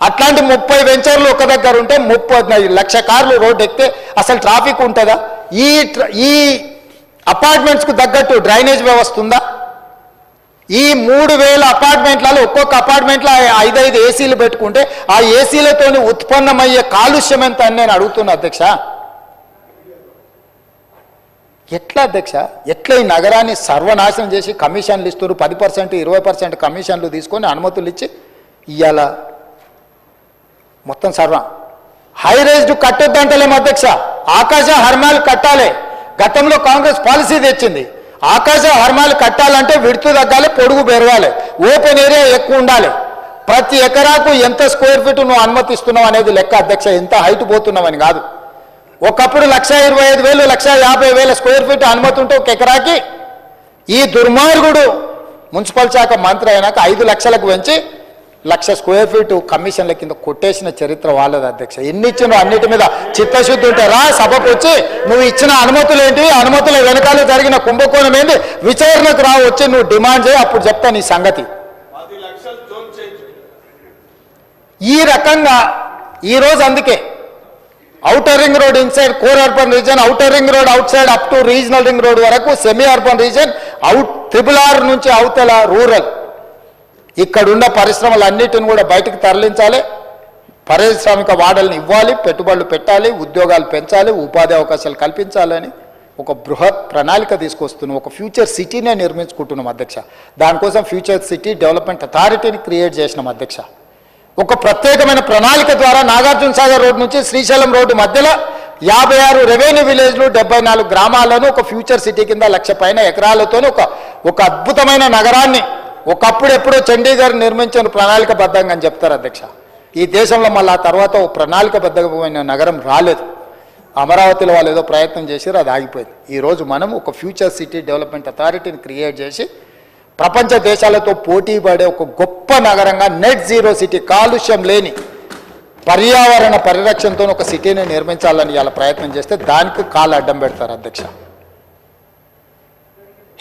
అట్లాంటి 30 వెంచర్లు ఒక దగ్గర ఉంటే 30 లక్ష కార్లు రోడ్డు ఎక్కితే అసలు ట్రాఫిక్ ఉంటుందా? ఈ అపార్ట్మెంట్స్కు తగ్గట్టు డ్రైనేజ్ వ్యవస్థ ఉందా? ఈ 3,000 అపార్ట్మెంట్లలో ఒక్కొక్క అపార్ట్మెంట్లో 5 ఏసీలు పెట్టుకుంటే ఆ ఏసీలతో ఉత్పన్నమయ్యే కాలుష్యం ఎంత అని నేను అడుగుతున్నా అధ్యక్ష. ఎట్లా అధ్యక్ష? ఎట్లా ఈ నగరాన్ని సర్వనాశనం చేసి కమిషన్లు ఇస్తారు, 10%, 20% కమిషన్లు తీసుకొని అనుమతులు ఇచ్చి ఇవాళ మొత్తం హై రైజ్డ్ కట్టొద్దంటలేము అధ్యక్ష. ఆకాశ హర్మాలు కట్టాలి. గతంలో కాంగ్రెస్ పాలసీ తెచ్చింది. ఆకాశ హర్మాలు కట్టాలంటే విడుతు తగ్గాలి, పొడుగు పెరగాలి, ఓపెన్ ఏరియా ఎక్కువ ఉండాలి. ప్రతి ఎకరాకు ఎంత స్క్వేర్ ఫీట్ నువ్వు అనుమతిస్తున్నావు అనేది లెక్క అధ్యక్ష. ఎంత హైట్ పోతున్నావని కాదు. ఒకప్పుడు 1,25,000, 1,50,000 స్క్వేర్ ఫీట్ అనుమతి ఉంటే ఒక ఎకరాకి. ఈ దుర్మార్గుడు మున్సిపల్ శాఖ మంత్రి అయినాక 5 లక్షలకు పెంచి 1,00,000 స్క్వేర్ ఫీట్ కమిషన్ల కింద కొట్టేసిన చరిత్ర వాళ్ళది అధ్యక్ష. ఎన్ని ఇచ్చినో అన్నిటి మీద చిత్తశుద్ధి ఉంటే రా సభకు వచ్చి నువ్వు ఇచ్చిన అనుమతులు ఏంటి, అనుమతుల వెనకాల జరిగిన కుంభకోణం ఏంటి, విచారణకు రా వచ్చి నువ్వు డిమాండ్ చేయి, అప్పుడు చెప్తా నీ సంగతి. ఈ రకంగా ఈరోజు అందుకే outer ring road inside core urban reason, outer ring road out side up to regional ring road వరకు సెమీ అర్బన్ రీజన్, RRR నుంచి అవతల రూరల్, ఇక్కడున్న పరిశ్రమలన్నిటిని కూడా బయటకు తరలించాలి. పారిశ్రామిక వాడల్ని ఇవ్వాలి, పెట్టుబడులు పెట్టాలి, ఉద్యోగాలు పెంచాలి, ఉపాధి అవకాశాలు కల్పించాలని ఒక బృహత్ ప్రణాళిక తీసుకొస్తున్నాం. ఒక ఫ్యూచర్ సిటీనే నిర్మించుకుంటున్నాం అధ్యక్ష. దానికోసం ఫ్యూచర్ సిటీ డెవలప్మెంట్ అథారిటీని క్రియేట్ చేసినాం అధ్యక్ష. ఒక ప్రత్యేకమైన ప్రణాళిక ద్వారా నాగార్జున సాగర్ రోడ్ నుంచి శ్రీశైలం రోడ్డు మధ్యలో 56 రెవెన్యూ విలేజ్లు, 74 గ్రామాలను ఒక ఫ్యూచర్ సిటీ కింద 1,00,000 పైన ఎకరాలతో ఒక అద్భుతమైన నగరాన్ని ఒకప్పుడు ఎప్పుడో చండీగఢ్ నిర్మించిన ప్రణాళికబద్ధంగా అని చెప్తారు అధ్యక్ష. ఈ దేశంలో మళ్ళీ ఆ తర్వాత ఒక ప్రణాళికబద్ధమైన నగరం రాలేదు. అమరావతిలో వాళ్ళు ఏదో ప్రయత్నం చేశారు, అది ఆగిపోయింది. ఈరోజు మనం ఒక ఫ్యూచర్ సిటీ డెవలప్మెంట్ అథారిటీని క్రియేట్ చేసి ప్రపంచ దేశాలతో పోటీ పడే ఒక గొప్ప నగరంగా నెట్ జీరో సిటీ, కాలుష్యం లేని పర్యావరణ పరిరక్షణతో ఒక సిటీని నిర్మించాలని ఇలా ప్రయత్నం చేస్తే దానికి కాళ్ళు అడ్డం పెడతారు అధ్యక్ష.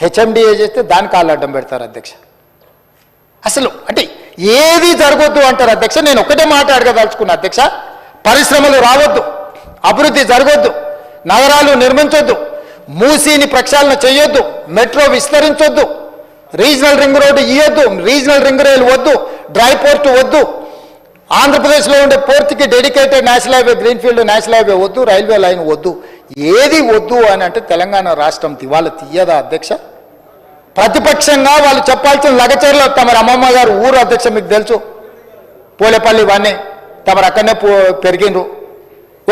హెచ్ఎండిఏ చేస్తే దానికి కాళ్ళు అడ్డం పెడతారు అధ్యక్ష. అసలు అంటే ఏది జరగొద్దు అంటారు అధ్యక్ష. నేను ఒకటే మాట అడగదలుచుకున్నా అధ్యక్ష. పరిశ్రమలు రావద్దు, అభివృద్ధి జరగొద్దు, నగరాలు నిర్మించొద్దు, మూసీని ప్రక్షాళన చేయొద్దు, మెట్రో విస్తరించొద్దు, రీజనల్ రింగ్ రోడ్డు ఇవ్వద్దు, రీజనల్ రింగ్ రైలు వద్దు, డ్రై పోర్ట్ వద్దు, ఆంధ్రప్రదేశ్లో ఉండే పోర్ట్కి dedicated national highway, greenfield national highway వద్దు, రైల్వే లైన్ వద్దు, ఏది వద్దు అని అంటే తెలంగాణ రాష్ట్రం దివాళ తీయదా అధ్యక్ష? ప్రతిపక్షంగా వాళ్ళు చెప్పాల్సిన లగచర్లు తమరి అమ్మమ్మ గారు ఊరు అధ్యక్ష, మీకు తెలుసు, పోలేపల్లి ఇవన్నీ తమరు అక్కడనే పెరిగినరు.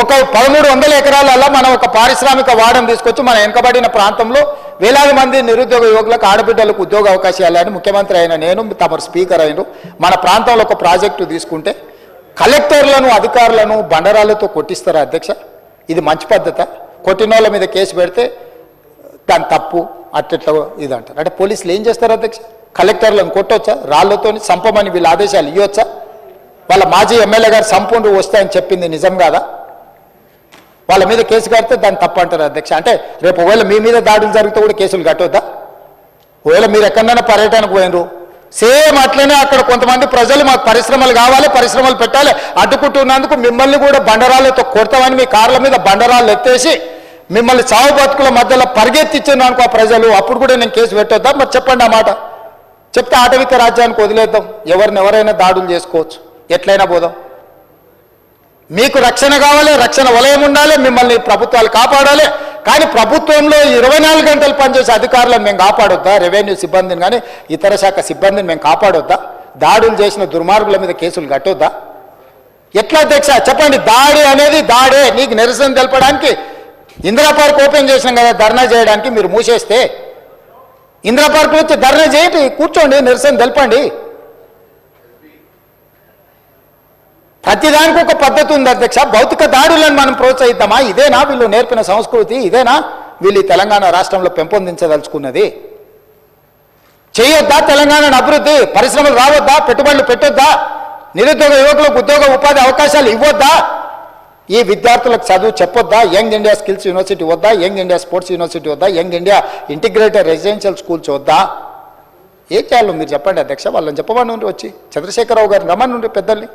ఒక 1300 ఎకరాలలో మనం ఒక పారిశ్రామిక వాడని తీసుకొచ్చి మన వెనుకబడిన ప్రాంతంలో వేలాది మంది నిరుద్యోగ యువకులకు, ఆడబిడ్డలకు ఉద్యోగ అవకాశాలు అని ముఖ్యమంత్రి అయిన నేను, తమరు స్పీకర్ అయినరు, మన ప్రాంతంలో ఒక ప్రాజెక్టు తీసుకుంటే కలెక్టర్లను, అధికారులను బండరాలతో కొట్టిస్తారా అధ్యక్ష? ఇది మంచి పద్ధత? కొట్టినోళ్ళ మీద కేసు పెడితే దాని తప్పు అట్లా ఇది అంటారు. అంటే పోలీసులు ఏం చేస్తారు అధ్యక్ష? కలెక్టర్లను కొట్టొచ్చా? రాళ్లతో సంపమని వీళ్ళ ఆదేశాలు ఇవ్వచ్చా? వాళ్ళ మాజీ ఎమ్మెల్యే గారు సంపూర్ణ వస్తాయని చెప్పింది నిజం కాదా? వాళ్ళ మీద కేసు కడితే దాన్ని తప్పు అంటారు అధ్యక్ష. అంటే రేపు ఒకవేళ మీ మీద దాడులు జరిగితే కూడా కేసులు కట్టొద్దా? ఒకవేళ మీరు ఎక్కడైనా పర్యటనకు పోయినరు, సేమ్ అట్లనే అక్కడ కొంతమంది ప్రజలు మాకు పరిశ్రమలు కావాలి, పరిశ్రమలు పెట్టాలి అడ్డుకుంటున్నందుకు మిమ్మల్ని కూడా బండరాళ్ళతో కొడతామని మీ కార్ల మీద బండరాళ్ళు ఎత్తేసి మిమ్మల్ని చావు బతుకుల మధ్యలో పరిగెత్తిచ్చాను అనుకో ప్రజలు, అప్పుడు కూడా నేను కేసు పెట్టొద్దా? మరి చెప్పండి ఆ మాట. చెప్తే ఆటవిక రాజ్యానికి వదిలేద్దాం, ఎవరైనా దాడులు చేసుకోవచ్చు, ఎట్లయినా పోదాం. మీకు రక్షణ కావాలి, రక్షణ వలయం ఉండాలి, మిమ్మల్ని ప్రభుత్వాలు కాపాడాలి. కానీ ప్రభుత్వంలో 24 గంటలు పనిచేసే అధికారులను మేము కాపాడొద్దా? రెవెన్యూ సిబ్బందిని కానీ ఇతర శాఖ సిబ్బందిని మేము కాపాడొద్దా? దాడులు చేసిన దుర్మార్గుల మీద కేసులు కట్టొద్దా? ఎట్లా అధ్యక్ష చెప్పండి? దాడి అనేది దాడే. నీకు నిరసన తెలపడానికి ఇందిరా పార్క్ ఓపెన్ చేసినాం కదా ధర్నా చేయడానికి, మీరు మూసేస్తే ఇందిరా పార్క్ వచ్చి ధర్నా చేయండి, కూర్చోండి, నిరసన తెలపండి. ప్రతిదానికి ఒక పద్ధతి ఉంది అధ్యక్ష. భౌతిక దాడులను మనం ప్రోత్సహిద్దామా? ఇదేనా వీళ్ళు నేర్పిన సంస్కృతి? ఇదేనా వీళ్ళు తెలంగాణ రాష్ట్రంలో పెంపొందించదలుచుకున్నది? చేయొద్దా తెలంగాణ అభివృద్ధి? పరిశ్రమలు రావద్దా? పెట్టుబడులు పెట్టొద్దా? నిరుద్యోగ యువకులకు ఉద్యోగ ఉపాధి అవకాశాలు ఇవ్వద్దా? ఈ విద్యార్థులకు చదువు చెప్పొద్దా? యంగ్ ఇండియా స్కిల్స్ యూనివర్సిటీ వద్దా? యంగ్ ఇండియా స్పోర్ట్స్ యూనివర్సిటీ వద్దా? Young India integrated residential schools వద్దా? ఏం చేయాలో మీరు చెప్పండి అధ్యక్ష. వాళ్ళని చెప్పమని వచ్చి చంద్రశేఖరరావు గారిని రమ్మని పెద్దల్ని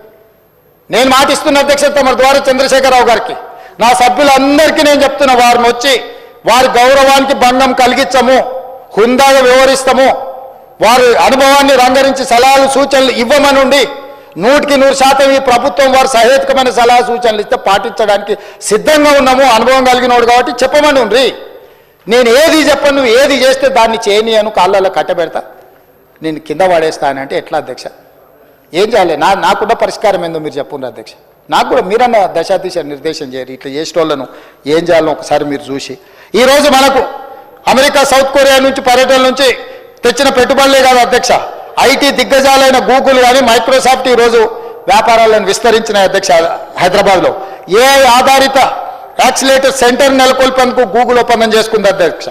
నేను మాటిస్తున్న అధ్యక్ష తమ ద్వారా చంద్రశేఖరరావు గారికి, నా సభ్యులందరికీ నేను చెప్తున్న, వారిని వచ్చి వారి గౌరవానికి భంగం కలిగించము, హుందాగా వ్యవహరిస్తాము, వారి అనుభవాన్ని రంగరించి సలహాలు సూచనలు ఇవ్వమనుండి 100% ఈ ప్రభుత్వం వారు సహేతుకమైన సలహా సూచనలు ఇస్తే పాటించడానికి సిద్ధంగా ఉన్నాము. అనుభవం కలిగినోడు కాబట్టి చెప్పమని ఉండ్రి. నేను ఏది చెప్పను, నువ్వు ఏది చేస్తే దాన్ని చేయని అను కాళ్ళలో కట్టబెడతా, నేను కింద పడేస్తానంటే ఎట్లా అధ్యక్ష? ఏం చేయాలి? నాకున్న పరిష్కారం ఏందో మీరు చెప్పుండ్రు అధ్యక్ష. నాకు కూడా మీరన్న దశాదిశ నిర్దేశం చేయరు. ఇట్లా చేసేటోళ్ళను ఏం చేయాలో ఒకసారి మీరు చూసి. ఈరోజు మనకు అమెరికా, సౌత్ కొరియా నుంచి పర్యటన నుంచి తెచ్చిన పెట్టుబడులే కాదు అధ్యక్ష, ఐటీ దిగ్గజాలైన గూగుల్ కానీ మైక్రోసాఫ్ట్ ఈరోజు వ్యాపారాలను విస్తరించిన అధ్యక్ష. హైదరాబాద్లో ఏఐ ఆధారిత యాక్సిలేటర్ సెంటర్ నెలకొల్పేందుకు గూగుల్ ఒప్పందం చేసుకుంది అధ్యక్ష.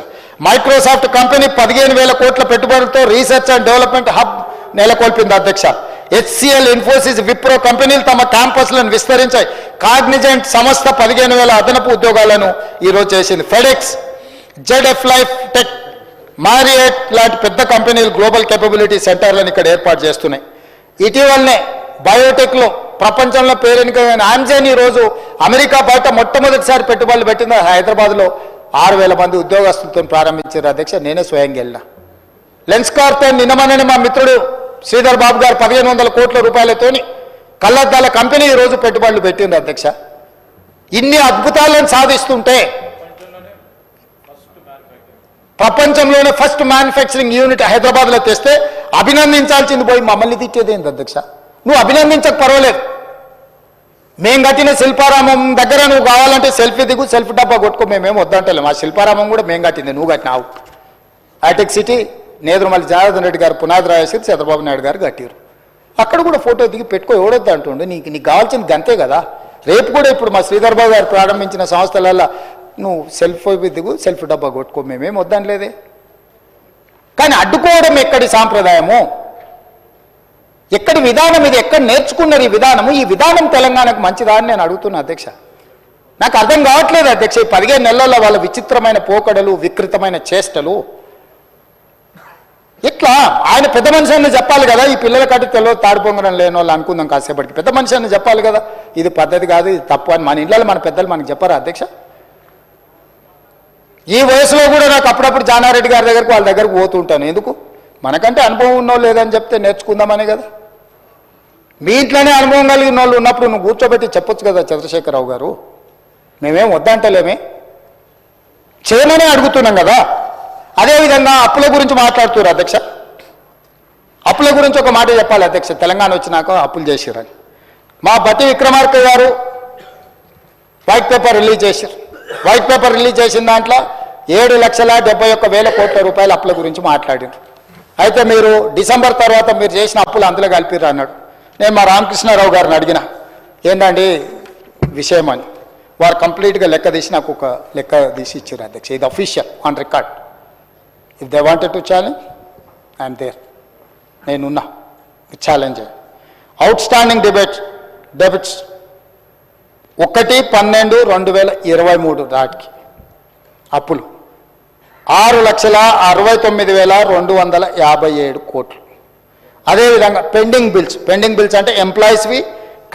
మైక్రోసాఫ్ట్ కంపెనీ 15,000 కోట్ల పెట్టుబడితో రీసెర్చ్ అండ్ డెవలప్మెంట్ హబ్ నెలకొల్పింది అధ్యక్ష. హెచ్సిఎల్, ఇన్ఫోసిస్, విప్రో కంపెనీలు తమ క్యాంపస్లను విస్తరించాయి. కాగ్నిజెంట్ సంస్థ 15,000 అదనపు ఉద్యోగాలను ఈరోజు చేసింది. FedEx, ZF life tech, Marriott లాంటి పెద్ద కంపెనీలు గ్లోబల్ కేపబిలిటీ సెంటర్లను ఇక్కడ ఏర్పాటు చేస్తున్నాయి. ఇటీవలనే బయోటెక్లో ప్రపంచంలో పేరెనికైన ఆమ్జెన్ ఈరోజు అమెరికా బయట మొట్టమొదటిసారి పెట్టుబడులు పెట్టింది హైదరాబాద్లో 6,000 మంది ఉద్యోగస్తులతో ప్రారంభించారు అధ్యక్ష. నేనే స్వయంగా వెళ్ళిన. లెన్స్కార్తో నిన్నమనని మా మిత్రుడు శ్రీధర్ బాబు గారు 1,500 కోట్ల రూపాయలతోని కళ్ళద్దాల కంపెనీ ఈరోజు పెట్టుబడులు పెట్టింది అధ్యక్ష. ఇన్ని అద్భుతాలను సాధిస్తుంటే ప్రపంచంలోనే ఫస్ట్ మ్యానుఫ్యాక్చరింగ్ యూనిట్ హైదరాబాద్లో తెస్తే అభినందించాల్సింది పోయి మమ్మల్ని తిట్టేది ఏంది అధ్యక్ష? నువ్వు అభినందించక పర్వాలేదు, మేము కట్టిన శిల్పారామం దగ్గర నువ్వు కావాలంటే సెల్ఫీ దిగు, సెల్ఫీ డబ్బా కొట్టుకో, మేమేం వద్దంటలేము. ఆ శిల్పారామం కూడా మేము కట్టింది, నువ్వు కట్టినావు. హైటెక్ సిటీ నేదురుమల్లి జనార్దన్ రెడ్డి గారు పునాది రాయేసి చంద్రబాబు నాయుడు గారు కట్టారు. అక్కడ కూడా ఫోటో దిగి పెట్టుకో, ఎవడొద్దు అంటుండే. నీకు కావాల్సింది గంతే కదా. రేపు కూడా ఇప్పుడు మా శ్రీధర్ బాబు గారు ప్రారంభించిన సంస్థలలో నువ్వు సెల్ఫీ దిగు, సెల్ఫీ డబ్బా కొట్టుకో, మేమేం వద్దానిలేదే. కానీ అడ్డుకోవడం ఎక్కడి సాంప్రదాయము? ఎక్కడి విధానం ఇది? ఎక్కడ నేర్చుకున్నారు ఈ విధానము? ఈ విధానం తెలంగాణకు మంచిదా అని నేను అడుగుతున్నా అధ్యక్ష. నాకు అర్థం కావట్లేదు అధ్యక్ష. ఈ 15 నెలల్లో వాళ్ళ విచిత్రమైన పోకడలు, వికృతమైన చేష్టలు. ఇట్లా ఆయన పెద్ద మనిషి అని చెప్పాలి కదా. ఈ పిల్లల కట్టి తెలియదు, తాడిపొంగడం లేని వాళ్ళు అనుకుందాం కాసేపటికి. పెద్ద మనిషి అని చెప్పాలి కదా, ఇది పద్ధతి కాదు, ఇది తప్పు అని. మన ఇళ్ళలో మన పెద్దలు మనకు చెప్పారా అధ్యక్ష? ఈ వయసులో కూడా నాకు అప్పుడప్పుడు జానారెడ్డి గారి దగ్గరకు వాళ్ళ దగ్గరకు పోతుంటాను. ఎందుకు? మనకంటే అనుభవం ఉన్నో లేదని చెప్తే నేర్చుకుందామనే కదా. మీ ఇంట్లోనే అనుభవం కలిగిన వాళ్ళు ఉన్నప్పుడు నువ్వు కూర్చోబెట్టి చెప్పొచ్చు కదా చంద్రశేఖరరావు గారు. మేమేం వద్దంటలేమే, చేయమనే అడుగుతున్నాం కదా. అదేవిధంగా అప్పుల గురించి మాట్లాడుతున్నారు అధ్యక్ష. అప్పుల గురించి ఒక మాట చెప్పాలి అధ్యక్ష. తెలంగాణ వచ్చినాక అప్పులు చేసిరని మా బట్టి విక్రమార్క గారు వైట్ పేపర్ రిలీజ్ చేశారు. వైట్ పేపర్ రిలీజ్ చేసిన దాంట్లో 7,71,000 కోట్ల రూపాయల అప్పుల గురించి మాట్లాడారు. అయితే మీరు డిసెంబర్ తర్వాత మీరు చేసిన అప్పులు అందులో కలిపిర్రు అన్నాడు. నేను మా రామకృష్ణారావు గారిని అడిగిన, ఏంటండి విషయం అని. వారు కంప్లీట్గా లెక్క తీసి నాకు ఒక లెక్క తీసి ఇచ్చారు అధ్యక్ష. ఇది official on record. If they wanted to challenge I'm there. నేనున్నా, ఛాలెంజ్. అవుట్ స్టాండింగ్ డెబిట్స్ 1/12/2023 నాటికి అప్పులు 6,69,257 కోట్లు. అదేవిధంగా పెండింగ్ బిల్స్ అంటే ఎంప్లాయీస్వి,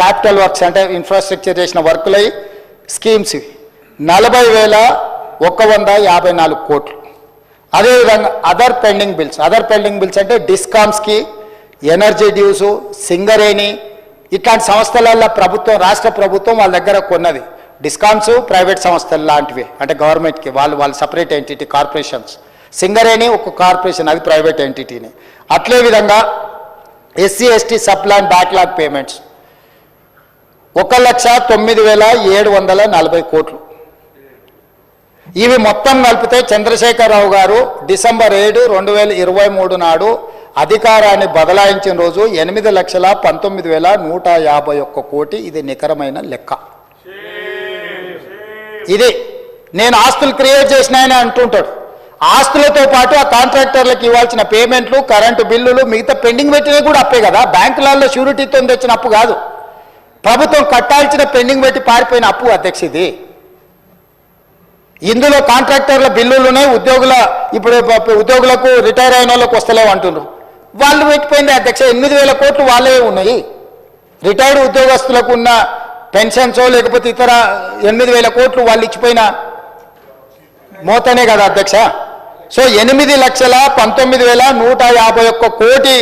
క్యాపిటల్ వర్క్స్ అంటే ఇన్ఫ్రాస్ట్రక్చర్ చేసిన వర్కులవి, స్కీమ్స్వి 40,154 కోట్లు. అదేవిధంగా అదర్ పెండింగ్ బిల్స్ అంటే డిస్కామ్స్కి, ఎనర్జీ డ్యూసు, సింగరేణి ఇట్లాంటి సంస్థలలో ప్రభుత్వం, రాష్ట్ర ప్రభుత్వం వాళ్ళ దగ్గర కొన్నది. డిస్కామ్స్ ప్రైవేట్ సంస్థలు లాంటివి, అంటే గవర్నమెంట్కి వాళ్ళు సపరేట్ ఎంటిటీ, కార్పొరేషన్స్. సింగరేణి ఒక కార్పొరేషన్, అది ప్రైవేట్ ఎంటిటీని. అట్లే విధంగా SC ST sub plan backlog payments 1,09,740 కోట్లు. ఇవి మొత్తం కలిపితే చంద్రశేఖరరావు గారు డిసెంబర్ 7, 2023 నాడు అధికారాన్ని బదలాయించిన రోజు 8,19,151 కోటి. ఇది నికరమైన లెక్క. ఇది నేను ఆస్తులు క్రియేట్ చేసినాయని అంటుంటాడు. ఆస్తులతో పాటు ఆ కాంట్రాక్టర్లకు ఇవ్వాల్సిన పేమెంట్లు, కరెంటు బిల్లులు, మిగతా పెండింగ్ పెట్టినవి కూడా అప్పే కదా. బ్యాంకులలో షూరిటీతో తెచ్చిన అప్పు కాదు, ప్రభుత్వం కట్టాల్సిన పెండింగ్ పెట్టి పారిపోయిన అప్పు అధ్యక్ష ఇది. ఇందులో కాంట్రాక్టర్ల బిల్లులునే ఉద్యోగులకు రిటైర్ అయిన వాళ్ళకు వస్తలేవు అంటున్నారు. వాళ్ళు పెట్టిపోయింది అధ్యక్ష. 8,000 కోట్లు వాళ్ళే ఉన్నాయి. రిటైర్డ్ ఉద్యోగస్తులకు ఉన్న పెన్షన్సో లేకపోతే ఇతర 8,000 కోట్లు వాళ్ళు ఇచ్చిపోయిన మోతనే కదా అధ్యక్ష. సో 8,19,151 కోటి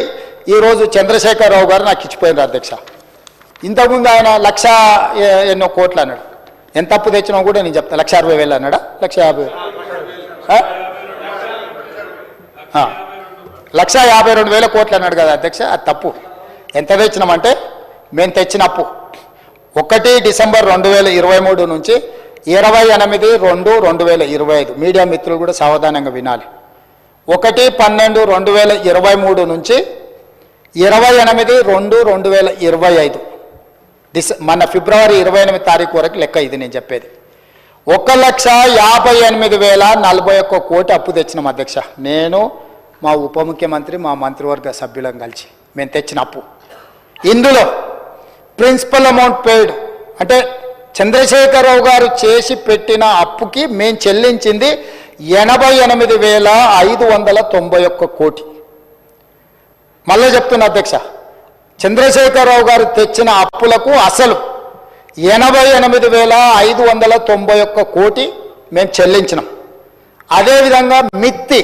ఈరోజు చంద్రశేఖరరావు గారు నాకు ఇచ్చిపోయినారు అధ్యక్ష. ఇంతకుముందు ఆయన 1,00,000 ఎన్నో కోట్లు అన్నాడు. ఎంత అప్పు తెచ్చినా కూడా నేను చెప్తాను. 1,60,000 అన్నాడా? 1,50,000 1,52,000 కోట్లు అన్నాడు కదా అధ్యక్ష. అది తప్పు. ఎంత తెచ్చినామంటే మేము తెచ్చిన అప్పు 1 డిసెంబర్ 2023 నుంచి 28/2/2025. మీడియా మిత్రులు కూడా సావధానంగా వినాలి. 1/12/2023 నుంచి 28/2/2025 మన ఫిబ్రవరి 28 తారీఖు వరకు లెక్క ఇది నేను చెప్పేది. 1,58,041 కోటి అప్పు తెచ్చినాం అధ్యక్ష. నేను, మా ఉప ముఖ్యమంత్రి, మా మంత్రివర్గ సభ్యులం కలిసి మేము తెచ్చిన అప్పు. ఇందులో ప్రిన్సిపల్ అమౌంట్ పెయిడ్ అంటే చంద్రశేఖరరావు గారు చేసి పెట్టిన అప్పుకి మేము చెల్లించింది 88,591 కోటి. మళ్ళీ చెప్తున్నా అధ్యక్ష, చంద్రశేఖరరావు గారు తెచ్చిన అప్పులకు అసలు 88,591 కోటి మేము చెల్లించినాం. అదేవిధంగా మిత్తి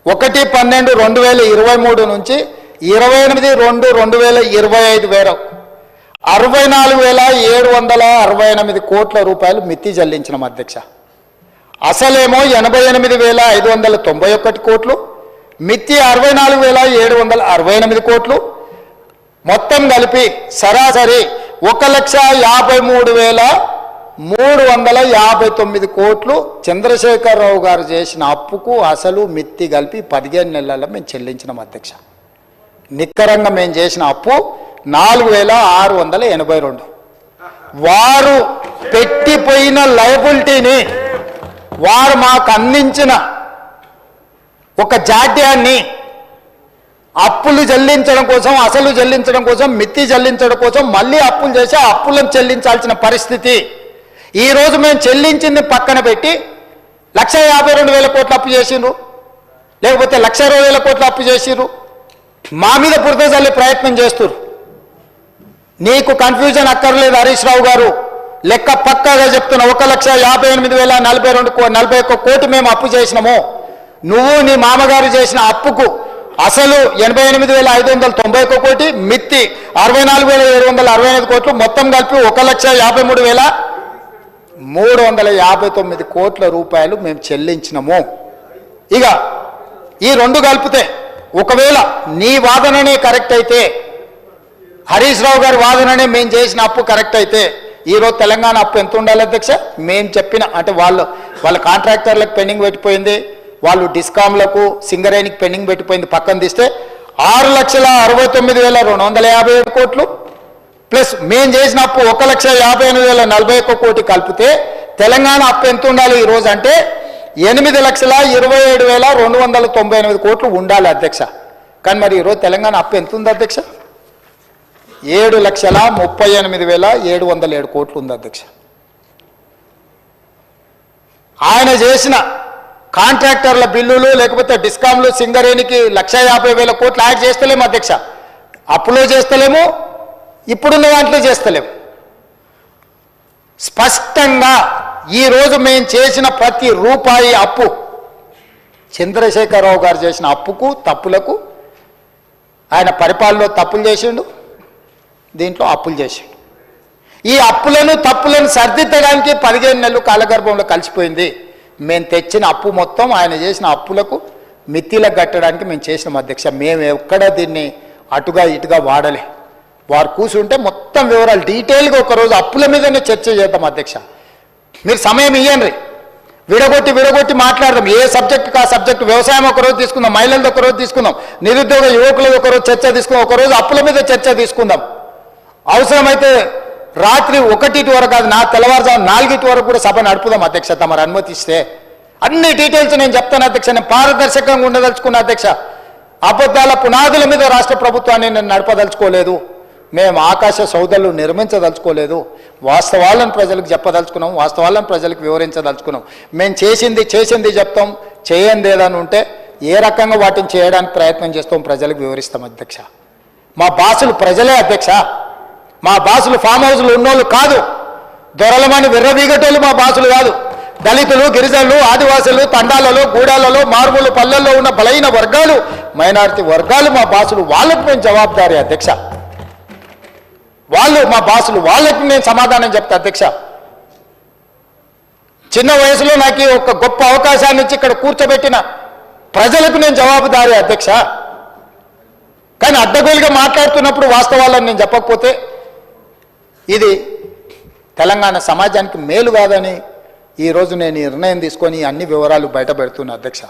1/12/2023 నుంచి 28/2/2025 వరకు 64,768 కోట్ల రూపాయలు మిత్తి చెల్లించినాం అధ్యక్ష. అసలేమో 88,591 కోట్లు, మిత్తి 64,768 కోట్లు. మొత్తం కలిపి సరాసరి 1,53,359 కోట్లు చంద్రశేఖరరావు గారు చేసిన అప్పుకు అసలు మిత్తి కలిపి 15 నెలల్లో మేము చెల్లించినాం అధ్యక్ష. నిక్కరంగా మేము చేసిన అప్పు 4,682. వారు పెట్టిపోయిన లయబిలిటీని, వారు మాకు అందించిన ఒక జాడ్యాన్ని, అప్పులు చెల్లించడం కోసం, అసలు చెల్లించడం కోసం, మిత్తి చెల్లించడం కోసం మళ్ళీ అప్పులు చేసి ఆ అప్పులను చెల్లించాల్సిన పరిస్థితి. ఈరోజు మేము చెల్లించింది పక్కన పెట్టి 1,52,000 కోట్లు అప్పు చేసిండ్రు, లేకపోతే 1,20,000 కోట్లు అప్పు చేసిండ్రు. మా మీద బురద చల్లే ప్రయత్నం చేస్తున్నారు. నీకు కన్ఫ్యూజన్ అక్కర్లేదు హరీష్ రావు గారు, లెక్క పక్కాగా చెప్తున్నా. 1,58,042 కోటి మేము అప్పు చేసినాము. నువ్వు నీ మామగారు చేసిన అప్పుకు అసలు 88,591 కోటి, మిత్తి 64,765 కోట్లు, మొత్తం కలిపి 1,53,359 కోట్ల రూపాయలు మేము చెల్లించినాము. ఇక ఈ రెండు కలిపితే ఒకవేళ నీ వాదననే కరెక్ట్ అయితే, హరీష్ రావు గారి వాదననే మేము చేసిన అప్పు కరెక్ట్ అయితే, ఈరోజు తెలంగాణ అప్పు ఎంత ఉండాలి అధ్యక్ష? మేము చెప్పిన అంటే వాళ్ళ కాంట్రాక్టర్లకు పెండింగ్ పెట్టిపోయింది, వాళ్ళు డిస్కామ్లకు సింగరేణికి పెండింగ్ పెట్టిపోయింది, పక్కన తీస్తే 6,69,257 కోట్లు ప్లస్ మేము చేసిన అప్పు 1,58,041 కోటి కలిపితే తెలంగాణ అప్పు ఎంత ఉండాలి ఈరోజు అంటే 8,27,298 కోట్లు ఉండాలి అధ్యక్ష. కానీ మరి ఈరోజు తెలంగాణ అప్పు ఎంత ఉంది అధ్యక్ష? 7,38,707 కోట్లు ఉంది అధ్యక్ష. ఆయన చేసిన కాంట్రాక్టర్ల బిల్లులు లేకపోతే డిస్కామ్లు సింగరేణికి 1,50,000 కోట్లు యాడ్ చేస్తలేము అధ్యక్ష. అప్పులో చేస్తలేము, ఇప్పుడున్న దాంట్లో చేస్తలేము. స్పష్టంగా ఈరోజు మేము చేసిన ప్రతి రూపాయి అప్పు, చంద్రశేఖరరావు గారు చేసిన అప్పుకు తప్పులకు, ఆయన పరిపాలనలో తప్పులు చేసిండు, దీంట్లో అప్పులు చేసిండు. ఈ అప్పులను తప్పులను సరిదిద్దడానికి 15 నెలలు కాలగర్భంలో కలిసిపోయింది. మేము తెచ్చిన అప్పు మొత్తం ఆయన చేసిన అప్పులకు మిత్తిలకు కట్టడానికి మేము చేసినాం అధ్యక్ష. మేము ఎక్కడ దీన్ని అటుగా ఇటుగా వాడలే. వారు కూర్చుంటే మొత్తం వివరాలు డీటెయిల్గా ఒకరోజు అప్పుల మీదనే చర్చ చేద్దాం అధ్యక్ష. మీరు సమయం ఇవ్వండి, విడగొట్టి మాట్లాడదాం. ఏ సబ్జెక్టుకి ఆ సబ్జెక్టు. వ్యవసాయం ఒకరోజు తీసుకుందాం, మహిళలది ఒకరోజు తీసుకుందాం, నిరుద్యోగ యువకులది ఒకరోజు చర్చ తీసుకుందాం, ఒకరోజు అప్పుల మీద చర్చ తీసుకుందాం. అవసరమైతే రాత్రి 1 వరకు కాదు, నా తెల్లవారుజాము 4 వరకు కూడా సభ నడుపుదాం అధ్యక్ష, తమరు అనుమతిస్తే. అన్ని డీటెయిల్స్ నేను చెప్తాను అధ్యక్ష. నేను పారదర్శకంగా ఉండదలుచుకున్న అధ్యక్ష. అబద్ధాల పునాదుల మీద రాష్ట్ర ప్రభుత్వాన్ని నేను నడపదలుచుకోలేదు. మేము ఆకాశ సౌధలు నిర్మించదలుచుకోలేదు. వాస్తవాలను ప్రజలకు చెప్పదలుచుకున్నాం, వాస్తవాలను ప్రజలకు వివరించదలుచుకున్నాం. మేము చేసింది చెప్తాం, చేయండి ఏదని ఉంటే ఏ రకంగా వాటిని చేయడానికి ప్రయత్నం చేస్తాం ప్రజలకు వివరిస్తాం అధ్యక్ష. మా బాసులు ప్రజలే అధ్యక్ష. మా బాసులు ఫామ్ హౌస్లు ఉన్నోళ్ళు కాదు, దొరలమని విర్రవీగటోళ్ళు మా బాసులు కాదు. దళితులు, గిరిజనులు, ఆదివాసులు, తండాలలో, గూడాలలో, మారుమూల పల్లెల్లో ఉన్న బలైన వర్గాలు, మైనారిటీ వర్గాలు మా బాసులు. వాళ్ళకు మేము జవాబుదారీ అధ్యక్ష. వాళ్ళు మా బాసులు, వాళ్ళకి నేను సమాధానం చెప్తా అధ్యక్ష. చిన్న వయసులో నాకు ఒక గొప్ప అవకాశాన్ని ఇచ్చి ఇక్కడ కూర్చోబెట్టిన ప్రజలకు నేను జవాబుదారీ అధ్యక్ష. కానీ అడ్డగోలుగా మాట్లాడుతున్నప్పుడు వాస్తవాలను నేను చెప్పకపోతే ఇది తెలంగాణ సమాజానికి మేలు కాదని ఈరోజు నేను నిర్ణయం తీసుకొని అన్ని వివరాలు బయట పెడుతున్నా అధ్యక్ష.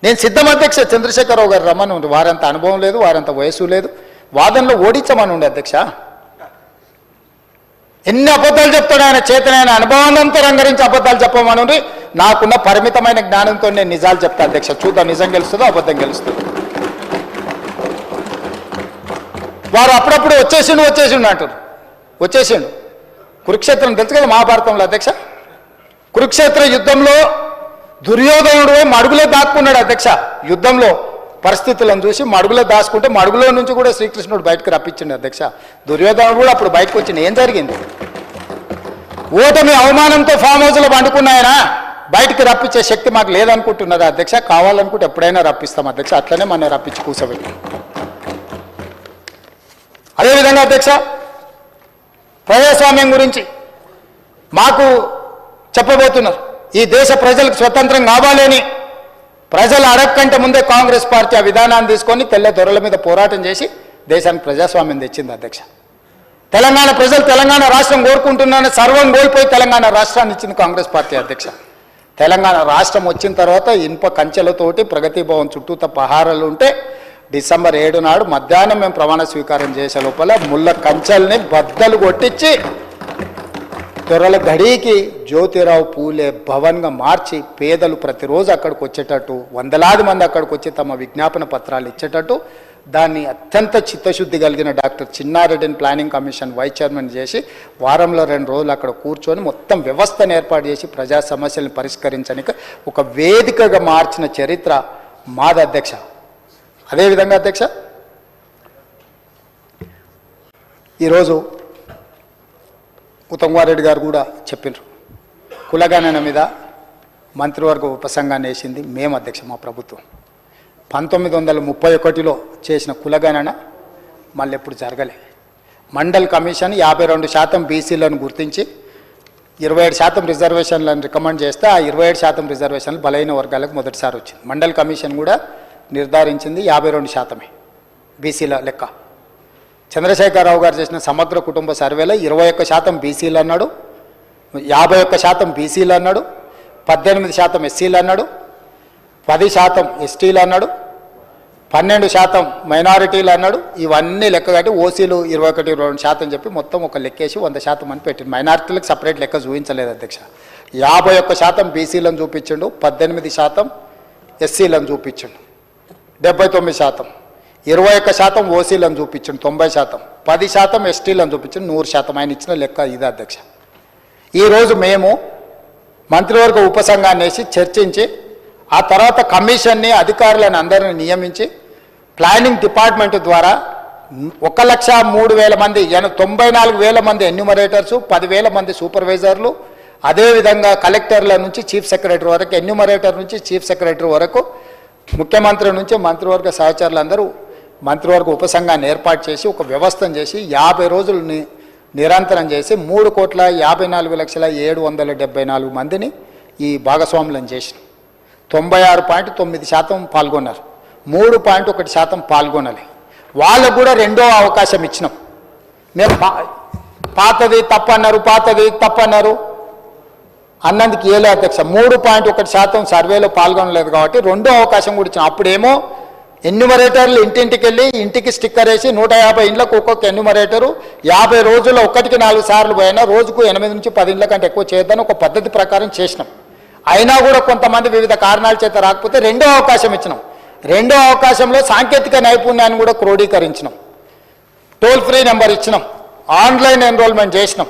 నేను సిద్ధం అధ్యక్ష. చంద్రశేఖరరావు గారు రమ్మని ఉంది, వారంత అనుభవం లేదు, వారంత వయసు లేదు, వాదనలో ఓడించమని ఉండే అధ్యక్ష. ఎన్ని అబద్ధాలు చెప్తాడు ఆయన, చేతనైన అనుభవాన్నంతా రంగరించి అబద్ధాలు చెప్పమని ఉండి. నాకున్న పరిమితమైన జ్ఞానంతో నేను నిజాలు చెప్తా అధ్యక్ష. చూద్దాం నిజం గెలుస్తుందో అబద్ధం గెలుస్తుందో. వారు అప్పుడప్పుడు వచ్చేసిండు అంటారు. వచ్చేసిండు. కురుక్షేత్రం తెలుసు కదా మహాభారతంలో అధ్యక్ష. కురుక్షేత్ర యుద్ధంలో దుర్యోధనుడు మడుగులో దాక్కున్నాడు అధ్యక్ష. యుద్ధంలో పరిస్థితులను చూసి మడుగులో దాచుకుంటే మడుగులో నుంచి కూడా శ్రీకృష్ణుడు బయటకు రప్పించిండు అధ్యక్ష. దుర్యోధనుడు కూడా అప్పుడు బయటకు వచ్చింది. ఏం జరిగింది? ఓటమి అవమానంతో ఫామ్ హౌస్లో పండుకున్నాయన బయటికి రప్పించే శక్తి మాకు లేదనుకుంటున్నారా అధ్యక్ష? కావాలనుకుంటే ఎప్పుడైనా రప్పిస్తాం అధ్యక్ష. అట్లనే మనం రప్పించి కూర్చోబెట్టి. అదేవిధంగా అధ్యక్ష, ప్రజాస్వామ్యం గురించి మాకు చెప్పబోతున్నారు. ఈ దేశ ప్రజలకు స్వతంత్రం కావాలని ప్రజలు అడగకంటే ముందే కాంగ్రెస్ పార్టీ ఆ విధానాన్ని తీసుకొని తెల్ల దొరల మీద పోరాటం చేసి దేశానికి ప్రజాస్వామ్యం తెచ్చింది అధ్యక్ష. తెలంగాణ ప్రజలు తెలంగాణ రాష్ట్రం కోరుకుంటున్నారని సర్వం కోల్పోయి తెలంగాణ రాష్ట్రాన్ని ఇచ్చింది కాంగ్రెస్ పార్టీ అధ్యక్ష. తెలంగాణ రాష్ట్రం వచ్చిన తర్వాత ఇనుప కంచెలతోటి ప్రగతి భవన్ చుట్టూత పహారాలు ఉంటే డిసెంబర్ 7 నాడు మధ్యాహ్నం మేము ప్రమాణ స్వీకారం చేసే లోపల ముళ్ళ కంచెల్ని బద్దలు కొట్టించి దొరల గడికి జ్యోతిరావు పూలే భవన్గా మార్చి పేదలు ప్రతిరోజు అక్కడికి వచ్చేటట్టు, వందలాది మంది అక్కడికి వచ్చి తమ విజ్ఞాపన పత్రాలు ఇచ్చేటట్టు దాన్ని అత్యంత చిత్తశుద్ధి కలిగిన డాక్టర్ చిన్నారెడ్డిని ప్లానింగ్ కమిషన్ వైస్ చైర్మన్ చేసి వారంలో 2 రోజులు అక్కడ కూర్చొని మొత్తం వ్యవస్థను ఏర్పాటు చేసి ప్రజా సమస్యలను పరిష్కరించడానికి ఒక వేదికగా మార్చిన చరిత్ర మాది అధ్యక్ష. అదేవిధంగా అధ్యక్ష, ఈరోజు ఉత్తమ్ కుమార్ రెడ్డి గారు కూడా చెప్పినారు, కులగణన మీద మంత్రివర్గ ఉపసంఘాన్ని వేసింది మేము అధ్యక్ష. మా ప్రభుత్వం 1931లో చేసిన కులగణన మళ్ళీ ఎప్పుడు జరగలే. మండల్ కమిషన్ 52% బీసీలను గుర్తించి 27% రిజర్వేషన్లను రికమెండ్ చేస్తే ఆ 27% రిజర్వేషన్లు బలైన వర్గాలకు మొదటిసారి వచ్చింది. మండల్ కమిషన్ కూడా నిర్ధారించింది 52% బీసీల లెక్క. చంద్రశేఖరరావు గారు చేసిన సమగ్ర కుటుంబ సర్వేలో 21% బీసీలు అన్నాడు, 51% బీసీలు అన్నాడు, 18% ఎస్సీలు అన్నాడు, 10% ఎస్టీలు అన్నాడు, 12% మైనారిటీలు అన్నాడు. ఇవన్నీ లెక్క కట్టి ఓసీలు 21-22% చెప్పి మొత్తం ఒక లెక్కేసి 100% అని పెట్టింది. మైనారిటీలకు సపరేట్ లెక్క చూపించలేదు అధ్యక్ష. 51% బీసీలను చూపించిండు, 18% ఎస్సీలను చూపించిండు, 79%, 21% ఓసీలను చూపించిండు, 90%, 10% ఎస్టీలను చూపించిండు, 100%. ఆయన ఇచ్చిన లెక్క ఇది అధ్యక్ష. ఈరోజు మేము మంత్రివర్గ ఉపసంఘాన్ని వేసి చర్చించి ఆ తర్వాత కమిషన్ని అధికారులను అందరిని నియమించి ప్లానింగ్ డిపార్ట్మెంట్ ద్వారా 1,03,000 మంది 94,000 మంది ఎన్యూమరేటర్సు, 10,000 మంది సూపర్వైజర్లు, అదేవిధంగా కలెక్టర్ల నుంచి చీఫ్ సెక్రటరీ వరకు, ఎన్యూమరేటర్ నుంచి చీఫ్ సెక్రటరీ వరకు, ముఖ్యమంత్రి నుంచి మంత్రివర్గ సహచరులందరూ మంత్రివర్గ ఉపసంఘాన్ని ఏర్పాటు చేసి ఒక వ్యవస్థను చేసి 50 రోజులు నిరంతరం చేసి 3,54,774 మందిని ఈ భాగస్వాములను చేసిన 96.9% పాల్గొన్నారు. 3.1% పాల్గొనాలి. వాళ్ళకు కూడా 2వ అవకాశం ఇచ్చినాం. మేము పాతది తప్పన్నారు అన్నందుకు ఏలే అధ్యక్ష. 3.1% సర్వేలో పాల్గొనలేదు కాబట్టి 2వ అవకాశం కూడా ఇచ్చినాం. అప్పుడేమో ఎన్యూమరేటర్లు ఇంటింటికి వెళ్ళి ఇంటికి స్టిక్కర్ వేసి 150 ఇండ్లకు ఒక్కొక్క ఎన్యూమరేటరు 50 రోజుల్లో 1కి 4 సార్లు పోయినా రోజుకు 8 నుంచి 10 ఇండ్ల కంటే ఎక్కువ చేయొద్దని ఒక పద్ధతి ప్రకారం చేసినాం. అయినా కూడా కొంతమంది వివిధ కారణాల చేత రాకపోతే 2వ అవకాశం ఇచ్చినాం. 2వ అవకాశంలో సాంకేతిక నైపుణ్యాన్ని కూడా క్రోడీకరించినాం. టోల్ ఫ్రీ నెంబర్ ఇచ్చినాం, ఆన్లైన్ ఎన్రోల్మెంట్ చేసినాం,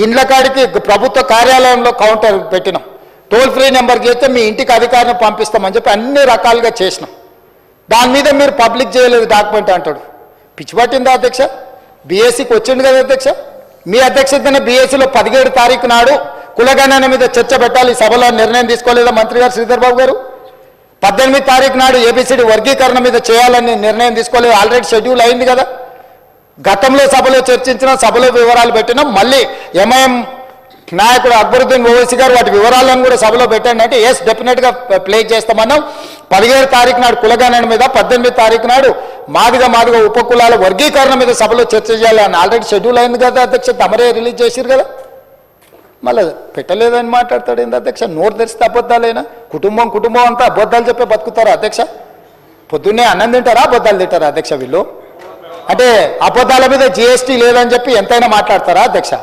ఇండ్ల కాడికి ప్రభుత్వ కార్యాలయంలో కౌంటర్ పెట్టినాం, టోల్ ఫ్రీ నెంబర్ చేస్తే మీ ఇంటికి అధికారిని పంపిస్తామని చెప్పి అన్ని రకాలుగా చేసినాం. దాని మీద మీరు పబ్లిక్ చేయలేదు డాక్యుమెంట్ అంటాడు. పిచ్చి పట్టిందా అధ్యక్ష? బీఎస్సీకి వచ్చింది కదా అధ్యక్ష. మీ అధ్యక్షతనే బీఎస్సీలో 17 తారీఖు నాడు కులగణన మీద చర్చ పెట్టాలి, సభలో నిర్ణయం తీసుకోలేదా మంత్రి గారు శ్రీధర్ బాబు గారు? 18 తారీఖు నాడు ఏబిసిడి వర్గీకరణ మీద చేయాలని నిర్ణయం తీసుకోలేదు, ఆల్రెడీ షెడ్యూల్ అయింది కదా. గతంలో సభలో చర్చించిన సభలో వివరాలు పెట్టినాం. మళ్ళీ ఎంఐఎం నాయకుడు అక్బరుద్దీన్ ఓవైసీ గారు వాటి వివరాలను కూడా సభలో పెట్టండి అంటే ఎస్ డెఫినెట్గా ప్లే చేస్తామన్నాం. 17 తారీఖు నాడు కులగణన మీద, 18 తారీఖు నాడు మాదిగ ఉపకులాల వర్గీకరణ మీద సభలో చర్చ చేయాలని ఆల్రెడీ షెడ్యూల్ అయింది కదా అధ్యక్ష. తమరే రిలీజ్ చేసిరు కదా, మళ్ళీ పెట్టలేదని మాట్లాడతాడు ఏంది అధ్యక్ష? నోరు తెరిస్తే అబద్ధాలైనా కుటుంబం అంతా అబద్ధాలు చెప్పే బతుకుతారా అధ్యక్ష? పొద్దున్నే అన్నం తింటారా, అబద్ధాలు తింటారా అధ్యక్ష వీళ్ళు? అంటే అబద్ధాల మీద జిఎస్టీ లేదని చెప్పి ఎంతైనా మాట్లాడతారా అధ్యక్ష?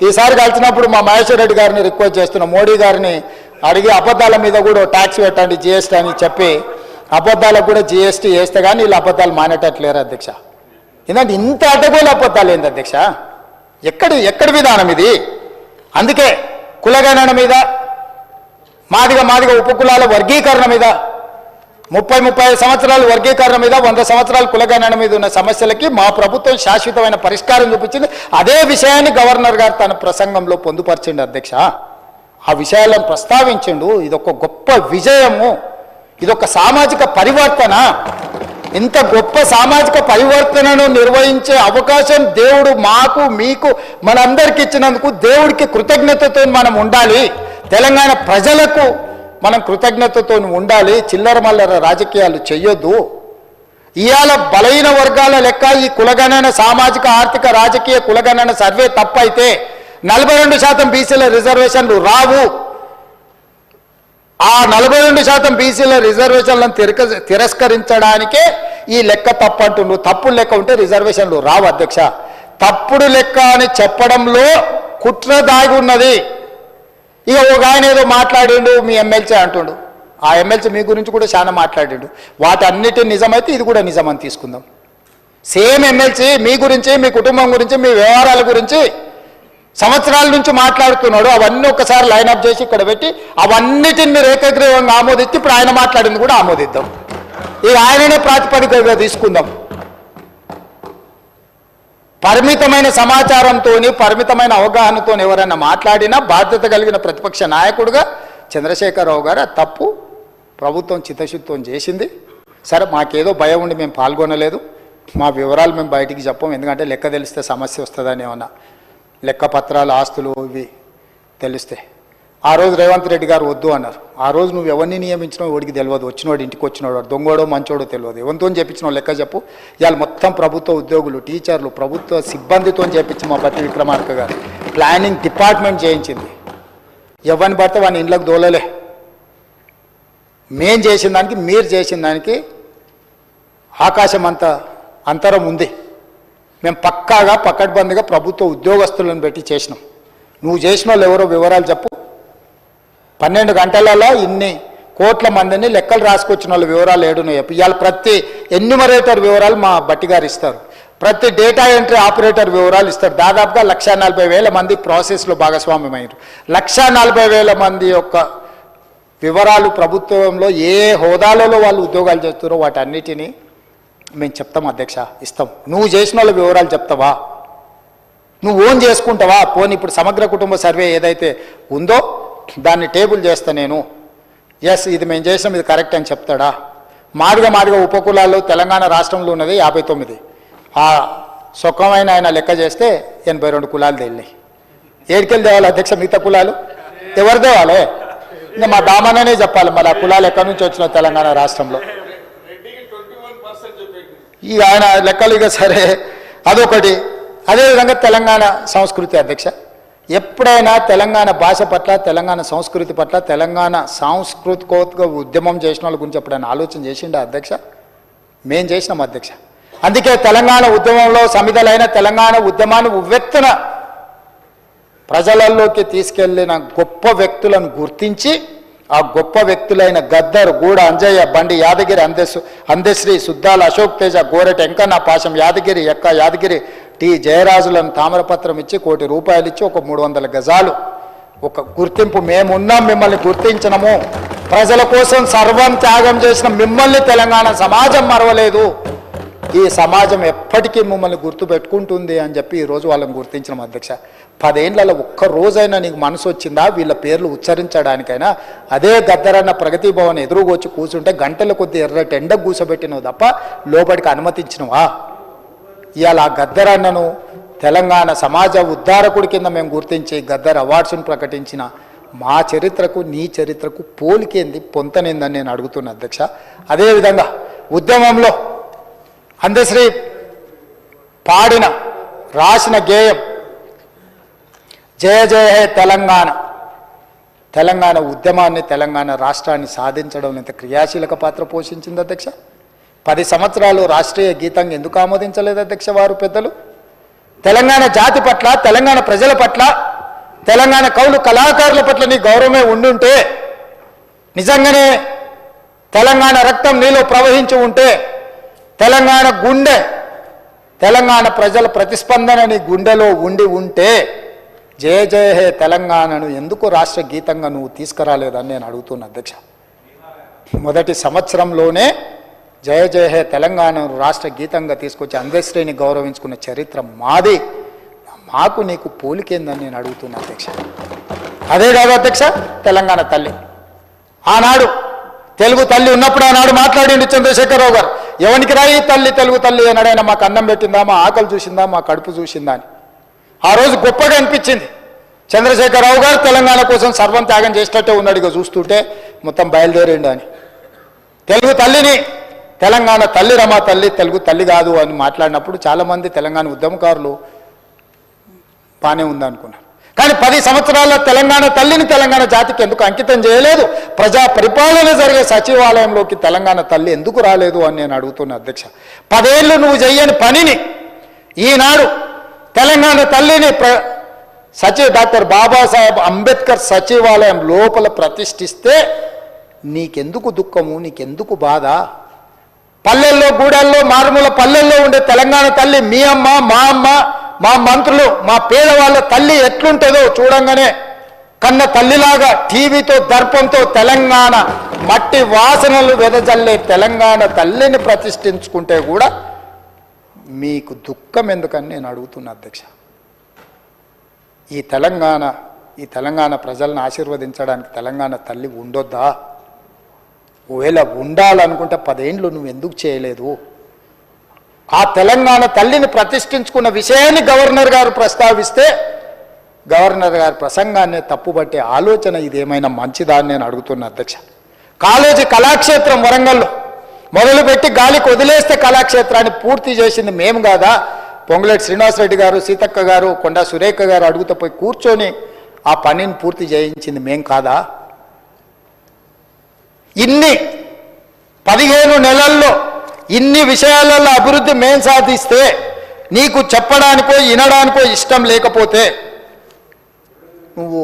ఈసారి కలిసినప్పుడు మా మహేశ్వర్ రెడ్డి గారిని రిక్వెస్ట్ చేస్తున్నాం, మోడీ గారిని అడిగి అబద్ధాల మీద కూడా ట్యాక్స్ పెట్టండి జిఎస్టీ అని చెప్పి అబద్ధాలకు కూడా జిఎస్టీ వేస్తే కానీ వీళ్ళు అబద్ధాలు మానేటట్లేరు అధ్యక్ష. ఎందుకంటే ఇంత అడ్డగోలు అబద్ధాలు ఏంది అధ్యక్ష? ఎక్కడి విధానం ఇది? అందుకే కులగణన మీద, మాదిగ ఉపకులాల వర్గీకరణ మీద, 30-35 సంవత్సరాల వర్గీకరణ మీద, 100 సంవత్సరాల కులగణన మీద ఉన్న సమస్యలకి మా ప్రభుత్వం శాశ్వతమైన పరిష్కారం చూపించింది. అదే విషయాన్ని గవర్నర్ గారు తన ప్రసంగంలో పొందుపరిచిండు అధ్యక్ష. ఆ విషయాలను ప్రస్తావించిండు. ఇదొక గొప్ప విజయము, ఇదొక సామాజిక పరివర్తన. ఇంత గొప్ప సామాజిక పరివర్తనను నిర్వహించే అవకాశం దేవుడు మాకు మీకు మనందరికి ఇచ్చినందుకు దేవుడికి కృతజ్ఞతతో మనం ఉండాలి. తెలంగాణ ప్రజలకు మనం కృతజ్ఞతతో ఉండాలి. చిల్లర మల్లర రాజకీయాలు చెయ్యొద్దు. ఇవాళ బలహీన వర్గాల లెక్క ఈ కులగణన సామాజిక ఆర్థిక రాజకీయ కులగణన సర్వే తప్పైతే 42% బీసీల రిజర్వేషన్లు రావు. ఆ 42% బీసీల రిజర్వేషన్లను తిరస్కరించడానికే ఈ లెక్క తప్పంటుండ్రు. తప్పుడు లెక్క ఉంటే రిజర్వేషన్లు రావు అధ్యక్ష. తప్పుడు లెక్క అని చెప్పడంలో కుట్ర దాగి ఉన్నది. ఇక ఒక ఆయన ఏదో మాట్లాడిండు, మీ ఎమ్మెల్సీ అంటుండు. ఆ ఎమ్మెల్సీ మీ గురించి కూడా చాలా మాట్లాడిండు. వాటన్నిటి నిజమైతే ఇది కూడా నిజమని తీసుకుందాం. సేమ్ ఎమ్మెల్సీ మీ గురించి, మీ కుటుంబం గురించి, మీ వ్యవహారాల గురించి సంవత్సరాల నుంచి మాట్లాడుతున్నాడు. అవన్నీ ఒకసారి లైన్అప్ చేసి ఇక్కడ పెట్టి అవన్నిటిని మీరు ఏకగ్రీవంగా ఆమోదిస్తే ఇప్పుడు ఆయన మాట్లాడింది కూడా ఆమోదిద్దాం. ఇక ఆయననే ప్రాతిపదికగా తీసుకుందాం. పరిమితమైన సమాచారంతో, పరిమితమైన అవగాహనతో ఎవరైనా మాట్లాడినా బాధ్యత కలిగిన ప్రతిపక్ష నాయకుడుగా చంద్రశేఖరరావు గారు ఆ తప్పు ప్రభుత్వం చిత్తశుద్ధితో చేసింది. సరే, మాకేదో భయం ఉండి మేము పాల్గొనలేదు. మా వివరాలు మేము బయటికి చెప్పం, ఎందుకంటే లెక్క తెలిస్తే సమస్య వస్తుందని. ఏమన్నా లెక్క పత్రాలు, ఆస్తులు ఇవి తెలిస్తే ఆ రోజు రేవంత్ రెడ్డి గారు వద్దు అన్నారు. ఆ రోజు నువ్వు ఎవరిని నియమించినావు వాడికి తెలియదు, వచ్చినవాడు ఇంటికి వచ్చినవాడు దొంగోడో మంచోడో తెలియదు. ఎవరితో చెప్పించినావు లెక్క చెప్పు. ఇవాళ మొత్తం ప్రభుత్వ ఉద్యోగులు, టీచర్లు, ప్రభుత్వ సిబ్బందితో చేయించి మా బట్టి విక్రమార్క గారు ప్లానింగ్ డిపార్ట్మెంట్ చేయించింది. ఎవరిని పడితే వాడిని ఇంట్లోకి దోలలే. మేం చేసిన దానికి మీరు చేసిన దానికి ఆకాశం అంత అంతరం ఉంది. మేము పక్కాగా పకడ్బందీగా ప్రభుత్వ ఉద్యోగస్తులను పెట్టి చేసినాం. నువ్వు చేసిన వాళ్ళు ఎవరో వివరాలు చెప్పు. 12 గంటలలో ఇన్ని కోట్ల మందిని లెక్కలు రాసుకొచ్చిన వాళ్ళ వివరాలు ఏడునో చెప్పు. ఇవాళ ప్రతి ఎన్యూమరేటర్ వివరాలు మా బట్టి గారు ఇస్తారు. ప్రతి డేటా ఎంట్రీ ఆపరేటర్ వివరాలు ఇస్తారు. దాదాపుగా 1,40,000 మంది ప్రాసెస్లో భాగస్వామ్యమయ్యారు. 1,40,000 మంది యొక్క వివరాలు ప్రభుత్వంలో ఏ హోదాలలో వాళ్ళు ఉద్యోగాలు చేస్తారో వాటన్నిటినీ మేము చెప్తాం అధ్యక్ష, ఇస్తాం. నువ్వు చేసిన వాళ్ళ వివరాలు చెప్తావా? నువ్వు ఓన్ చేసుకుంటావా? పోనీ ఇప్పుడు సమగ్ర కుటుంబ సర్వే ఏదైతే ఉందో దాన్ని టేబుల్ చేస్తా నేను, ఎస్ ఇది మేము చేసినాం, ఇది కరెక్ట్ అని చెప్తాడా? మాదిగా ఉపకులాల్లో తెలంగాణ రాష్ట్రంలో ఉన్నది 59. ఆ సుఖమైన ఆయన లెక్క చేస్తే 82 కులాలు తేలినాయి. ఏడికెళ్ళి తేవాలి అధ్యక్ష మిగతా కులాలు? ఎవరు తేవాలి? ఇంకా మా దామననే చెప్పాలి మరి ఆ కులాలు ఎక్కడి నుంచి వచ్చిన తెలంగాణ రాష్ట్రంలో. ఈ ఆయన లెక్కలు ఇక సరే, అదొకటి. అదేవిధంగా తెలంగాణ సంస్కృతి అధ్యక్ష, ఎప్పుడైనా తెలంగాణ భాష పట్ల, తెలంగాణ సంస్కృతి పట్ల, తెలంగాణ సాంస్కృతికోత్క ఉద్యమం చేసిన వాళ్ళ గురించి ఎప్పుడైనా ఆలోచన చేసిండా అధ్యక్ష? మేం చేసినాం అధ్యక్ష. అందుకే తెలంగాణ ఉద్యమంలో సమిధలైన తెలంగాణ ఉద్యమాన్ని ఉవ్వెత్తున ప్రజలలోకి తీసుకెళ్లిన గొప్ప వ్యక్తులను గుర్తించి ఆ గొప్ప వ్యక్తులైన గద్దర్, గూడ అంజయ్య, బండి యాదగిరి, అందశ్రీ, సుద్దాల అశోక్ తేజ, గోరెట వెంకన్న, పాశం యాదగిరి, ఎక్క యాదగిరి, టి జయరాజులను తామరపత్రం ఇచ్చి ₹1,00,00,000 ఇచ్చి ఒక 300 గజాలు ఒక గుర్తింపు. మేమున్నాం, మిమ్మల్ని గుర్తించినము, ప్రజల కోసం సర్వం త్యాగం చేసిన మిమ్మల్ని తెలంగాణ సమాజం మరవలేదు, ఈ సమాజం ఎప్పటికీ మిమ్మల్ని గుర్తు పెట్టుకుంటుంది అని చెప్పి ఈరోజు వాళ్ళని గుర్తించినాం అధ్యక్ష. 10 ఏళ్లలో ఒక్క రోజైనా నీకు మనసు వచ్చిందా వీళ్ళ పేర్లు ఉచ్చరించడానికైనా? అదే గద్దరన్న ప్రగతి భవన్ ఎదురుగొచ్చి కూర్చుంటే గంటల కొద్ది ఎర్రటి ఎండ కూసబెట్టినవు తప్ప లోపలికి అనుమతించినవా? ఇవాళ ఆ గద్దరన్నను తెలంగాణ సమాజ ఉద్ధారకుడి కింద మేము గుర్తించి గద్దర్ అవార్డ్స్ను ప్రకటించిన మా చరిత్రకు నీ చరిత్రకు పోలికేంది, పొంతనేందని నేను అడుగుతున్నా అధ్యక్ష. అదేవిధంగా ఉద్యమంలో అందశ్రీ పాడిన రాసిన గేయం జయ జయ హే తెలంగాణ, తెలంగాణ ఉద్యమాన్ని, తెలంగాణ రాష్ట్రాన్ని సాధించడం ఎంత క్రియాశీలక పాత్ర పోషించింది అధ్యక్ష. 10 సంవత్సరాలు రాష్ట్రీయ గీతంగా ఎందుకు ఆమోదించలేదు అధ్యక్ష వారు పెద్దలు? తెలంగాణ జాతి పట్ల, తెలంగాణ ప్రజల పట్ల, తెలంగాణ కవులు కళాకారుల పట్ల నీ గౌరవమే ఉండుంటే, నిజంగానే తెలంగాణ రక్తం నీలో ప్రవహించి ఉంటే, తెలంగాణ గుండె, తెలంగాణ ప్రజల ప్రతిస్పందన నీ గుండెలో ఉండి ఉంటే జయ జయ హే తెలంగాణను ఎందుకు రాష్ట్ర గీతంగా నువ్వు తీసుకురాలేదని నేను అడుగుతున్నా అధ్యక్ష. మొదటి సంవత్సరంలోనే జయ జయ హే తెలంగాణను రాష్ట్ర గీతంగా తీసుకొచ్చి అందశ్రీని గౌరవించుకున్న చరిత్ర మాది, మాకు నీకు పోలికేందని నేను అడుగుతున్నా అధ్యక్ష. అదే కాదు అధ్యక్ష, తెలంగాణ తల్లి ఆనాడు తెలుగు తల్లి ఉన్నప్పుడు ఆనాడు మాట్లాడింది చంద్రశేఖరరావు గారు. ఎవరికి రాయి తల్లి, తెలుగు తల్లి అన్నాడైనా మాకు అన్నం పెట్టిందా, మా ఆకలి చూసిందా, మా కడుపు చూసిందా అని ఆ రోజు గొప్పగా అనిపించింది. చంద్రశేఖరరావు గారు తెలంగాణ కోసం సర్వం త్యాగం చేసినట్టే ఉన్నాడు. ఇక చూస్తుంటే మొత్తం బయలుదేరిండు అని తెలుగు తల్లిని, తెలంగాణ తల్లి రమా తల్లి, తెలుగు తల్లి కాదు అని మాట్లాడినప్పుడు చాలామంది తెలంగాణ ఉద్యమకారులు బాగానే ఉందనుకున్నారు. కానీ 10 సంవత్సరాల తెలంగాణ తల్లిని తెలంగాణ జాతికి ఎందుకు అంకితం చేయలేదు? ప్రజా పరిపాలన జరిగే సచివాలయంలోకి తెలంగాణ తల్లి ఎందుకు రాలేదు అని నేను అడుగుతున్నా అధ్యక్ష. 10 ఏళ్ళు నువ్వు చెయ్యని పనిని ఈనాడు తెలంగాణ తల్లిని డాక్టర్ బాబాసాహెబ్ అంబేద్కర్ సచివాలయం లోపల ప్రతిష్ఠిస్తే నీకెందుకు దుఃఖము, నీకెందుకు బాధ? పల్లెల్లో గూడెల్లో మారుమూల పల్లెల్లో ఉండే తెలంగాణ తల్లి మీ అమ్మ మా అమ్మ మా మంత్రులు మా పేదవాళ్ళ తల్లి ఎట్లుంటుందో చూడంగానే కన్న తల్లిలాగా టీవీతో దర్పంతో తెలంగాణ మట్టి వాసనలు వెదజల్లే తెలంగాణ తల్లిని ప్రతిష్ఠించుకుంటే కూడా మీకు దుఃఖం ఎందుకని నేను అడుగుతున్నా అధ్యక్ష. ఈ తెలంగాణ ప్రజలను ఆశీర్వదించడానికి తెలంగాణ తల్లి ఉండొద్దా? ఒకవేళ ఉండాలనుకుంటే 10 ఏళ్ళు నువ్వు ఎందుకు చేయలేదు? ఆ తెలంగాణ తల్లిని ప్రతిష్ఠించుకున్న విషయాన్ని గవర్నర్ గారు ప్రస్తావిస్తే గవర్నర్ గారి ప్రసంగాన్ని తప్పుబట్టే ఆలోచన ఇదేమైనా మంచిదా అని నేను అడుగుతున్నా అధ్యక్ష. కాలేజీ కళాక్షేత్రం వరంగల్లో మొదలుపెట్టి గాలికి వదిలేస్తే కళాక్షేత్రాన్ని పూర్తి చేసింది మేము కాదా? పొంగులేటి శ్రీనివాసరెడ్డి గారు, సీతక్క గారు, కొండా సురేఖ గారు అడుగుతూ పోయి కూర్చొని ఆ పనిని పూర్తి చేయించింది మేం కాదా? ఇన్ని 15 నెలల్లో ఇన్ని విషయాలలో అభివృద్ధి మేం సాధిస్తే నీకు చెప్పడానికో వినడానికో ఇష్టం లేకపోతే నువ్వు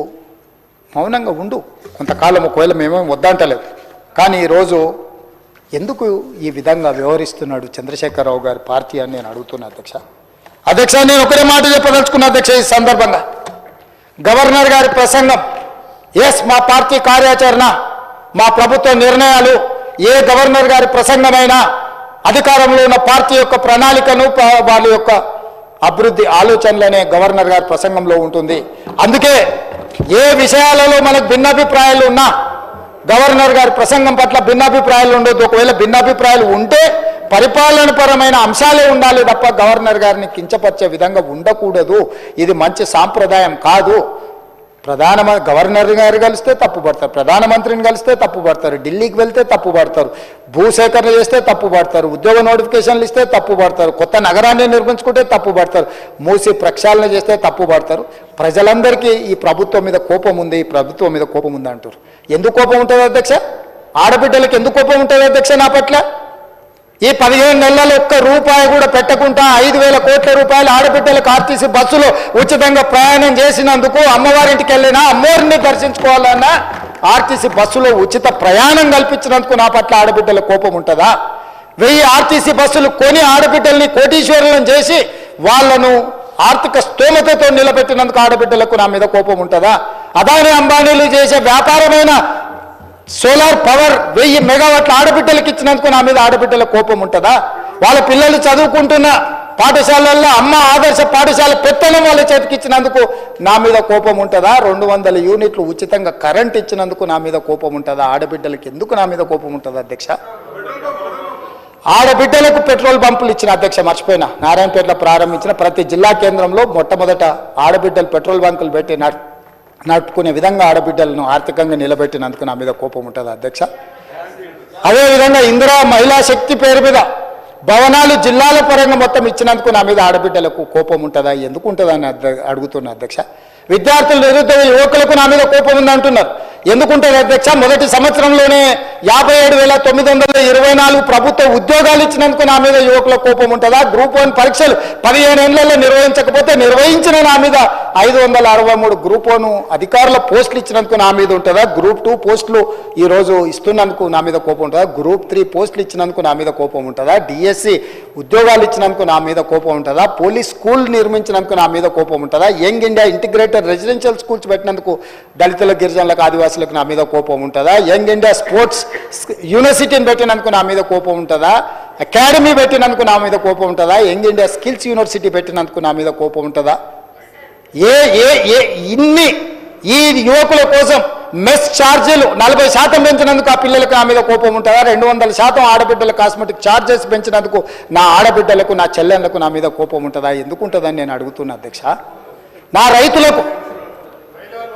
మౌనంగా ఉండు కొంతకాలం. ఒకవేళ మేమేం వద్దంటలేదు, కానీ ఈరోజు ఎందుకు ఈ విధంగా వ్యవహరిస్తున్నాడు చంద్రశేఖరరావు గారి పార్టీ అని నేను అడుగుతున్నా అధ్యక్ష. నేను ఒకటే మాట చెప్పదలుచుకున్నా అధ్యక్ష. ఈ సందర్భంగా గవర్నర్ గారి ప్రసంగం, మా పార్టీ కార్యాచరణ, మా ప్రభుత్వ నిర్ణయాలు, ఏ గవర్నర్ గారి ప్రసంగమైనా అధికారంలో ఉన్న పార్టీ యొక్క ప్రణాళికను వాళ్ళ యొక్క అభివృద్ధి ఆలోచనలనే గవర్నర్ గారి ప్రసంగంలో ఉంటుంది. అందుకే ఏ విషయాలలో మనకు భిన్నాభిప్రాయాలు ఉన్నా గవర్నర్ గారి ప్రసంగం పట్ల భిన్నాభిప్రాయాలు ఉండొద్దు. ఒకవేళ భిన్నాభిప్రాయాలు ఉంటే పరిపాలనపరమైన అంశాలే ఉండాలి తప్ప గవర్నర్ గారిని కించపరిచే విధంగా ఉండకూడదు. ఇది మంచి సాంప్రదాయం కాదు. గవర్నర్ గారు కలిస్తే తప్పు పడతారు, ప్రధానమంత్రిని కలిస్తే తప్పు పడతారు, ఢిల్లీకి వెళ్తే తప్పు పడతారు, భూసేకరణ చేస్తే తప్పు పడతారు, ఉద్యోగ నోటిఫికేషన్లు ఇస్తే తప్పు పడతారు, కొత్త నగరాన్ని నిర్మించుకుంటే తప్పు పడతారు, మూసి ప్రక్షాళన చేస్తే తప్పు పడతారు. ప్రజలందరికీ ఈ ప్రభుత్వం మీద కోపం ఉంది, ఈ ప్రభుత్వం మీద కోపం ఉంది అంటారు. ఎందుకు కోపం ఉంటుంది అధ్యక్ష? ఆడబిడ్డలకు ఎందుకు కోపం ఉంటుంది అధ్యక్ష నా పట్ల? ఈ 15 నెలల్లో ఒక్క రూపాయి కూడా పెట్టకుండా 5,000 కోట్ల రూపాయలు ఆడబిడ్డలకు ఆర్టీసీ బస్సులో ఉచితంగా ప్రయాణం చేసినందుకు, అమ్మవారింటికి వెళ్ళినా అమ్మవారిని దర్శించుకోవాలన్నా ఆర్టీసీ బస్సులో ఉచిత ప్రయాణం కల్పించినందుకు నా పట్ల ఆడబిడ్డల కోపం ఉంటుందా? 1000 ఆర్టీసీ బస్సులు కొని ఆడబిడ్డల్ని కోటీశ్వరులను చేసి వాళ్లను ఆర్థిక స్తోమతతో నిలబెట్టినందుకు ఆడబిడ్డలకు నా మీద కోపం ఉంటుందా? అదాని అంబానీలు చేసే వ్యాపారమైన సోలార్ పవర్ 1000 మెగావాట్ల ఆడబిడ్డలకు ఇచ్చినందుకు నా మీద ఆడబిడ్డల కోపం ఉంటుందా? వాళ్ళ పిల్లలు చదువుకుంటున్న పాఠశాలల్లో అమ్మ ఆదర్శ పాఠశాల పెత్తనం వాళ్ళ చేతికి ఇచ్చినందుకు నా మీద కోపం ఉంటుందా? 200 యూనిట్లు ఉచితంగా కరెంట్ ఇచ్చినందుకు నా మీద కోపం ఉంటుందా? ఆడబిడ్డలకు ఎందుకు నా మీద కోపం ఉంటుందా అధ్యక్ష? ఆడబిడ్డలకు పెట్రోల్ బంపులు ఇచ్చిన అధ్యక్ష, మర్చిపోయినా, నారాయణపేటలో ప్రారంభించిన ప్రతి జిల్లా కేంద్రంలో మొట్టమొదట ఆడబిడ్డలు పెట్రోల్ బంకులు పెట్టి నడుపుకునే విధంగా ఆడబిడ్డలను ఆర్థికంగా నిలబెట్టినందుకు నా మీద కోపం ఉంటుంది అధ్యక్ష. అదేవిధంగా ఇందిరా మహిళా శక్తి పేరు మీద భవనాలు జిల్లాల పరంగా మొత్తం ఇచ్చినందుకు నా మీద ఆడబిడ్డలకు కోపం ఉంటుందా? ఎందుకు ఉంటుందని అడుగుతున్నా అధ్యక్ష. విద్యార్థులు, నిరుద్యోగ యువకులకు నా మీద కోపం ఉందంటున్నారు. ఎందుకుంటుంది అధ్యక్ష? మొదటి సంవత్సరంలోనే 57,924 ప్రభుత్వ ఉద్యోగాలు ఇచ్చినందుకు నా మీద యువకుల కోపం ఉంటుందా? గ్రూప్ 1 పరీక్షలు 15 ఏళ్లలో నిర్వహించకపోతే నిర్వహించిన నా మీద 563 గ్రూప్ 1 అధికారుల పోస్టులు ఇచ్చినందుకు నా మీద ఉంటుందా? గ్రూప్ 2 పోస్టులు ఈరోజు ఇస్తున్నందుకు నా మీద కోపం ఉంటుందా? గ్రూప్ 3 పోస్టులు ఇచ్చినందుకు నా మీద కోపం ఉంటుందా? డిఎస్సి ఉద్యోగాలు ఇచ్చినందుకు నా మీద కోపం ఉంటుందా? పోలీస్ స్కూల్ నిర్మించినందుకు నా మీద కోపం ఉంటుందా? Young India integrated residential schools పెట్టినందుకు దళితుల, గిరిజనులకు, ఆదివాసులకు నా మీద కోపం ఉంటుందా? యంగ్ ఇండియా స్పోర్ట్స్ యూనివర్సిటీని పెట్టినందుకు నా మీద కోపం ఉంటుందా? అకాడమీ పెట్టినందుకు నా మీద కోపం ఉంటుందా? యంగ్ ఇండియా స్కిల్స్ యూనివర్సిటీ పెట్టినందుకు నా మీద కోపం ఉంటుందా? ఇన్ని ఈ యువకుల కోసం మెస్ ఛార్జీలు 40% పెంచినందుకు ఆ పిల్లలకు నా మీద కోపం ఉంటుందా? 200% ఆడబిడ్డల కాస్మెటిక్ ఛార్జెస్ పెంచినందుకు నా ఆడబిడ్డలకు, నా చెల్లెళ్లకు నా మీద కోపం ఉంటుందా? ఎందుకు ఉంటుందని నేను అడుగుతున్నా అధ్యక్ష. నా రైతులకు,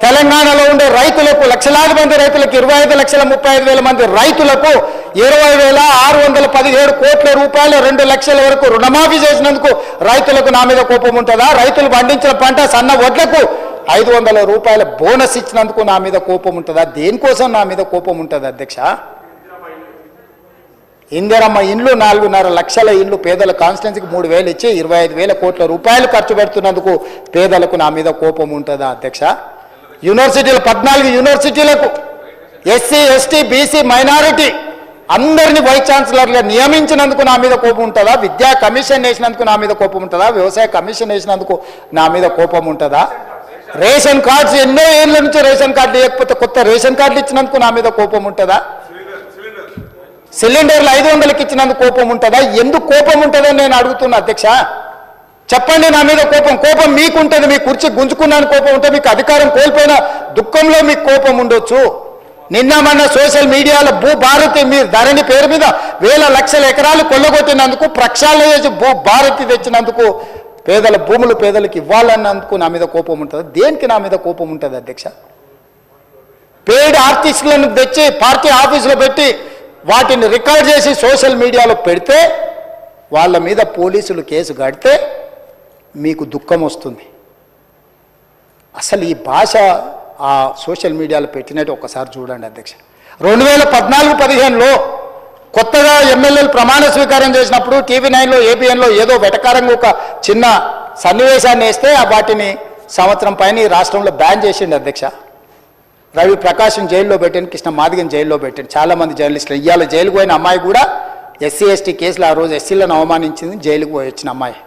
తెలంగాణలో ఉండే రైతులకు, లక్షలాది మంది రైతులకు, 25,35,000 మంది రైతులకు 20,617 కోట్ల రూపాయలు 2 లక్షల వరకు రుణమాఫీ చేసినందుకు రైతులకు నా మీద కోపం ఉంటుందా? రైతులు పండించిన పంట సన్న వడ్లకు 500 రూపాయల బోనస్ ఇచ్చినందుకు నా మీద కోపం ఉంటుందా? దేనికోసం నా మీద కోపం ఉంటుంది అధ్యక్ష? ఇందిరమ్మ ఇండ్లు 4.5 లక్షల ఇండ్లు పేదల కాన్స్టిట్యున్సీకి 3,000 ఇచ్చి 25,000 కోట్ల రూపాయలు ఖర్చు పెడుతున్నందుకు పేదలకు నా మీద కోపం ఉంటుందా అధ్యక్ష? యూనివర్సిటీలు 14 యూనివర్సిటీలకు ఎస్సీ, ఎస్టీ, బీసీ, మైనారిటీ అందరిని వైస్ ఛాన్సలర్గా నియమించినందుకు నా మీద కోపం ఉంటుందా? విద్యా కమిషన్ వేసినందుకు నా మీద కోపం ఉంటుందా? వ్యవసాయ కమిషన్ వేసినందుకు నా మీద కోపం ఉంటుందా? రేషన్ కార్డ్స్ ఎన్నో ఏళ్ళ నుంచి రేషన్ కార్డు లేకపోతే కొత్త రేషన్ కార్డులు ఇచ్చినందుకు నా మీద కోపం ఉంటుందా? సిలిండర్లు 500కి ఇచ్చినందుకు కోపం ఉంటుందా? ఎందుకు కోపం ఉంటుందని నేను అడుగుతున్నా అధ్యక్ష. చెప్పండి. నా మీద కోపం మీకు ఉంటుంది. మీ కుర్చీ గుంజుకున్నాను కోపం ఉంటే, మీకు అధికారం కోల్పోయిన దుఃఖంలో మీకు కోపం ఉండొచ్చు. నిన్న మొన్న సోషల్ మీడియాలో భూభారతి మీరు ధరణి పేరు మీద వేల లక్షల ఎకరాలు కొల్లగొట్టినందుకు, ప్రక్షాళన చేసి భూభారతి తెచ్చినందుకు, పేదల భూములు పేదలకు ఇవ్వాలన్నందుకు నా మీద కోపం ఉంటుంది. దేనికి నా మీద కోపం ఉంటుంది అధ్యక్ష? పెయిడ్ ఆర్టిస్టులను తెచ్చి పార్టీ ఆఫీసులో పెట్టి వాటిని రికార్డ్ చేసి సోషల్ మీడియాలో పెడితే, వాళ్ళ మీద పోలీసులు కేసు కడితే మీకు దుఃఖం వస్తుంది. అసలు ఈ భాష ఆ సోషల్ మీడియాలో పెట్టినట్టు ఒకసారి చూడండి అధ్యక్ష. 2014-15లో కొత్తగా ఎమ్మెల్యేలు ప్రమాణ స్వీకారం చేసినప్పుడు TV9లో ABNలో ఏదో వెటకారంగా ఒక చిన్న సన్నివేశాన్ని వేస్తే వాటిని సంవత్సరం పైన ఈ రాష్ట్రంలో బ్యాన్ చేసిండు అధ్యక్ష. రవి ప్రకాశం జైల్లో పెట్టాను, కృష్ణ మాదిగని జైల్లో పెట్టాను, చాలామంది జర్నలిస్టులు. ఇవాళ జైలుకు పోయిన అమ్మాయి కూడా SC/ST కేసులు ఆ రోజు ఎస్సీలను అవమానించింది, జైలుకు పోయి వచ్చిన అమ్మాయి.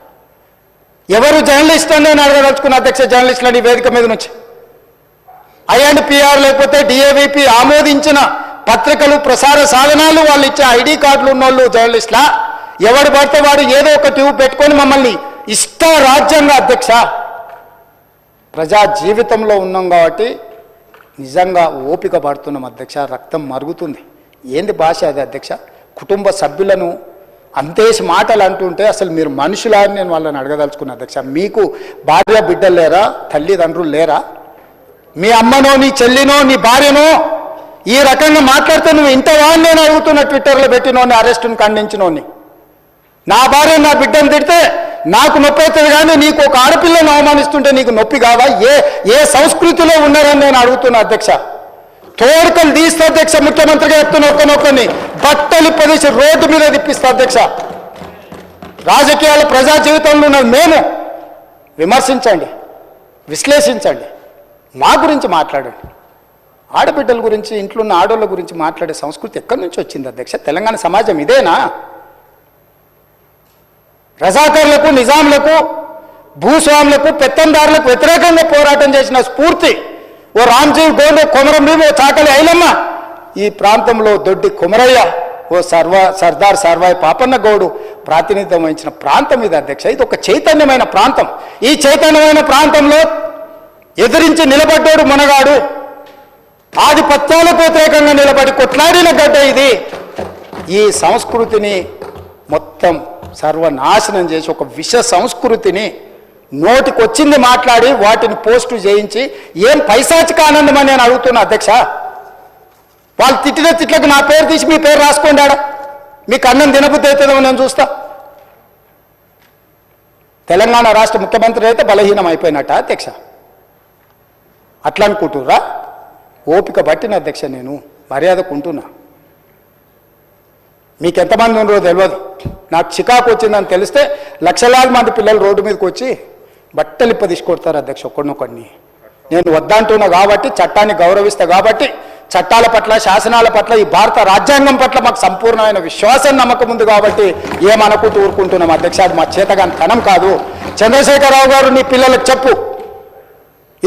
ఎవరు జర్నలిస్ట్ అని నేను అడగదలుచుకున్న అధ్యక్ష. జర్నలిస్టులని వేదిక మీద నుంచి INPR లేకపోతే DAVP ఆమోదించిన పత్రికలు, ప్రసార సాధనాలు, వాళ్ళు ఇచ్చే ID కార్డులు ఉన్నోళ్ళు జర్నలిస్టులా? ఎవడు పడితే వాడు ఏదో ఒక ట్యూబ్ పెట్టుకొని మమ్మల్ని ఇష్ట రాజ్యంగా అధ్యక్ష. ప్రజా జీవితంలో ఉన్నాం కాబట్టి నిజంగా ఓపిక పడుతున్నాం అధ్యక్ష. రక్తం మరుగుతుంది. ఏంది భాష అది అధ్యక్ష? కుటుంబ సభ్యులను అంతేసి మాటలు అంటుంటే అసలు మీరు మనుషులా అని నేను వాళ్ళని అడగదలుచుకున్నా అధ్యక్ష. మీకు భార్య బిడ్డలు లేరా? తల్లిదండ్రులు లేరా? మీ అమ్మనో, నీ చెల్లినో, నీ భార్యనో ఈ రకంగా మాట్లాడితే నువ్వు ఇంతవా అని నేను అడుగుతున్నా. ట్విట్టర్లో పెట్టినోని, అరెస్టును ఖండించినోని. నా భార్య నా బిడ్డను తిడితే నాకు నొప్పి అవుతుంది, కానీ నీకు ఒక ఆడపిల్లను అవమానిస్తుంటే నీకు నొప్పి కావా? ఏ సంస్కృతిలో ఉన్నారని నేను అడుగుతున్నా అధ్యక్ష. తోడుకలు తీస్తే అధ్యక్ష, ముఖ్యమంత్రిగా చెప్తున్న ఒక్కనొక్కని బట్టలు పదేసి రోడ్డు మీద తిప్పిస్తా అధ్యక్ష. రాజకీయాల ప్రజా జీవితంలో ఉన్నది మేము. విమర్శించండి, విశ్లేషించండి, మా గురించి మాట్లాడండి. ఆడబిడ్డల గురించి, ఇంట్లో ఉన్న ఆడోళ్ళ గురించి మాట్లాడే సంస్కృతి ఎక్కడి నుంచి వచ్చింది అధ్యక్ష? తెలంగాణ సమాజం ఇదేనా? రజాకర్లకు, నిజాంలకు, భూస్వాములకు, పెత్తందారులకు వ్యతిరేకంగా పోరాటం చేసిన స్ఫూర్తి ఓ రామ్జీవ్ గోండు, కొమరం భీమ్, ఓ చాకలి ఐలమ్మ, ఈ ప్రాంతంలో దొడ్డి కుమరయ్య, ఓ సర్దార్ సర్వాయి పాపన్న గౌడు ప్రాతినిధ్యం వహించిన ప్రాంతం ఇది అధ్యక్ష. ఇది ఒక చైతన్యమైన ప్రాంతం. ఈ చైతన్యమైన ప్రాంతంలో ఎదిరించి నిలబడ్డాడు మునగాడు. ఆధిపత్యాలకు వ్యతిరేకంగా నిలబడి కొట్లాడిన గడ్డ ఇది. ఈ సంస్కృతిని మొత్తం సర్వనాశనం చేసి ఒక విష సంస్కృతిని నోటికొచ్చింది మాట్లాడి వాటిని పోస్టు చేయించి ఏం పైశాచిక ఆనందం అని నేను అడుగుతున్నా అధ్యక్ష. వాళ్ళు తిట్టిన తిట్లకు నా పేరు తీసి మీ పేరు రాసుకోండాడా? మీకు అన్నం తినబుద్ధి అవుతుందో నేను చూస్తా. తెలంగాణ రాష్ట్ర ముఖ్యమంత్రి అయితే బలహీనం అయిపోయినట్ట అధ్యక్ష? అట్లా అనుకుంటుర్రా? ఓపిక పట్టిన అధ్యక్ష, నేను మర్యాదకుంటున్నా. మీకు ఎంతమంది ఉన్నారో తెలియదు. నాకు చికాకు వచ్చిందని తెలిస్తే లక్షలాది మంది పిల్లలు రోడ్డు మీదకి వచ్చి బట్టలు తీసుకొడతారు అధ్యక్ష ఒక్కడినొక్కడిని. నేను వద్దంటున్నా కాబట్టి, చట్టాన్ని గౌరవిస్తా కాబట్టి, చట్టాల పట్ల, శాసనాల పట్ల, ఈ భారత రాజ్యాంగం పట్ల మాకు సంపూర్ణమైన విశ్వాసం, నమ్మకం ఉంది కాబట్టి ఏమనుకుంటూ ఊరుకుంటున్నాం అధ్యక్ష. అది మా చేతగాని తనం కాదు. చంద్రశేఖరరావు గారు నీ పిల్లలకు చెప్పు,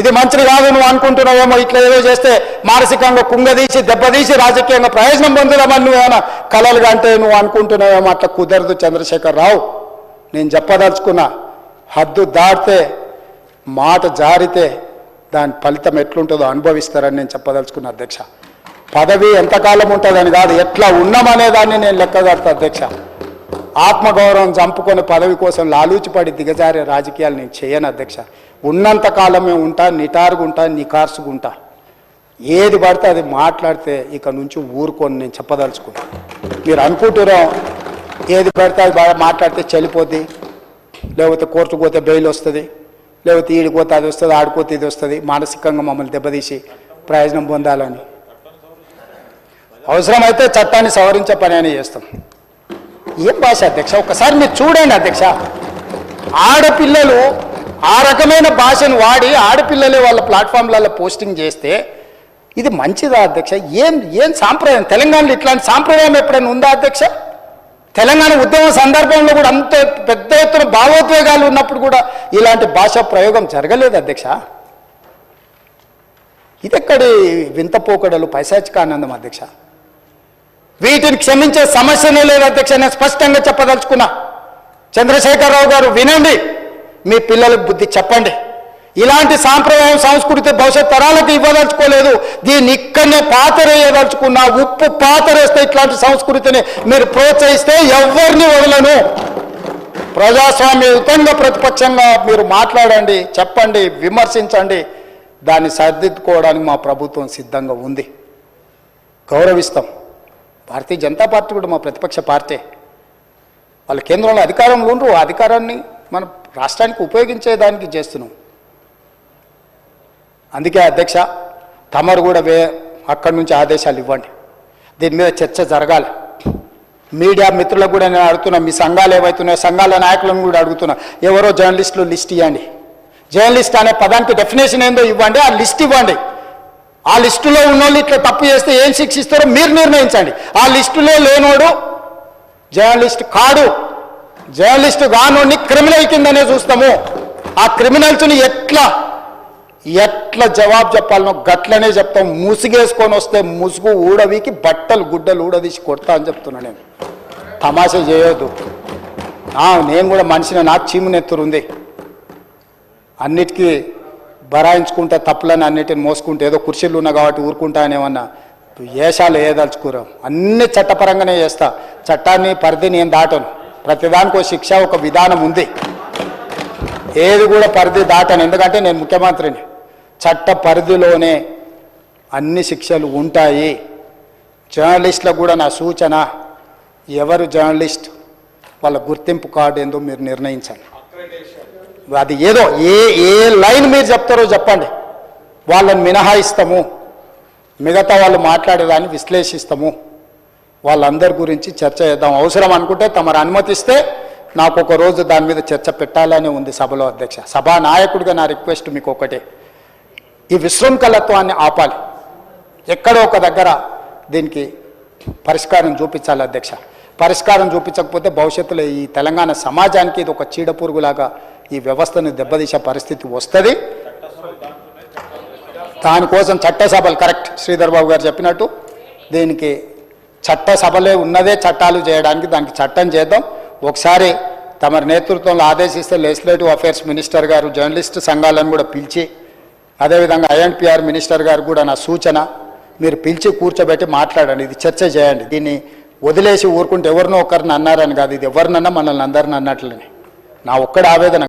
ఇది మంచిది కాదు, నువ్వు అనుకుంటున్నావేమో ఇట్లా ఏదో చేస్తే మానసికంగా కుంగదీసి దెబ్బతీసి రాజకీయంగా ప్రయోజనం పొందుదామని నువ్వేమైనా కలలుగా అంటే నువ్వు అనుకుంటున్నావేమో. అట్లా కుదరదు చంద్రశేఖరరావు. నేను చెప్పదలుచుకున్నా, హద్దు దాటితే, మాట జారితే దాని ఫలితం ఎట్లుంటుందో అనుభవిస్తారని నేను చెప్పదలుచుకున్నా అధ్యక్ష. పదవి ఎంతకాలం ఉంటుందని కాదు, ఎట్లా ఉన్నామనేదాన్ని నేను లెక్కగడతా అధ్యక్ష. ఆత్మగౌరవం చంపుకొని పదవి కోసం లాలూచిపడి దిగజారే రాజకీయాలు నేను చేయను అధ్యక్ష. ఉన్నంత కాలమే ఉంటా, నిటారుగుంటా, నికార్సుగుంటా. ఏది పడితే అది మాట్లాడితే ఇక నుంచి ఊరుకొని నేను చెప్పదలుచుకున్నా. మీరు అనుకుంటున్నాం ఏది పడితే అది బాగా మాట్లాడితే చెల్లిపోద్ది, లేకపోతే కోర్టుకు పోతే బెయిల్ వస్తుంది, లేకపోతే ఈడిపోతే అది వస్తుంది, ఆడిపోతే ఇది వస్తుంది, మానసికంగా మమ్మల్ని దెబ్బతీసి ప్రయోజనం పొందాలని. అవసరమైతే చట్టాన్ని సవరించే పని అని చేస్తాం. ఏం భాష అధ్యక్ష? ఒకసారి మీరు చూడండి అధ్యక్ష. ఆడపిల్లలు ఆ రకమైన భాషను వాడి ఆడపిల్లలే వాళ్ళ ప్లాట్ఫామ్లలో పోస్టింగ్ చేస్తే ఇది మంచిదా అధ్యక్ష? ఏం ఏం సాంప్రదాయం? తెలంగాణలో ఇట్లాంటి సాంప్రదాయం ఎప్పుడైనా ఉందా అధ్యక్ష? తెలంగాణ ఉద్యమ సందర్భంలో కూడా అంత పెద్ద ఎత్తున భావోద్వేగాలు ఉన్నప్పుడు కూడా ఇలాంటి భాషా ప్రయోగం జరగలేదు అధ్యక్ష. ఇదెక్కడి వింత పోకడలు, పైశాచిక ఆనందం అధ్యక్ష. వీటిని క్షమించే సమస్యనే లేదు అధ్యక్ష. నేను స్పష్టంగా చెప్పదలుచుకున్నా. చంద్రశేఖరరావు గారు వినండి, మీ పిల్లలకు బుద్ధి చెప్పండి. ఇలాంటి సాంప్రదాయం సంస్కృతి భవిష్యత్ తరాలకు ఇవ్వదలుచుకోలేదు. దీన్ని ఇక్కడనే పాతరేయదలుచుకున్నా. ఉప్పు పాతరేస్తే ఇట్లాంటి సంస్కృతిని మీరు ప్రోత్సహిస్తే ఎవరిని వదలను. ప్రజాస్వామ్యయుతంగా ప్రతిపక్షంగా మీరు మాట్లాడండి, చెప్పండి, విమర్శించండి. దాన్ని సరిదిద్దుకోవడానికి మా ప్రభుత్వం సిద్ధంగా ఉంది, గౌరవిస్తాం. భారతీయ జనతా పార్టీ కూడా మా ప్రతిపక్ష పార్టీ. వాళ్ళ కేంద్రంలో అధికారంలో ఉండరు. ఆ అధికారాన్ని మన రాష్ట్రానికి ఉపయోగించేదానికి చేస్తున్నాం. అందుకే అధ్యక్ష, తమరు కూడా అక్కడి నుంచి ఆదేశాలు ఇవ్వండి. దీని మీద చర్చ జరగాలి. మీడియా మిత్రులకు కూడా నేను అడుగుతున్నా, మీ సంఘాలు ఏవైతున్నాయో సంఘాల నాయకులను కూడా అడుగుతున్నా, ఎవరో జర్నలిస్టులు లిస్ట్ ఇవ్వండి. జర్నలిస్ట్ అనే పదానికి డెఫినేషన్ ఏందో ఇవ్వండి, ఆ లిస్ట్ ఇవ్వండి. ఆ లిస్టులో ఉన్నోళ్ళు ఇట్లా తప్పు చేస్తే ఏం శిక్షిస్తారో మీరు నిర్ణయించండి. ఆ లిస్టులో లేనోడు జర్నలిస్ట్ కాడు. జర్నలిస్టు కానోడిని క్రిమినల్ కిందనే చూస్తాము. ఆ క్రిమినల్స్ని ఎట్లా జవాబు చెప్పాలనో గట్లనే చెప్తాం. ముసుగేసుకొని వస్తే ముసుగు ఊడవికి బట్టలు గుడ్డలు ఊడదీసి కొడతా అని చెప్తున్నా. నేను తమాషా చేయొద్దు. నేను కూడా మనిషిని, నాకు చీమునెత్తురు ఉంది. అన్నిటికీ బరాయించుకుంటే తప్పులని అన్నిటిని మోసుకుంటే ఏదో కుర్చీలు ఉన్నా కాబట్టి ఊరుకుంటా అనేమన్నా ఏషాలు వేయదలుచుకోరాం. అన్ని చట్టపరంగానే చేస్తా. చట్టాన్ని పరిధి నేను దాటను. ప్రతిదానికి ఒక శిక్ష, ఒక విధానం ఉంది. ఏది కూడా పరిధి దాటను. ఎందుకంటే నేను ముఖ్యమంత్రిని. చట్ట పరిధిలోనే అన్ని శిక్షలు ఉంటాయి. జర్నలిస్టులకు కూడా నా సూచన, ఎవరు జర్నలిస్ట్ వాళ్ళ గుర్తింపు కార్డు ఏందో మీరు నిర్ణయించండి. అది ఏదో ఏ లైన్ మీరు చెప్తారో చెప్పండి. వాళ్ళని మినహాయిస్తాము, మిగతా వాళ్ళు మాట్లాడేదాన్ని విశ్లేషిస్తాము. వాళ్ళందరి గురించి చర్చ చేద్దాం. అవసరం అనుకుంటే తమరు అనుమతిస్తే నాకు ఒక రోజు దాని మీద చర్చ పెట్టాలని ఉంది సభలో అధ్యక్ష. సభా నాయకుడిగా నా రిక్వెస్ట్ మీకు ఒకటే, ఈ విశృంఖలత్వాన్ని ఆపాలి. ఎక్కడో ఒక దగ్గర దీనికి పరిష్కారం చూపించాలి అధ్యక్ష. పరిష్కారం చూపించకపోతే భవిష్యత్తులో ఈ తెలంగాణ సమాజానికి ఇది ఒక చీడపురుగులాగా ఈ వ్యవస్థను దెబ్బతీసే పరిస్థితి వస్తుంది. దానికోసం చట్టసభలు, కరెక్ట్ శ్రీధర్ బాబు గారు చెప్పినట్టు, దీనికి చట్టసభలే ఉన్నదే చట్టాలు చేయడానికి. దానికి చట్టం చేద్దాం. ఒకసారి తమ నేతృత్వంలో ఆదేశిస్తే లెజిస్లేటివ్ అఫైర్స్ మినిస్టర్ గారు జర్నలిస్ట్ సంఘాలను కూడా పిలిచి, అదేవిధంగా ఐఎన్పిఆర్ మినిస్టర్ గారు కూడా నా సూచన, మీరు పిలిచి కూర్చోబెట్టి మాట్లాడండి. ఇది చర్చ చేయండి. దీన్ని వదిలేసి ఊరుకుంటే ఎవరినో ఒకరిని అన్నారని కాదు, ఇది ఎవరినన్నా మనల్ని అందరిని అన్నట్లని నా ఒక్కడి ఆవేదన.